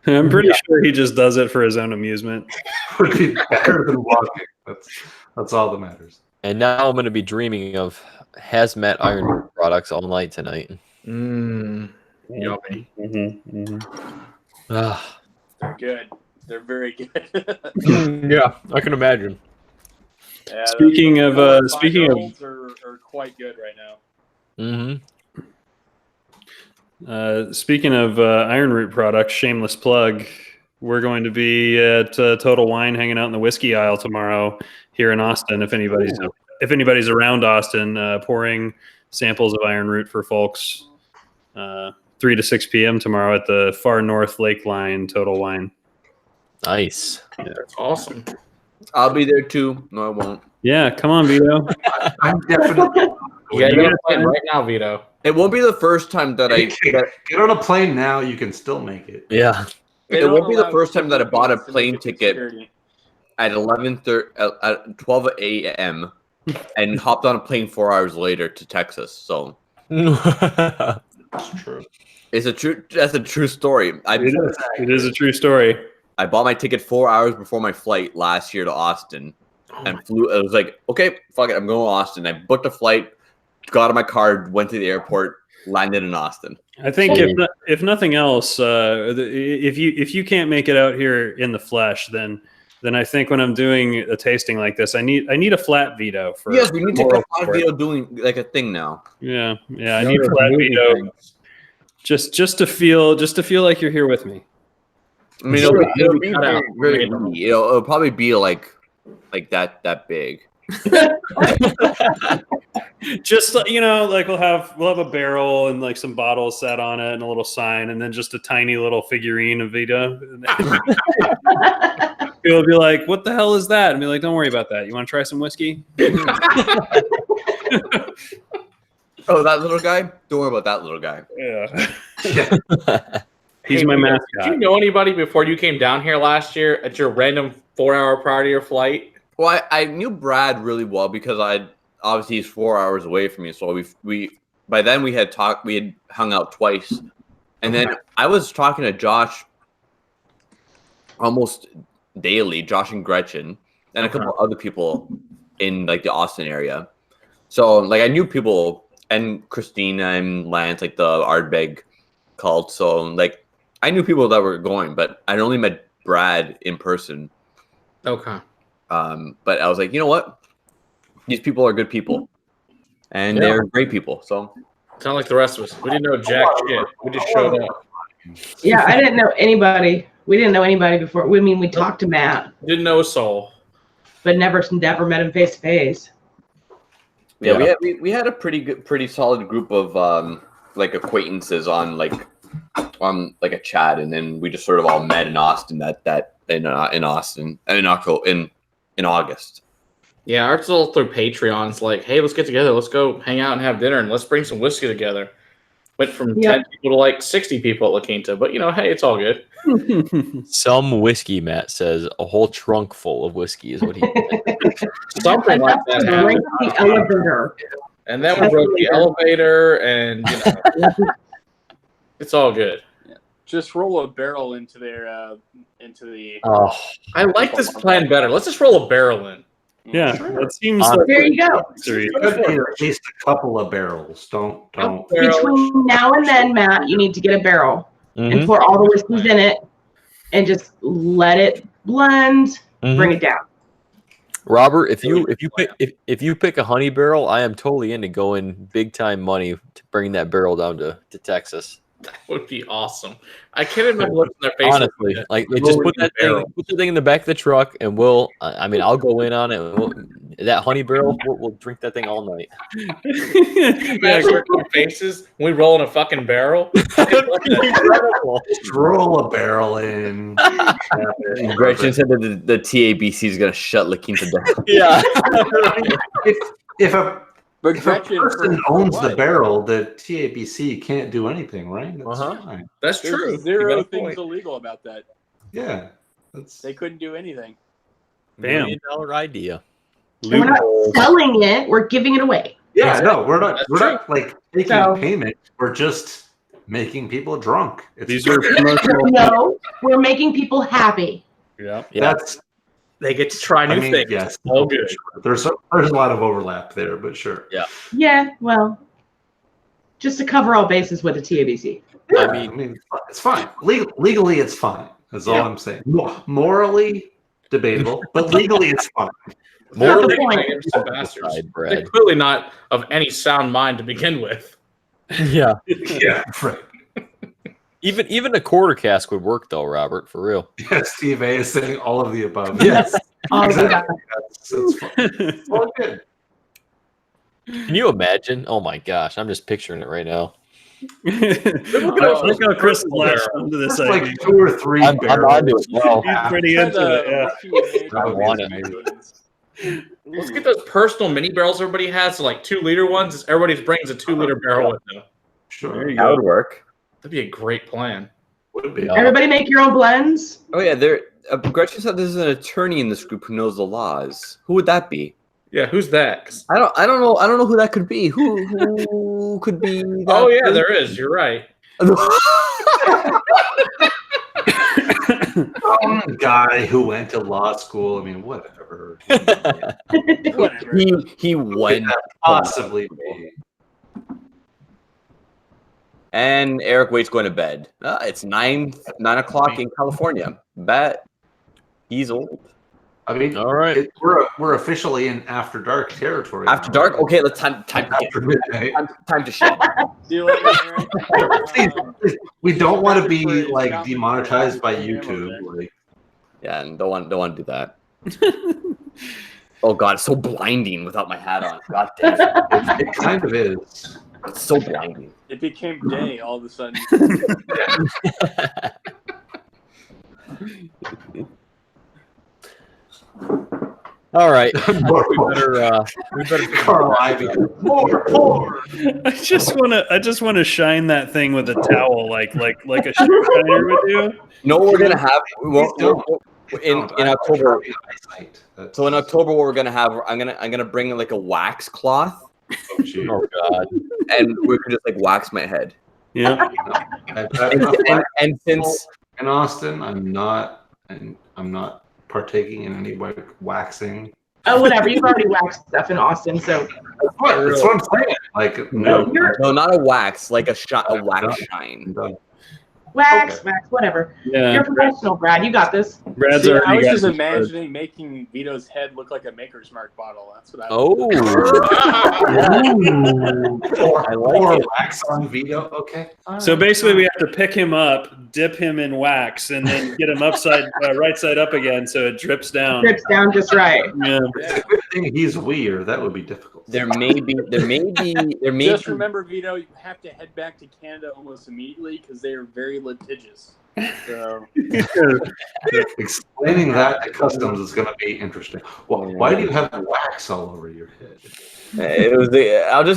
I'm pretty sure he just does it for his own amusement. Would be better than walking. That's all that matters. and now I'm going to be dreaming of hazmat iron products all night tonight. Yummy. Ah. They're good. They're very good. Yeah, I can imagine. Yeah, Speaking of are quite good right now. Speaking of Iron Root products, shameless plug. We're going to be at Total Wine, hanging out in the whiskey aisle tomorrow here in Austin. If anybody's around Austin, pouring samples of Iron Root for folks. 3 to 6 p.m. tomorrow at the Far North Lake Line Total Wine. Nice. That's awesome. I'll be there too. No, I won't. Yeah, come on, Vito. I'm definitely. You gotta get on a plane right now, Vito. It won't be the first time that I. Get on a plane now. You can still make it. Yeah. It won't be the first time that I bought a plane ticket at 12 a.m. and hopped on a plane 4 hours later to Texas. So That's true. it's a true. That's a true story. It is a true story. I bought my ticket 4 hours before my flight last year to Austin, and flew. I was like, okay, fuck it, I'm going to Austin. I booked a flight, got on my car, went to the airport, landed in Austin. I think if nothing else, if you can't make it out here in the flesh, then I think when I'm doing a tasting like this, I need a flat Vito for. Yes, we need to get a Vito doing like a thing now. Yeah, I need flat Vito just to feel like you're here with me. I mean, it'll be very easy. It'll probably be like that big. Just like we'll have a barrel and like some bottles set on it and a little sign, and then just a tiny little figurine of Vito. People will be like, "What the hell is that?" And be like, "Don't worry about that. You want to try some whiskey?" Oh, that little guy? Don't worry about that little guy. Yeah. He's my mascot. Did you know anybody before you came down here last year at your random 4 hour prior to your flight? Well, I knew Brad really well because obviously he's 4 hours away from me. So we by then we had hung out twice, and then I was talking to Josh almost daily, Josh and Gretchen, and a couple other people in like the Austin area. So like I knew people, and Christina and Lance, like the Ardbeg cult. So like I knew people that were going, but I only met Brad in person. Okay. But I was like, you know what? These people are good people, and they're great people. So Sound like the rest of us. We didn't know jack shit. We just showed up. Yeah, I didn't know anybody. We didn't know anybody before. We talked to Matt, Didn't know a soul. but never met him face to face. yeah, we had a pretty solid group of like acquaintances on like a chat, and then we just sort of all met in Austin in Austin in August. Yeah, ours is all through Patreon. It's like, hey, let's get together. Let's go hang out and have dinner, and let's bring some whiskey together. Went from 10 people to like 60 people at La Quinta, but hey, it's all good. Some whiskey, Matt says, a whole trunk full of whiskey is what he Something like that happened. The elevator. And then we broke the elevator, and it's all good. Just roll a barrel into the. Oh, I like this plan better. Let's just roll a barrel in. Yeah, that seems. There you go. Could be at least a couple of barrels. Don't. Between now and then, Matt, you need to get a barrel and pour all the whiskeys in it, and just let it blend. Bring it down. Robert, if you pick a honey barrel, I am totally into going big time money to bring that barrel down to Texas. That would be awesome. I can't imagine looking in their face. Honestly, like just put the thing in the back of the truck, and I mean, I'll go in on it. That honey barrel, we'll drink that thing all night. Imagine our faces. We roll in a fucking barrel. Incredible. Just roll a barrel in. Gretchen said that the TABC is going to shut La Quinta down. Yeah. If a But If a Gretchen, person for owns what? the barrel, the TABC can't do anything, right? That's fine. That's There's true. zero You got a things point. illegal about that. Yeah. That's They couldn't do anything. Bam. $1 million idea. We're not selling it. We're giving it away. yeah, no, we're not That's we're not like taking So- payment. We're just making people drunk. It's These are promotional. No, we're making people happy. Yeah. Yeah. that's They get to try new things. yes. Oh, good. Sure. There's a lot of overlap there, but sure. Yeah, well, just to cover all bases with the TABC. Yeah, I mean- it's fine. Legally, it's fine. That's all I'm saying. Morally debatable, but legally, it's fine. More the point. Some bastards. side, They're Brad. clearly not of any sound mind to begin with. Yeah. Yeah, right. Even a quarter cask would work though, Robert, for real. Yes, Steve A is saying all of the above. Yes, All of exactly. that. That's fine. It's all good. Can you imagine? Oh my gosh, I'm just picturing it right now. Look how Chris latched onto this There's idea. like 2 or 3 I'm barrels. onto it. Well, He's pretty into it. Yeah. I want it. Let's get those personal mini barrels everybody has, so like 2-liter ones. Everybody brings a 2-liter barrel with them. Sure, There you That go. would work. That'd be a great plan. would be. Yeah. Everybody make your own blends. Oh yeah, Gretchen said there's an attorney in this group who knows the laws. Who would that be? Yeah, who's that? 'Cause- I don't know who that could be. Who could be that? oh yeah, there is. You're right. Some guy who went to law school. I mean, whatever. Whatever. he What went. could that possibly be? And Eric Waite's going to bed. It's 9 o'clock in California. Bet he's old. I mean, All right. we're officially in after dark territory. After now, dark. right? Okay, let's time to After midnight. time to shit. See you later, Eric. We don't want to Credit be for like shopping demonetized by for YouTube. Amazon. Like, Yeah, and don't want to do that. Oh god, it's so blinding without my hat on. God damn it. it kind of is. It's so blinding. It became day all of a sudden. All right. More, We better Carl Ivy. More. I just wanna shine that thing with a towel, like a shoe shiner would do. You know what we're gonna have? In I October. have eyesight. That's- So in October, what we're gonna have? I'm gonna bring like a wax cloth, Oh, gee. Oh god. and we could just like wax my head. Yeah. And since in Austin, I'm not partaking in any waxing. Oh, whatever. You've already waxed stuff in Austin, so That's what I'm saying. Like, no, no, not a wax, like a wax No. shine. I'm done. wax, Okay. whatever. Yeah. You're professional, Brad. You got this. Brad's See, I already was got just his imagining making Vito's head look like a Maker's Mark bottle. That's what I Oh. I like Or it. wax on Vito. Okay. So basically, we have to pick him up, dip him in wax, and then get him right side up again, so it drips down. Drips down just right. Yeah. It's a good thing he's weird. That would be difficult. There may be. Just remember, Vito, you have to head back to Canada almost immediately because they are very litigious. So Explaining that to customs is going to be interesting. Well, why do you have wax all over your head? It was.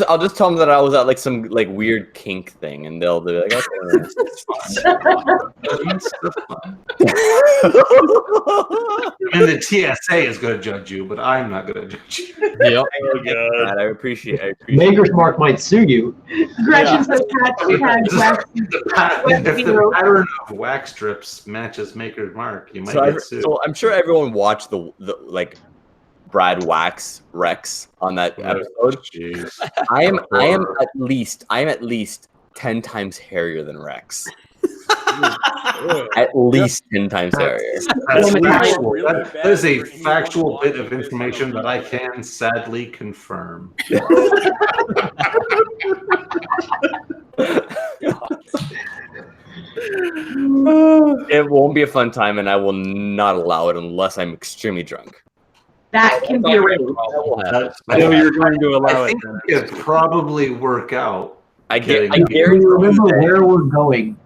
I'll just tell them that I was at like some like weird kink thing, and they'll be like, okay. That's fine. I mean, the TSA is going to judge you, but I'm not going to judge you. Yep. Oh god. I appreciate. Maker's Mark might sue you. Gretchen says hashtag wax. If the pattern of wax strips matches Maker's Mark, you might get sued. So I'm sure everyone watched the like Brad Wax Rex on that episode. Jeez. I am at least 10 times hairier than Rex. At least 10 times hairier. That's Woman, factual. really That bad is a for anyone factual bit of watching this information on that I video. can sadly confirm. It won't be a fun time, and I will not allow it unless I'm extremely drunk. That can be a relief. I know you're going to allow I it. think it'd probably work out. I getting guarantee Do you remember where we're going?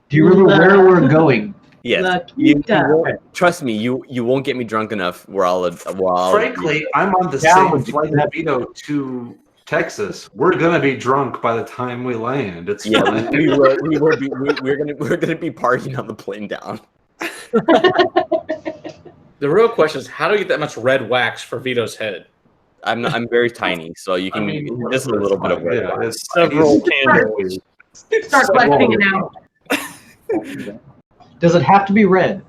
Do you remember where we're going? Yes. La You Quinta. won't, trust me, you won't get me drunk enough where I'll Frankly, I'm on the Yeah, same would flight as Vito to Texas. We're gonna be drunk by the time we land. It's yeah, fine. we're gonna be partying on the plane down. The real question is, how do you get that much red wax for Vito's head? I'm very tiny, so you can just a little bit of red. Yeah, wax. it's Several he's- candles. Start flexing it out. Does it have to be red?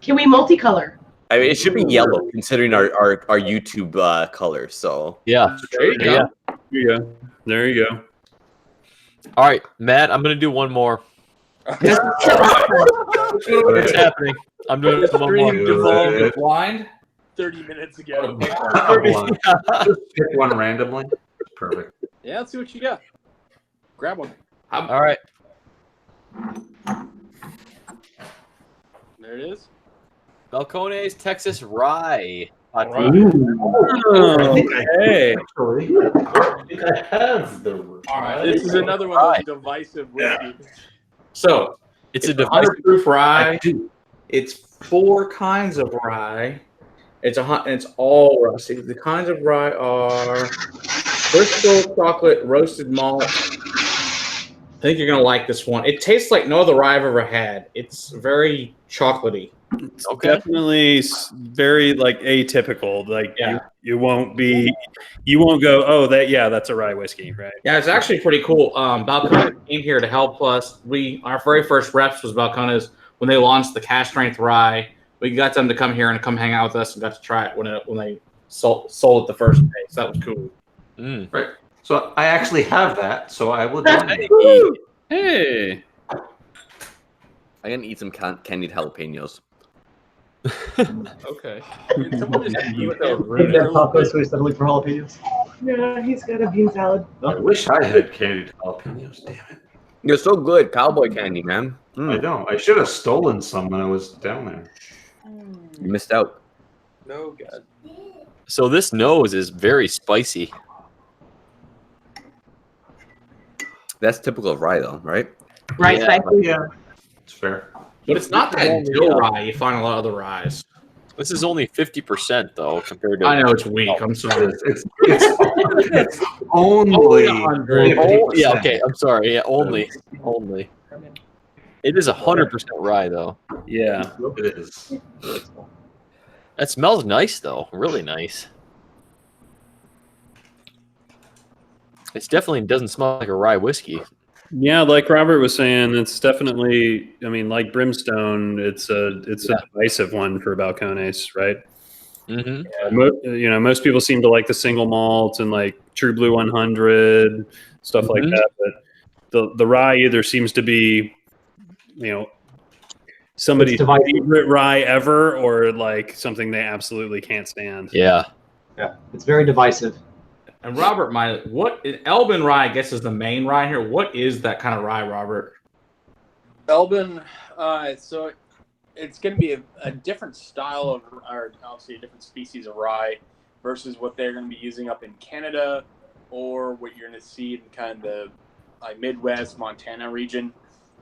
Can we multicolor? I mean, it should be yellow considering our YouTube color. So Yeah. There you go. Yeah. There you go. There you go. All right, Matt, I'm going to do one more. It's happening. I'm doing one more. Devolved You're blind? 30 minutes ago. Just pick one randomly. Perfect. Yeah, let's see what you got. Grab one. All right. There it is. Balcones Texas Rye. Oh, hey. Actually, I think I have the. All right. This is another one of those divisive whiskey. So, It's a it's device. 100 proof rye. I do. It's 4 kinds of rye. It's all rusty. The kinds of rye are Bristol chocolate roasted malt. I think you're gonna like this one. It tastes like no other rye I've ever had. It's very chocolatey. It's definitely very like atypical. Like Yeah. you won't go, oh that's a rye whiskey, right? Yeah, it's actually pretty cool. Balcones came here to help us. Our very first reps was Balcones when they launched the Cask Strength rye. We got them to come here and come hang out with us and got to try it when they sold it the first day. So that was cool. Mm. Right. So I actually have that. So I will join Hey. you. Hey. I'm gonna eat some candied jalapenos. Okay. Can someone just eat with a Maybe that taco root? so he's suddenly for jalapenos. No, he's got a bean salad. I wish I had candied jalapenos. Damn it. You're so good, cowboy candy, man. I know. I should have stolen some when I was down there. You missed out. No, God. So this nose is very spicy. That's typical of rye, though, right? Right, Yeah. spicy. Yeah, it's fair. But it's not that dill rye you find a lot of other ryes. This is only 50% though compared to. I know it's weak. I'm sorry. It's only. 100. Oh, yeah. Okay. I'm sorry. Yeah. Only. It is 100% rye though. Yeah. It is. That smells nice though. Really nice. It definitely doesn't smell like a rye whiskey. Yeah, like Robert was saying, it's definitely. I mean, like Brimstone, it's a divisive one for Balcones, right? Mm-hmm. Most people seem to like the single malts and like True Blue 100 stuff like that. But the rye either seems to be, somebody's favorite rye ever, or like something they absolutely can't stand. Yeah. Yeah, it's very divisive. And Robert, Elbin rye, I guess, is the main rye here. What is that kind of rye, Robert? Elbin, so it's going to be a different style of, or obviously a different species of rye versus what they're going to be using up in Canada or what you're going to see in kind of the Midwest, Montana region.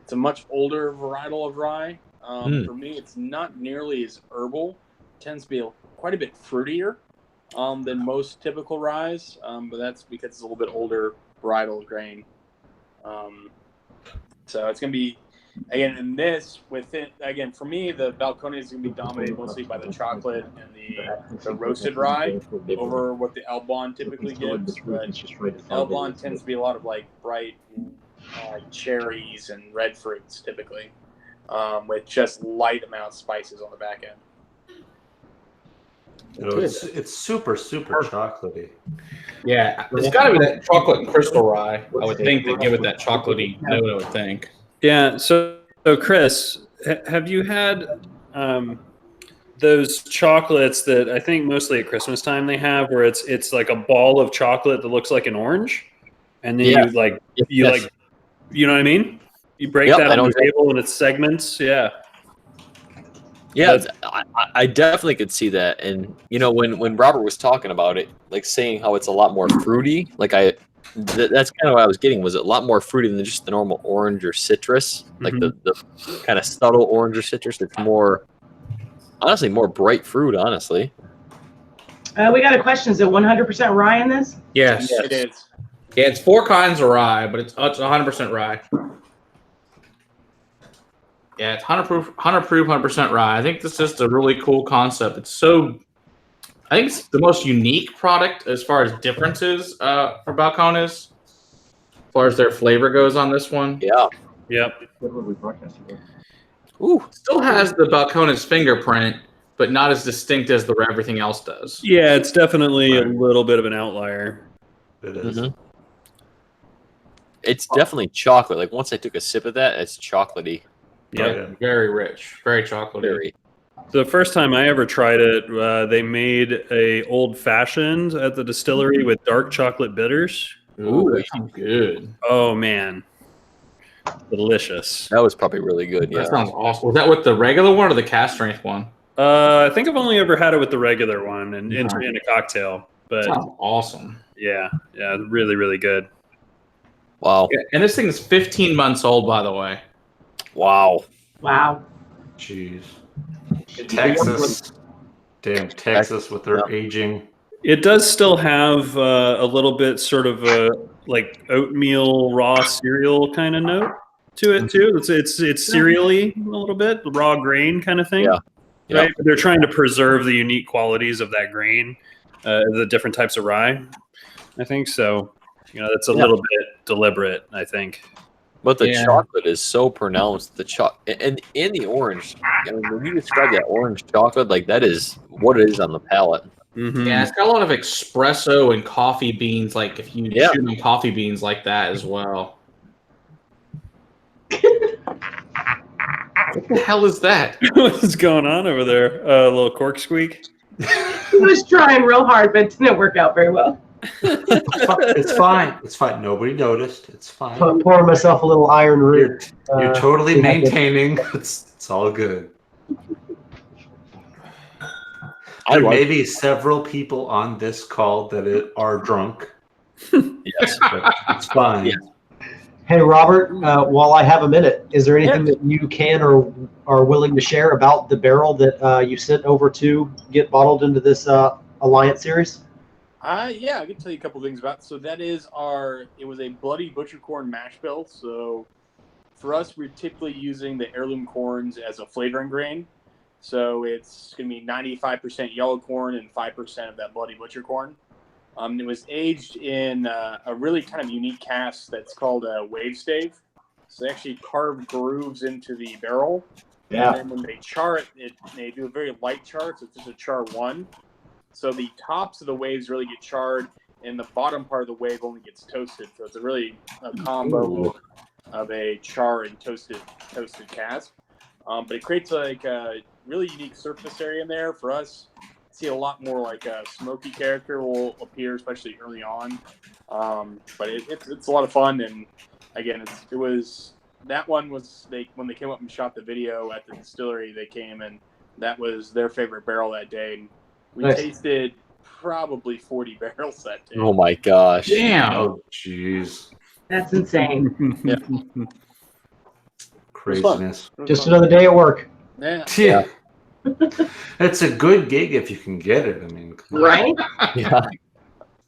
It's a much older varietal of rye. For me, it's not nearly as herbal. It tends to be quite a bit fruitier than most typical ryes, but that's because it's a little bit older varietal grain. So it's going to be, again, in this, again, for me, the Balcones is going to be dominated mostly by the chocolate and the roasted rye over what the Elbon typically gives. But Elbon tends to be a lot of bright cherries and red fruits typically, with just light amount of spices on the back end. It's super chocolatey. Yeah, it's got to be that chocolate and crystal rye. I would think that give it that chocolatey note. I would think. Yeah. So Chris, have you had those chocolates that I think mostly at Christmas time they have, where it's like a ball of chocolate that looks like an orange, and then you know what I mean? You break Yep, that I on know the table in its segments. Yeah. Yeah, I definitely could see that. And when Robert was talking about it, like saying how it's a lot more fruity, like that's kind of what I was getting, was a lot more fruity than just the normal orange or citrus, like the kind of subtle orange or citrus. It's more, honestly, more bright fruit. Honestly, We got a question. Is it 100% rye in this? Yes. It is. Yeah, it's 4 kinds of rye, but it's 100% rye. Yeah, it's 100% rye. I think this is just a really cool concept. I think it's the most unique product as far as differences for Balcones, as far as their flavor goes on this one. yeah. Yep. Ooh, Still has the Balcones fingerprint, but not as distinct as everything else does. Yeah, it's definitely a little bit of an outlier. It is. mhm. It's definitely chocolate. Like once I took a sip of that, it's chocolatey. Yep. Yeah. Very rich, very chocolatey. Very. The first time I ever tried it, they made a old fashioned at the distillery with dark chocolate bitters. Ooh, that sounds good. Oh man, delicious. That was probably really good. Yeah. That sounds awesome. Was that with the regular one or the Cask Strength one? I think I've only ever had it with the regular one and in a cocktail. But That sounds awesome. yeah, really, really good. Wow. Yeah, and this thing is 15 months old, by the way. Wow. Wow. Jeez. Texas. Damn, Texas with their aging. It does still have a little bit sort of a like oatmeal raw cereal kind of note to it too. It's cereally a little bit, the raw grain kind of thing. Yeah. Right. But they're trying to preserve the unique qualities of that grain, the different types of rye. I think so. That's a little bit deliberate, I think. But the chocolate is so pronounced. And in the orange, when you describe that orange chocolate, like that is what it is on the palate. Mm-hmm. Yeah, it's got a lot of espresso and coffee beans. Like if you shoot on coffee beans like that as well. What the hell is that? What's going on over there? A little cork squeak? He was trying real hard, but it didn't work out very well. It's fine. It's fine. Nobody noticed. It's fine. Pouring myself a little iron root. You're totally maintaining. It's all good. There may be several people on this call that are drunk. Yes. But it's fine. Yes. Hey, Robert, while I have a minute, is there anything that you can or are willing to share about the barrel that you sent over to get bottled into this Alliance series? Yeah, I can tell you a couple things about it. So that is it was a bloody butcher corn mash bill. So for us, we're typically using the heirloom corns as a flavoring grain. So it's going to be 95% yellow corn and 5% of that bloody butcher corn. It was aged in a really kind of unique cask that's called a wave stave. So they actually carve grooves into the barrel. Yeah. And then when they char it, they do a very light char. So it's just a char 1. So the tops of the waves really get charred, and the bottom part of the wave only gets toasted. So it's a combo of a char and toasted cask. But it creates like a really unique surface area in there for us. See a lot more like a smoky character will appear, especially early on. But it's a lot of fun, and again, when they came up and shot the video at the distillery, they came and that was their favorite barrel that day. And we tasted probably 40 barrels that day. Oh my gosh! Damn. Oh, jeez. That's insane. Yeah. Craziness. Just another day at work. Yeah. It's a good gig if you can get it. I mean, come on. Right? Yeah.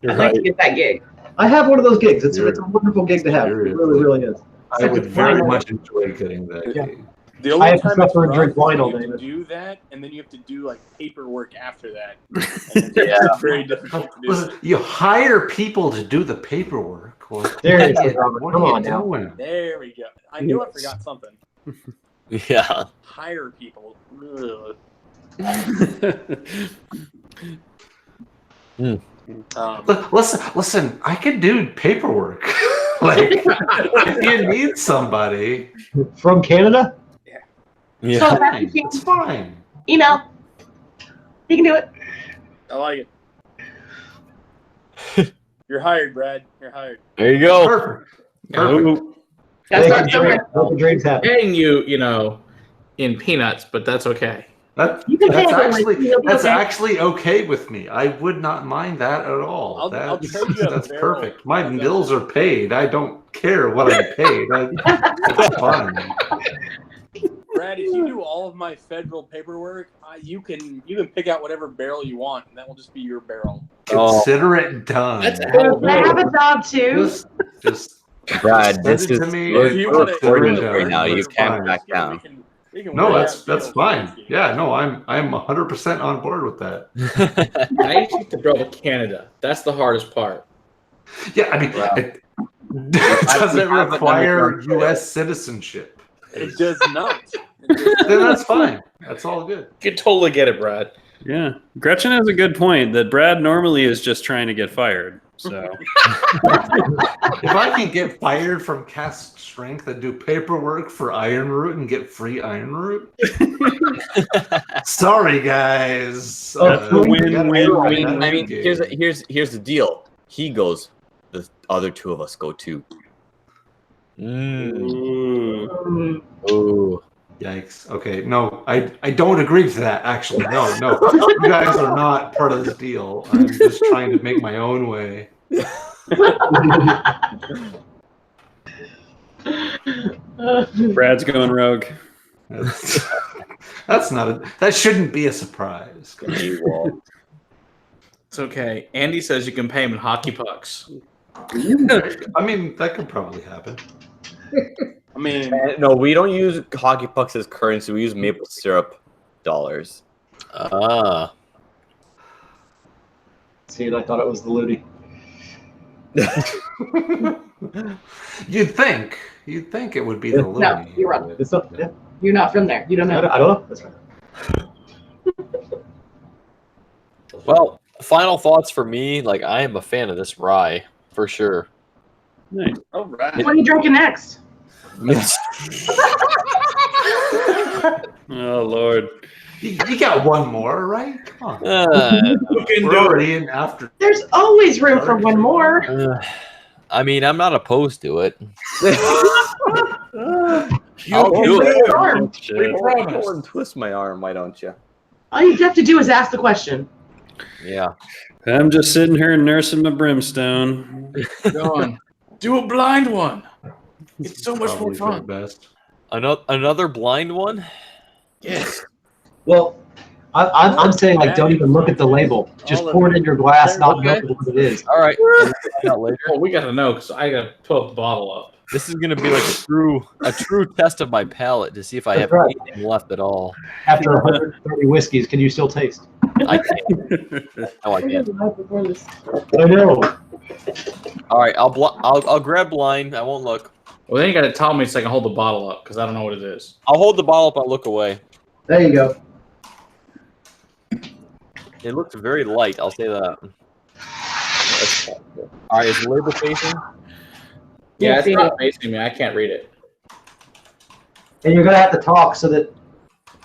I'd like to get that gig. I have one of those gigs. It's a wonderful gig to have. It Seriously. really, really is. I would very much enjoy getting that Yeah. gig. The only I have to time it's suffer and rough drink is wine when all you day, have to but- do that, and then you have to do like paperwork after that. Yeah. It's very difficult to do. Listen, you hire people to do the paperwork. Well, Seriously, Robert, what come are you on now. doing? There we go. I knew I forgot something. Yeah. Hire people. Ugh. Listen, I could do paperwork. Like, if you need somebody, From Canada? it's Yeah. fine. It's fine. You can do it. I like it. You're hired, Brad. You're hired. There you go. Perfect. Perfect. That's Make not so the dreams happen. Paying you, in peanuts, but that's okay. You can pay That's it, but you'll be okay. actually okay with me. I would not mind that at all. I'll That's trade you a that's barrel. perfect. My bills are paid. I don't care what I paid. It's fine. Brad, if you do all of my federal paperwork, you can pick out whatever barrel you want, and that will just be your barrel. Consider it done. That's Can I have a dog too? Just Brad, send this it is to me. If you want to Consider it right now. done. You It's can't fine. back down. We can No, work that's out fine. deals. Yeah, no, I'm 100% on board with that. I used to go to Canada. That's the hardest part. Yeah, I mean, it doesn't require U.S. citizenship. It does not. Then that's fine. That's all good. You can totally get it, Brad. Yeah. Gretchen has a good point that Brad normally is just trying to get fired. So If I can get fired from Cask Strength and do paperwork for Iron Root and get free Iron Root, sorry guys. That's a win-win-win. I mean, here's the deal. He goes, the other two of us go too. Ooh. Yikes. Okay, no, I don't agree to that, actually. No. You guys are not part of this deal. I'm just trying to make my own way. Brad's going rogue. That shouldn't be a surprise. It's okay. Andy says you can pay him in hockey pucks. I mean, that could probably happen. I mean, No, we don't use hockey pucks as currency. We use maple syrup dollars. See, I thought it was the Ludi. You'd think it would be the Louis. No, you're wrong. It's not, yeah. You're not from there. You don't know. I don't know. That's right. Well, final thoughts for me. Like, I am a fan of this rye for sure. Nice. all right. What are you drinking next? Oh Lord. You got one more, right? Come on. We're already in after. There's always room for one more. I mean, I'm not opposed to it. I'll do it. Arm. Go and twist my arm, why don't you? All you have to do is ask the question. Yeah. I'm just sitting here nursing my brimstone. Go on. Do a blind one. It's so much more Probably for fun. the best. Another blind one? Yes. Well, I'm saying, like, don't even look at the label. Just pour it in your glass, not know what it is. All right. We'll find out later. Well, we got to know because I got to pull the bottle up. This is going to be like a true test of my palate to see if I have That's right. anything left at all. After 130 whiskeys, can you still taste? I can't. No, I can't. I know. All right. I'll grab blind. I won't look. Well, then you got to tell me so I can hold the bottle up because I don't know what it is. I'll hold the bottle up. I'll look away. There you go. It looks very light. I'll say that. All right. Is the label facing? Yeah, it's not facing me. I can't read it. And you're gonna have to talk so that.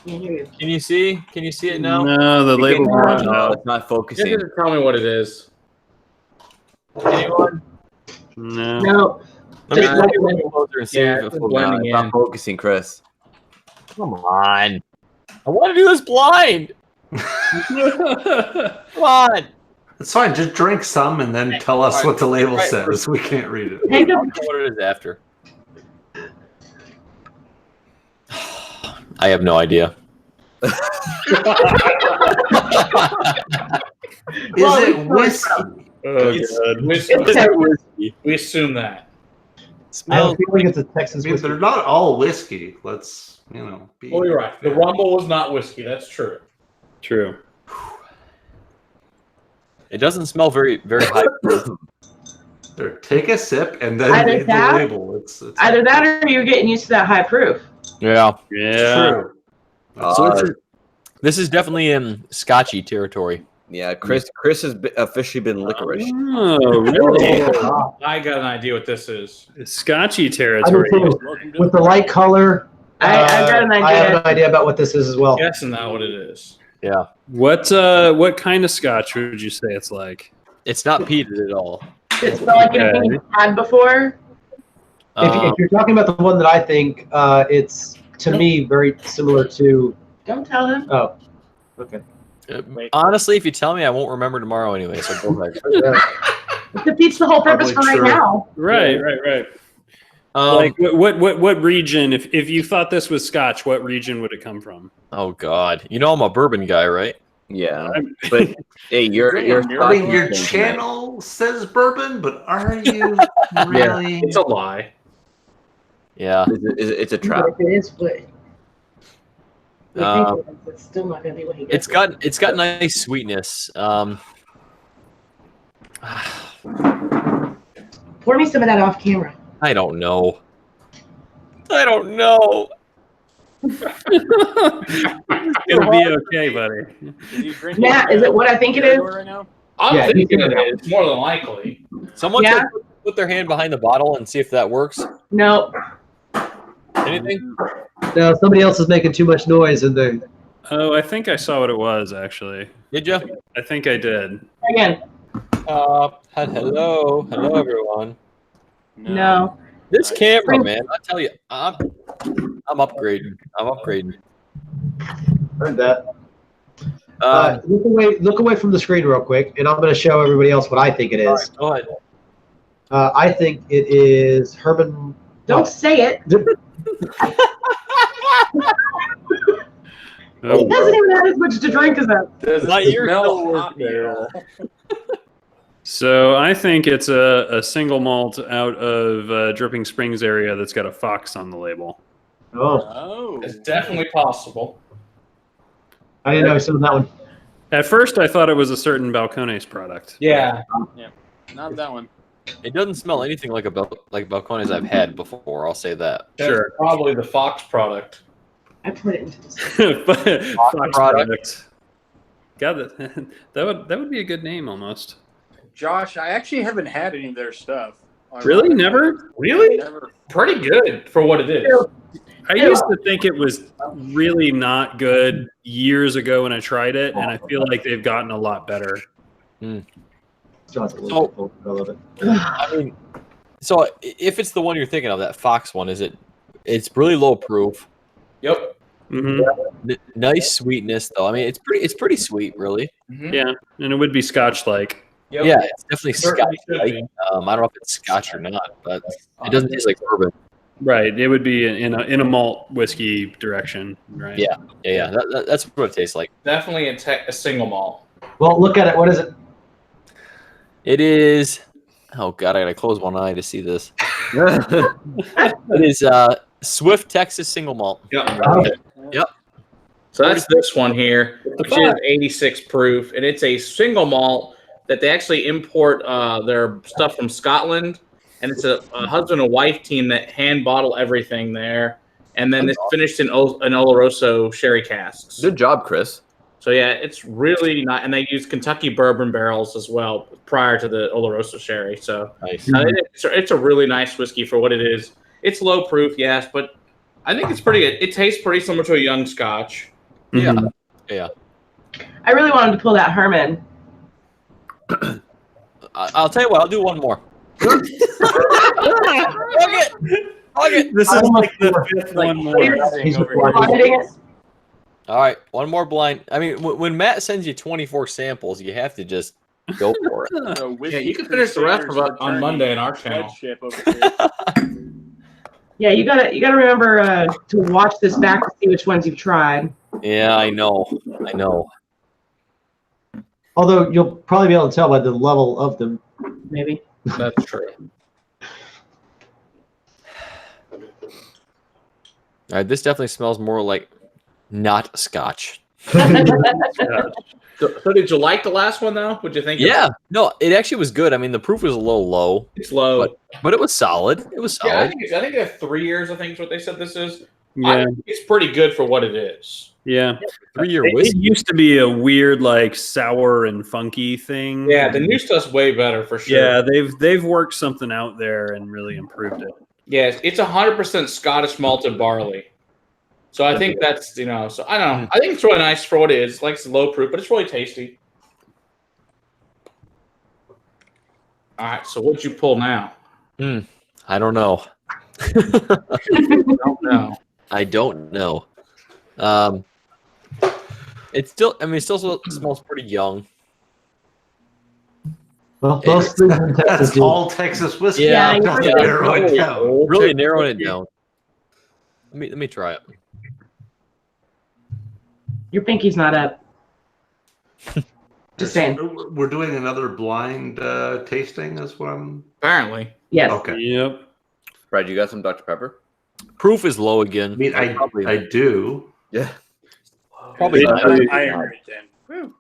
Can you see? Can you see it now? No, the label. No, it's not Just focusing. to tell me what it is. Anyone? No. No. Let me Yeah, look a little closer and see yeah, if it's it blending It's not in. focusing, Chris. Come on. I want to do this blind. Come on. It's fine. Just drink some and then tell us what the label Right. says. We can't read it. Take I'll a, know what it is after. I have no idea. Is it whiskey? Oh, It's God. whiskey. We assume that. I have Smells. a feeling it's a Texas I mean, whiskey. they're not all whiskey. Let's, be. Well, you're right. The Rumble was not whiskey. That's true. True. It doesn't smell very, very high. There, take a sip and then Either read the that- label. It's either that or you're getting used to that high proof. Yeah. Yeah. true. So this is definitely in Scotchy territory. Yeah, Chris has officially been licorice. Oh, really? I got an idea what this is. It's Scotchy I do territory. too. Welcome to With the light color, I got an I have idea. an idea about what this is as well. Guessing that what it is. Yeah. What kind of Scotch would you say it's like? It's not peated at all. It smelled like anything you've had before. If you're talking about the one that I think, it's to me very similar to. Don't tell him. Oh, okay. Honestly, if you tell me, I won't remember tomorrow anyway. So go ahead. It defeats the whole purpose for Probably right true. now. Right. Like what region? If you thought this was Scotch, what region would it come from? Oh God, you know I'm a bourbon guy, right? Yeah, but hey, you're I mean, your channel says bourbon, but are you really? It's a lie. Yeah. It's a trap. But if it is what we think it is, it's still not going to be what he gets. It's got nice sweetness. Pour me some of that off camera. I don't know. It'll be okay, buddy. Is he drinking, Matt, is it what I think it is? right now? I'm thinking it is more than likely. Someone Yeah. put their hand behind the bottle and see if that works. No. Anything? No, somebody else is making too much noise, and they. Oh, I think I saw what it was actually. Did you? I think I did. Again. Hello, everyone. No. This camera, man, I tell you, I'm upgrading. Heard that. Look away from the screen real quick, and I'm going to show everybody else what I think it is. Right, go ahead. I think it is Herman. Don't say it. Oh, He doesn't even have as much to drink as that. My ears smell don't hot work there. now. So I think it's a single malt out of Dripping Springs area that's got a fox on the label. Oh, Oh. It's definitely possible. I didn't know he said that one. At first, I thought it was a certain Balcones product. Yeah. Not that one. It doesn't smell anything like Balcones I've had before. I'll say that. That's Sure. probably the Fox product. I put it into this. Fox product. product. God, that would be a good name almost. Josh, I actually haven't had any of their stuff. Really? Never? Really? Never. Pretty good for what it is. I used to think it was really not good years ago when I tried it, and I feel like they've gotten a lot better. John's a little cold. I love it. I mean, so if it's the one you're thinking of, that Fox one, it's really low proof. Yep. Mm-hmm. Nice sweetness though. I mean, it's pretty sweet, really. Mm-hmm. Yeah, and it would be Scotch-like. Yep. Yeah, it's definitely Certainly Scotch. should Right? be. I don't know if it's Scotch or not, but it doesn't taste like bourbon. Right. It would be in a malt whiskey direction. Right. Yeah. That's what it tastes like. Definitely a single malt. Well, look at it. What is it? It is. Oh God, I gotta close one eye to see this. It is Swift Texas single malt. Yep. So that's this one here, which is 86 proof, and it's a single malt that they actually import their stuff from Scotland, and it's a husband and wife team that hand bottle everything there, and then it's finished in an Oloroso sherry casks. Good job, Chris. So yeah, it's really nice, and they use Kentucky bourbon barrels as well prior to the Oloroso sherry. So Nice. it's a really nice whiskey for what it is. It's low proof, yes, but I think it's pretty good. It tastes pretty similar to a young Scotch. Mhm. Yeah. I really wanted to pull that Herman. I'll tell you what. I'll do one more. Okay. This is like the fifth one more. He's Auditing it. All right, one more blind. I mean, when Matt sends you 24 samples, you have to just go for it. So Yeah, you can finish the rest of it on Monday in our channel. Flagship over here. Yeah, you gotta remember to watch this back to see which ones you've tried. Yeah, I know. Although you'll probably be able to tell by the level of them. Maybe. That's true. All right, this definitely smells more like not Scotch. So did you like the last one though? What'd you think? Yeah, no, it actually was good. I mean, the proof was a little low, It's low. but it was solid. It was Yeah, solid. I think it's 3 years. I think is what they said this is. Yeah. I think it's pretty good for what it is. Yeah. 3-year It whiskey. used to be a weird, like sour and funky thing. Yeah, the new stuff's way better for sure. Yeah, they've worked something out there and really improved it. Yes, it's 100% Scottish malted barley. So I think that's, so I don't know. I think it's really nice for what it is. Like it's low proof, but it's really tasty. All right, so what'd you pull now? I don't know. Don't know. I don't know. It's still. I mean, it still smells pretty young. Well, most things in Texas That's do. all Texas whiskey. Yeah, I'm yeah. just narrowing it down. Really narrowing it down. Let me try it. Your pinky's not up. Just saying. We're doing another blind tasting, is what I'm. Apparently. Yes. Okay. Yep. Brad, you got some Dr. Pepper? Proof is low again. I mean, I do. Yeah. Probably not. I heard it then. Whew.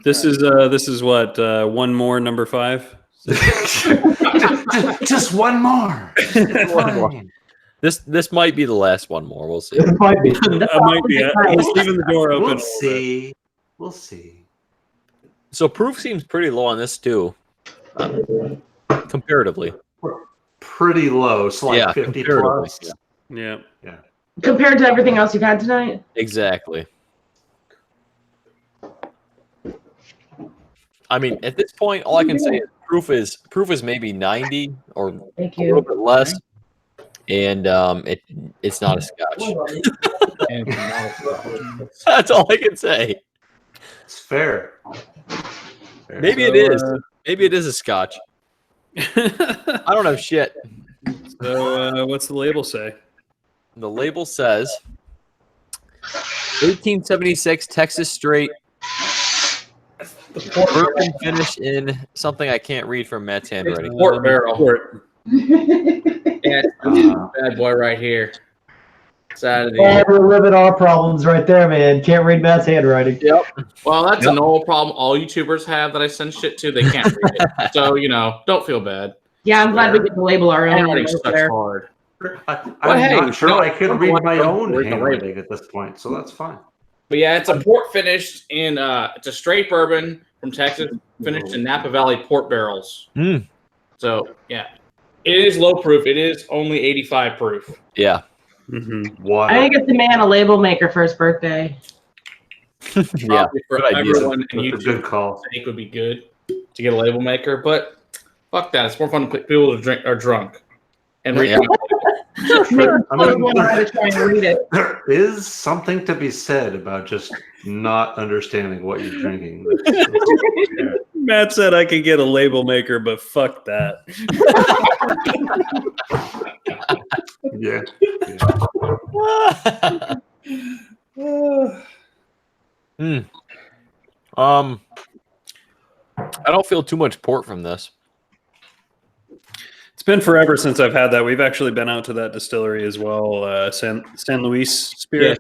This is what one more number 5. just one more. Fine. This might be the last one more. We'll see. It might be. I might be. I was leaving the door open. We'll see. We'll see. So proof seems pretty low on this too, comparatively. Pretty low. It's like Yeah, 50 comparatively, plus. Yeah. Compared to everything else you've had tonight? Exactly. I mean, at this point, all I can say is proof is maybe 90 or Thank a little you. bit less, and it's not a Scotch. That's all I can say. It's fair. Maybe it is. Maybe it is a Scotch. I don't know shit. So what's the label say? The label says 1876 Texas Straight bourbon finish in something I can't read from Matt's handwriting. Port barrel. Port. Yeah, bad boy right here. Side of the We're living our problems right there, man. Can't read Matt's handwriting. Yep. Well, that's an old problem all YouTubers have that I send shit to. They can't read it. So, don't feel bad. Yeah, I'm glad we get to label our own. Handwriting over sucks there. hard. I'm hey, not sure no, I can I'm read going my to own read the handwriting at this point, so that's fine. But yeah, it's a port finished in it's a straight bourbon from Texas, finished in Napa Valley port barrels. Mm. So yeah, it is low proof. It is only 85 proof. Yeah. Mm-hmm. Water. I think it's the man a label maker for his birthday. Yeah. Probably for good idea. everyone in That's a good YouTube, call. I think would be good to get a label maker. But fuck that. It's more fun to people to are drunk and read. Yeah. To try and read it. There is something to be said about just not understanding what you're drinking. Matt said I could get a label maker, but fuck that. Yeah. I don't feel too much port from this. It's been forever since I've had that. We've actually been out to that distillery as well, San Luis Spirit.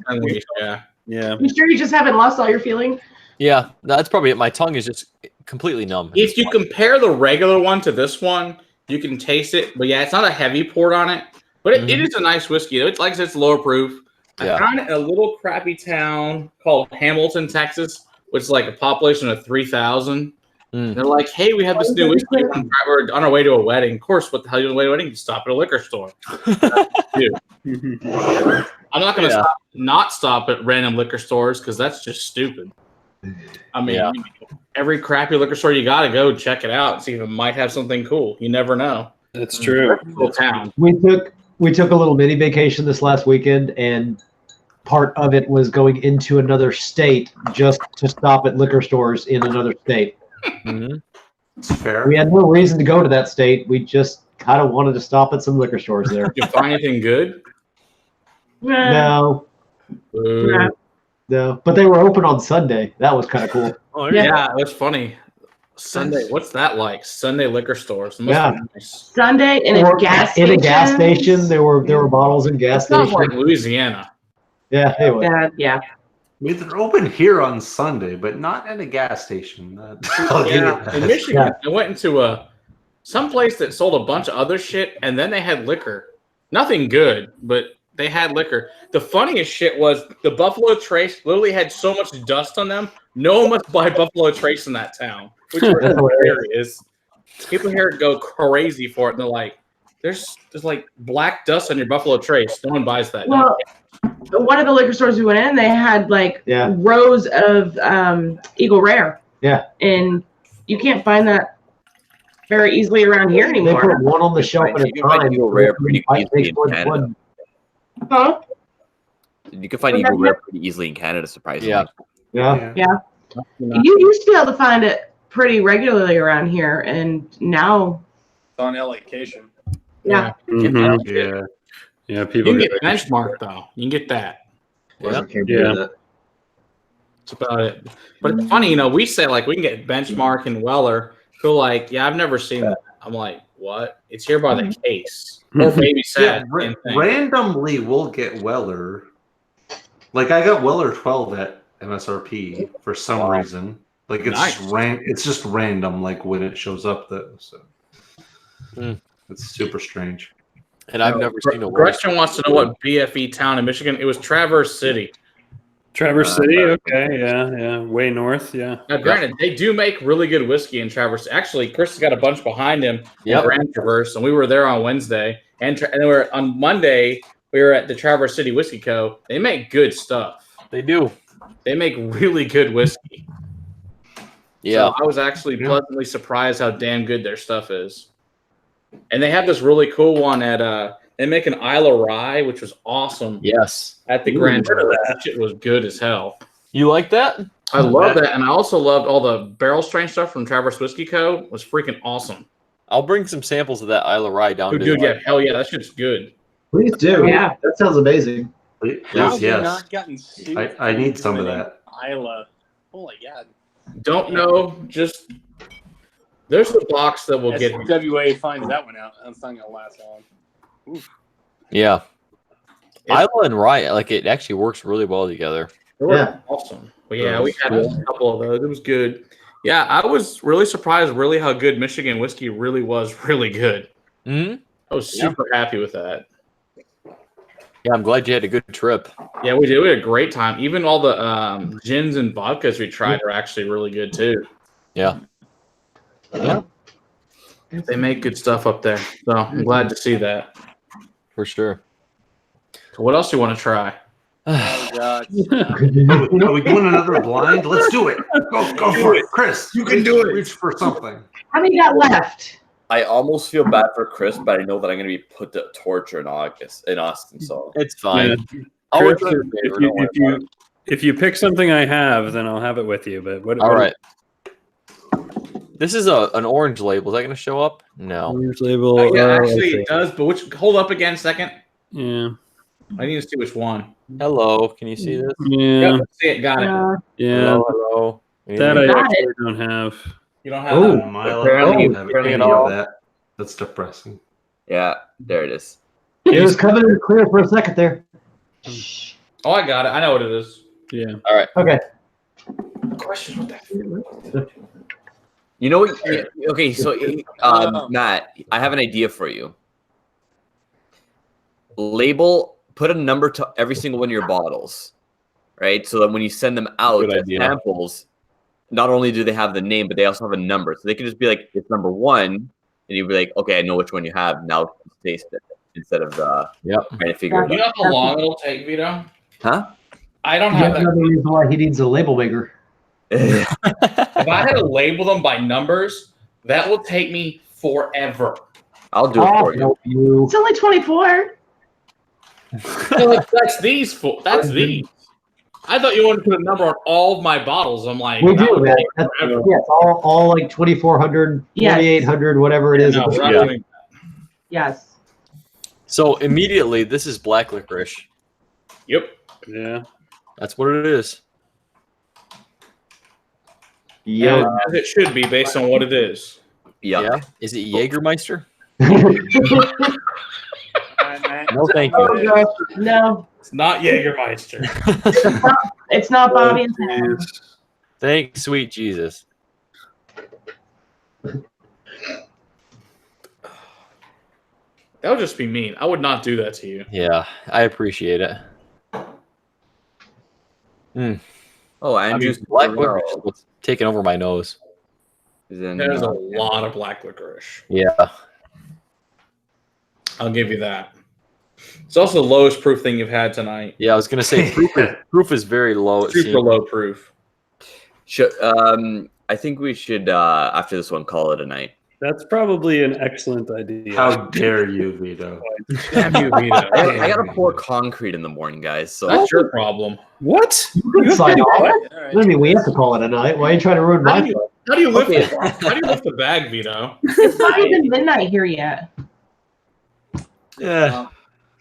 Yeah. Yeah. You sure you just haven't lost all your feeling? Yeah, that's probably it. My tongue is just completely numb. If you compare the regular one to this one, you can taste it. But yeah, it's not a heavy port on it. But it is a nice whiskey. It's like I said, it's lower proof. Yeah. I found it in a little crappy town called Hamilton, Texas, which is like a population of 3,000. They're like, hey, we have this new whiskey. We're on our way to a wedding. Of course, what the hell are you on the way to a wedding? You stop at a liquor store. Dude. I'm not going to not stop at random liquor stores because that's just stupid. I mean, every crappy liquor store you got to go check it out and see if it might have something cool. You never know. That's true. Little town. We took a little mini vacation this last weekend, and part of it was going into another state just to stop at liquor stores in another state. It's fair. We had no reason to go to that state. We just kind of wanted to stop at some liquor stores there. Did you find anything good? No, Boo. no, but they were open on Sunday. That was kind of cool. Oh, Yeah, that's funny. Sunday, what's that like? Sunday liquor stores. It must be nice. Sunday in a gas station. In a gas station, there were bottles in gas Sounds stations. like Louisiana. Yeah, it was. Yeah. I mean, they're open here on Sunday, but not in a gas station. Yeah, in Michigan, I went into some place that sold a bunch of other shit, and then they had liquor. Nothing good, but they had liquor. The funniest shit was the Buffalo Trace literally had so much dust on them. No one must buy Buffalo Trace in that town, which is hilarious. People here go crazy for it, and they're like, "There's like black dust on your Buffalo Trace. No one buys that." Well, one of the liquor stores we went in, they had like rows of Eagle Rare. Yeah. And you can't find that very easily around here They put anymore. one on the shelf at a You can find time. Eagle Rare pretty It easily takes in more than Canada. one. Huh? You can find Well, Eagle that- Rare pretty easily in Canada, surprisingly. Yeah. Yeah. You used to be able to find it pretty regularly around here, and now, It's on allocation. yeah. Mhm. You Yeah, people can get get benchmark though. You can get that. Wasn't can't Yeah. do that. That's about it. But it's funny, we say like we can get benchmark and Weller. Feel like, yeah, I've never seen that. I'm like, what? It's here by the case. Or baby Yeah, sad. same thing. randomly we'll get Weller. Like I got Weller 12 at MSRP for some reason. Like it's Nice. it's just random, like when it shows up though. So Mm. it's super strange. And I've never seen a worse. Gretchen wants to know what BFE town in Michigan. It was Traverse City. Traverse City, okay, yeah, way north, yeah. Now, granted, they do make really good whiskey in Traverse. Actually, Chris has got a bunch behind him in Grand Traverse, and we were there on Wednesday. And then we were on Monday. We were at the Traverse City Whiskey Co. They make good stuff. They do. They make really good whiskey. Yeah. So I was actually pleasantly surprised how damn good their stuff is. And they have this really cool one at they make an Isle of Rye, which was awesome. Yes. At the Grand Traverse. That shit was good as hell. You like that? I love that, and I also loved all the barrel strength stuff from Traverse Whiskey Co. It was freaking awesome. I'll bring some samples of that Isle of Rye down. Dude, yeah, hell yeah, that shit's good. Please do. Yeah. That sounds amazing. Please, How have we yes. not gotten sued I need for some of winning that. Isla. Holy God. Don't know, just there's a box that will get SWA finds that one out. That's not gonna last long. Yeah. Isla and Rye, like it actually works really well together. Yeah. awesome. But yeah, we had a couple of those. It was good. Yeah, I was really surprised really how good Michigan whiskey really was really good. Mm-hmm. I was super happy with that. Yeah, I'm glad you had a good trip. Yeah, we did. We had a great time. Even all the gins and vodkas we tried are actually really good too. Yeah. Yeah, They make good stuff up there. So I'm glad to see that. for sure. So what else do you want to try? Oh God. Are we doing another blind? Let's do it. Go for it, Chris. You can do it. Reach for something. How many got left? I almost feel bad for Chris, but I know that I'm going to be put to torture in Austin. So It's fine. Yeah. I'll Chris, return your favor, don't worry about it. if you pick something I have, then I'll have it with you. But what? All right. This is an orange label. Is that going to show up? No. Orange label. Actually, okay. it does. But hold up again a second. Yeah. I need to see which one. Hello. Can you see this? Yeah. Yep, see it. Got it. Yeah. Hello. Hello. That I Got actually don't have. You don't have Oh, that. Milo, apparently I you don't have bring it any all. of that. That's depressing. yeah, there it is. It was coming in clear for a second there. Oh, I got it. I know what it is. Yeah. Okay. Question what that? You know what? Okay, so Matt, I have an idea for you. Put a number to every single one of your bottles, right? So that when you send them out Good as idea. samples, not only do they have the name, but they also have a number. So they can just be like, it's number 1, and you'd be like, okay, I know which one you have. Now taste it instead of Yep. trying to figure it You out. know how long it'll take, Vito? Huh? I don't You have have that. another reason why he needs a label maker. If I had to label them by numbers, that will take me forever. I'll do it I'll for you. help you. It's only 24. That's these. That's these. I thought you wanted to put a number on all of my bottles. I'm like, We that do, would man. take That's, forever. yeah, it's all like 2,400, Yes. 4,800, whatever it is. No, we're not Yeah. doing- Yes. So immediately, this is black licorice. Yep. Yeah. That's what it is. Yeah. As it should be based on what it is. Yeah. Is it Jägermeister? Matt, No, thank Oh, you. no. No, It's not Jägermeister. it's not Bobby and Sam. Thank sweet Jesus. That would just be mean. I would not do that to you. Yeah, I appreciate it. Oh, I Andrew's mean, black licorice is what's taking over my nose. is in. There's a lot of black licorice. Yeah. I'll give you that. It's also the lowest proof thing you've had tonight. Yeah, I was gonna say proof is very low. It Super seems. low proof. I think we should after this one call it a night. That's probably an excellent idea. How dare you, Vito? Damn you, Vito. I gotta pour concrete in the morning, guys. So That's your problem. What? You could sign off. All right. I mean, we have to call it a night. Why are you trying to ruin my fun? How do you lift Okay. it? How do you lift the bag, Vito? It's not even midnight here yet. Yeah.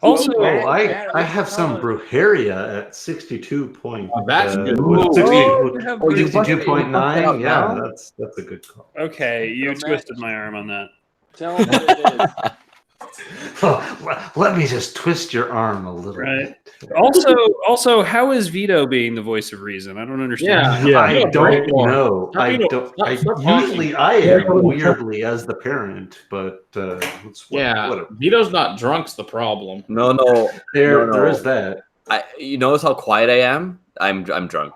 Also, Oh, I have some Brujeria at 62 point. That's good. Oh, 62.9. Yeah, that's a good call. Okay, you Matt, twisted my arm on that. Tell them what it is. Let me just twist your arm a little Right. bit. Also, how is Vito being the voice of reason? I don't understand. Yeah. I don't know. Stop being Usually I am weirdly as the parent, but whatever. Vito's not drunk's the problem. no. There is that. You notice how quiet I am? I'm drunk.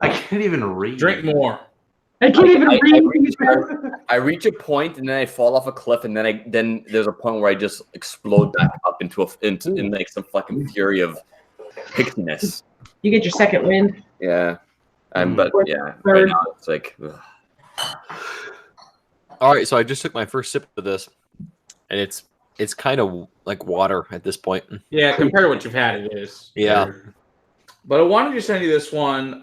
I can't even read. Drink more. I can't even read. I reach a point and then I fall off a cliff and then there's a point where I just explode back up into like some fucking fury of pixiness. You get your second wind. Yeah. But yeah, right Third. now it's like ugh. All right, so I just took my first sip of this, and it's kind of like water at this point. Yeah, compared to what you've had, it is. Yeah. But I wanted to send you this one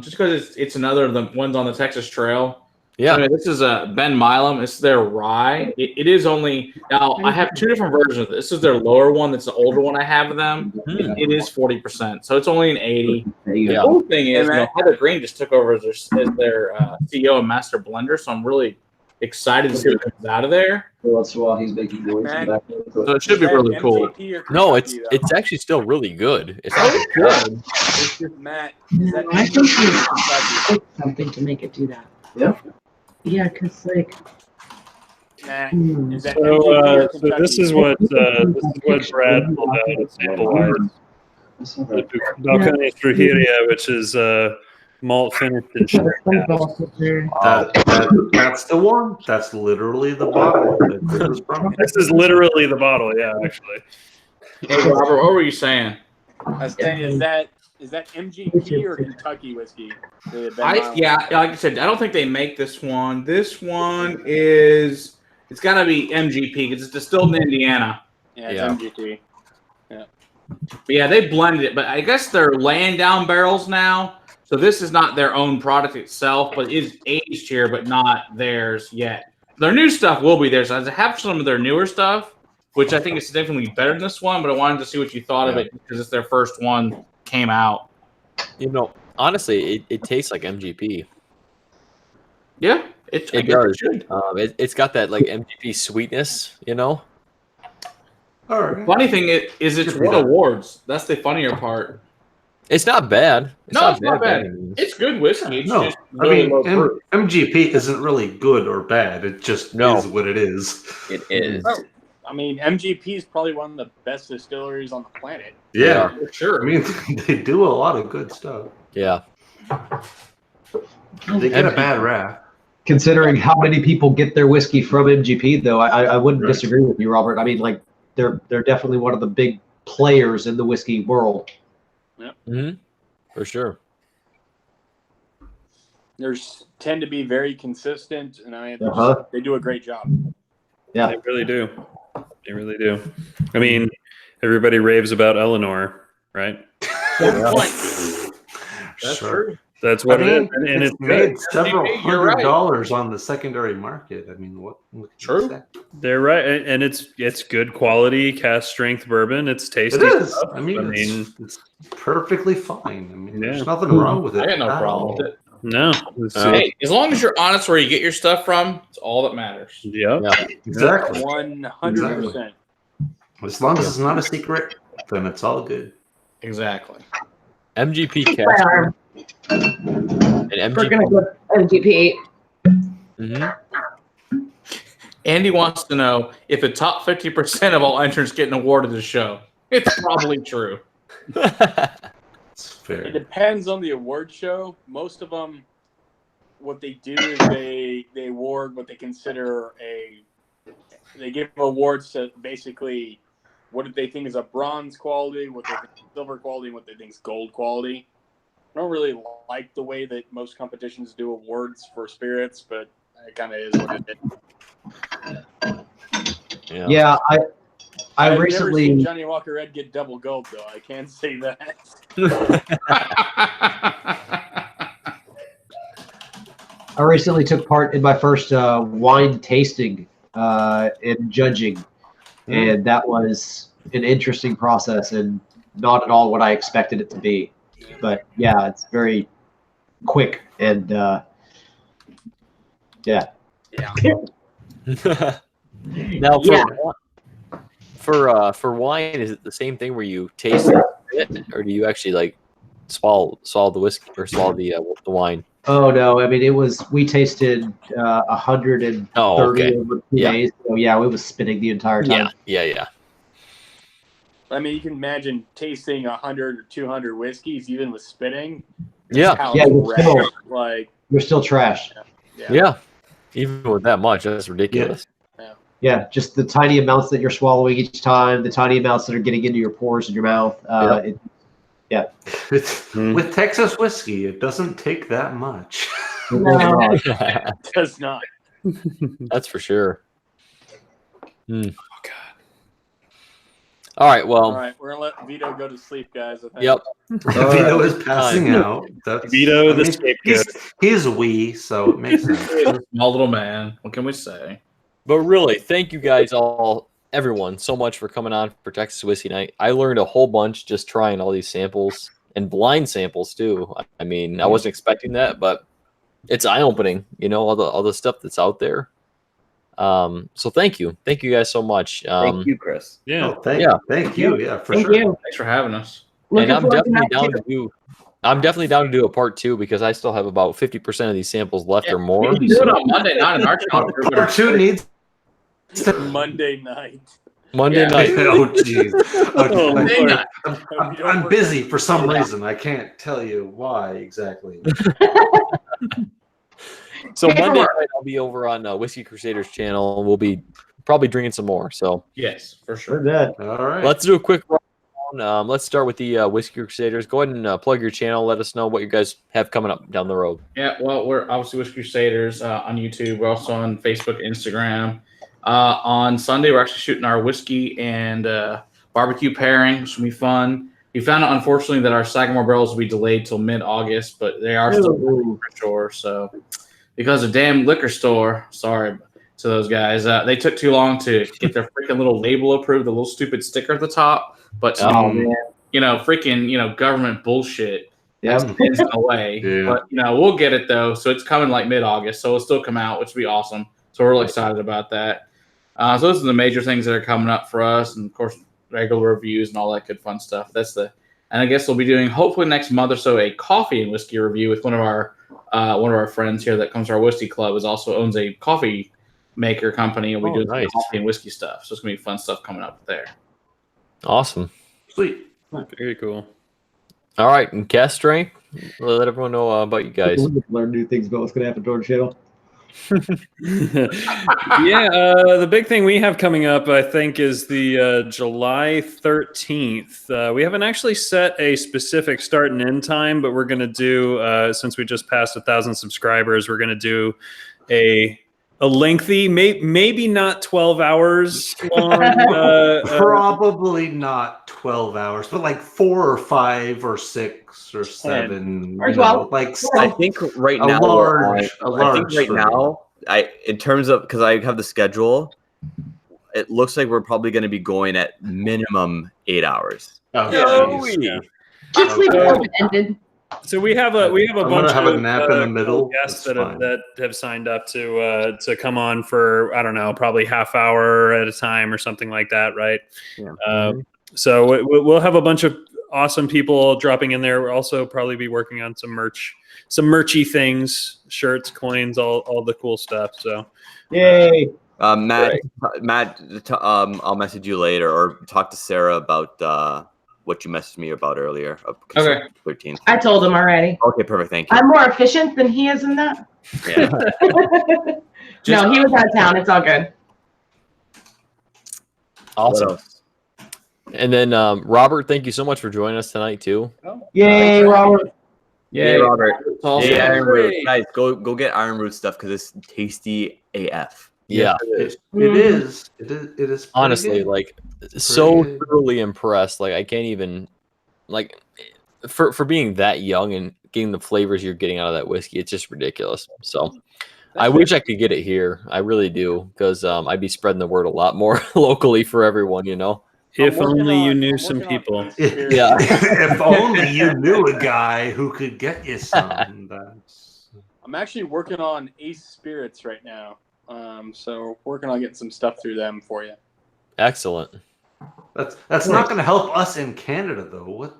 just because it's another of the ones on the Texas Trail. Yeah. Anyway, this is a Ben Milam. It's their rye. It is only now. I have two different versions of this. This is their lower one. That's the older one I have of them. It is 40%, so it's only an 80. The cool thing is, Heather Green just took over as their CEO and master blender. So I'm really excited to see what comes out of there. Once in a while, he's making noise in the back. So it should be really cool. No, it's actually still really good. It's not Good. It's just Matt. Is that I think you Kentucky? need something to make it do that. Yeah. Yeah, because like. Matt, hmm. is that So, MGP or so Kentucky? this is what Brad pulled out of sample wise. The Balcones Brujeria, which is malt finished in sugar cask. That's the one. That's literally the bottle. that this is from. This is literally the bottle, yeah, actually. Hey, Robert, what were you saying? I was saying, is that MGP or Kentucky whiskey? The Ben Milam? Like I said, I don't think they make this one. This one it's got to be MGP because it's distilled in Indiana. Yeah, it's Yeah. MGP. But yeah, they blended it. But I guess they're laying down barrels now. So this is not their own product itself, but it is aged here, but not theirs yet. Their new stuff will be there. So I have some of their newer stuff, which I think is significantly better than this one. But I wanted to see what you thought of it because it's their first one came out. honestly, it tastes like MGP. Yeah, it does. should. It's got that like MGP sweetness, All right. Funny thing is it's won awards. That's the funnier part. It's not bad. It's not by bad. any means. It's good whiskey. It's No, just I really mean low proof. MGP isn't really good or bad. It just No. is what it is. It is. Oh, I mean, MGP is probably one of the best distilleries on the planet. Yeah, For sure. I mean they do a lot of good stuff. Yeah. They get a bad rap. Considering how many people get their whiskey from MGP, though, I wouldn't Right. disagree with you, Robert. I mean, like they're definitely one of the big players in the whiskey world. Mm-hmm. For sure. There's tend to be very consistent, and they do a great job. Yeah, They really do. They really do. I mean, everybody raves about Eleanor, right? Good point. That's Sure. true. That's what I it is. mean, And it's it's made several You're right. $100s on the secondary market. I mean, what can you True. say? they're right. And it's good quality cask strength bourbon. It's tasty. It is. stuff. I mean, it's perfectly fine. I mean, Yeah. there's nothing wrong with it. I got no at problem all. with it. No. It's, Hey, as long as you're honest where you get your stuff from, it's all that matters. yeah. Exactly. 100%. As long as it's not a secret, then it's all good. Exactly. MGP My cask arm. and We're MGP. gonna go MGP. Mhm. Andy wants to know if the top 50% of all entrants get an award at the show. It's probably true. It's It fair. depends on the award show. Most of them, what they do is they award what they consider they give awards to basically what they think is a bronze quality, what they think is silver quality, and what they think is gold quality. I don't really like the way that most competitions do awards for spirits, but It kind of is what it is. Yeah, I I've recently never seen Johnny Walker Red get double gulp though. I can't say that. I recently took part in my first wine tasting and judging, and that was an interesting process and not at all what I expected it to be. But yeah, it's very quick and yeah. Now, for wine, is it the same thing where you taste it, or do you actually like swallow the whiskey or swallow the wine? Oh no! I mean, we tasted 130 over 2 days. So yeah, we was spinning the entire time. Yeah. I mean, you can imagine tasting 100 or 200 whiskeys, even with spitting. Yeah. You're still trash. Yeah. Even with that much, that's ridiculous. Yeah, just the tiny amounts that you're swallowing each time, the tiny amounts that are getting into your pores and your mouth. With Texas whiskey, it doesn't take that much. No. It does not. That's for sure. Oh, God. All right, well. All right, we're going to let Vito go to sleep, guys. I think. Yep. Vito is passing out. Vito, the scapegoat. He's wee, so it makes sense. Small little man. What can we say? But really, thank you guys everyone, so much for coming on for Texas Whiskey Night. I learned a whole bunch just trying all these samples and blind samples too. I mean, I wasn't expecting that, but it's eye-opening, all the stuff that's out there. So thank you guys so much. Thank you, Chris. Yeah, thank you. Yeah, for Thank sure. you. Thanks for having us. And I'm definitely down to do a part 2 because I still have about 50% of these samples left or more. We can do it on Monday night in our channel. Part 2 needs Monday night. Monday night. Oh, jeez. Okay. I'm busy for some reason. I can't tell you why exactly. So Monday night I'll be over on Whiskey Crusaders channel, and we'll be probably drinking some more. So Yes, for sure. We're good. All right. let's do a quick rundown. Let's start with the Whiskey Crusaders. Go ahead and plug your channel. Let us know what you guys have coming up down the road. Yeah, well, we're obviously Whiskey Crusaders on YouTube. We're also on Facebook, Instagram. On Sunday, we're actually shooting our whiskey and barbecue pairing, which will be fun. We found out, unfortunately, that our Sagamore barrels will be delayed till mid-August, but they are still for sure. So, because of damn liquor store, sorry to those guys, they took too long to get their freaking little label approved, the little stupid sticker at the top. But freaking government bullshit. Yeah. It's in a way, Yeah. but we'll get it though. So it's coming like mid-August, so it'll still come out, which will be awesome. So we're really excited about that. So those are the major things that are coming up for us, and of course, regular reviews and all that good fun stuff. And I guess we'll be doing hopefully next month or so a coffee and whiskey review with one of our friends here that comes to our whiskey club. Also owns a coffee maker company, and we do nice. coffee and whiskey stuff. So it's gonna be fun stuff coming up there. Awesome. Sweet. Very cool. All right, and Cask Strength, let everyone know about you guys. Learn new things about what's going to happen to our channel. The big thing we have coming up, I think, is the July 13th. We haven't actually set a specific start and end time, but we're going to do, since we just passed 1,000 subscribers, we're going to do a lengthy, maybe not 12 hours long. Probably not 12 hours, but like 4 or 5 or 6 or 7. Or 12. I think right now, in terms of, because I have the schedule, it looks like we're probably going to be going at minimum 8 hours. Just leave it open-ended. So we have a bunch have of a nap in the middle. guests that have signed up to come for, I don't know, probably half hour at a time or something like that, right? Yeah. So we'll have a bunch of awesome people dropping in there. We'll also probably be working on some merchy things, shirts, coins, all the cool stuff. So Yay! Matt, I'll message you later or talk to Sarah about what you messaged me about earlier. Okay. 13th. I told him already. Okay, perfect. Thank you. I'm more efficient than he is in that. Yeah. No, he was out of town. It's all good. Awesome. And then Robert, thank you so much for joining us tonight too. Yay, Robert! Yay, Robert. Awesome. Yay, Iron Root. Guys, go get Iron Root stuff because it's tasty AF. Yeah, It is. It is. pretty honestly, good. like so good. thoroughly impressed. Like I can't even like for being that young and getting the flavors you're getting out of that whiskey. It's just ridiculous. So I wish I could get it here. I really do because I'd be spreading the word a lot more locally for everyone. You know. If only you knew some people. Yeah. If only you knew a guy who could get you some. I'm actually working on Ace Spirits right now. So working on getting some stuff through them for you. Excellent. That's not going to help us in Canada, though. What?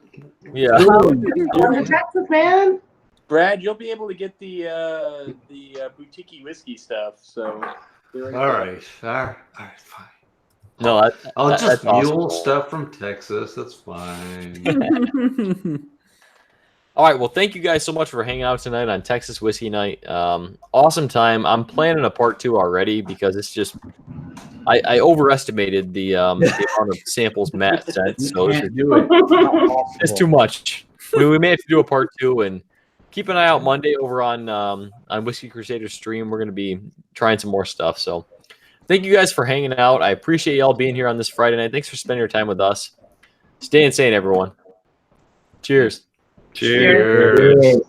Yeah. You're in Texas, man. Brad, you'll be able to get the boutique whiskey stuff. So All right, fine. No, I'll just that's mule awesome. stuff from Texas. That's fine. All right. Well, thank you guys so much for hanging out tonight on Texas Whiskey Night. Awesome time. I'm planning a part 2 already because it's just I overestimated the amount of samples Matt sent. So it's too much. We may have to do a part 2 and keep an eye out Monday over on Whiskey Crusaders stream. We're going to be trying some more stuff. So thank you guys for hanging out. I appreciate y'all being here on this Friday night. Thanks for spending your time with us. Stay insane, everyone. Cheers. Cheers.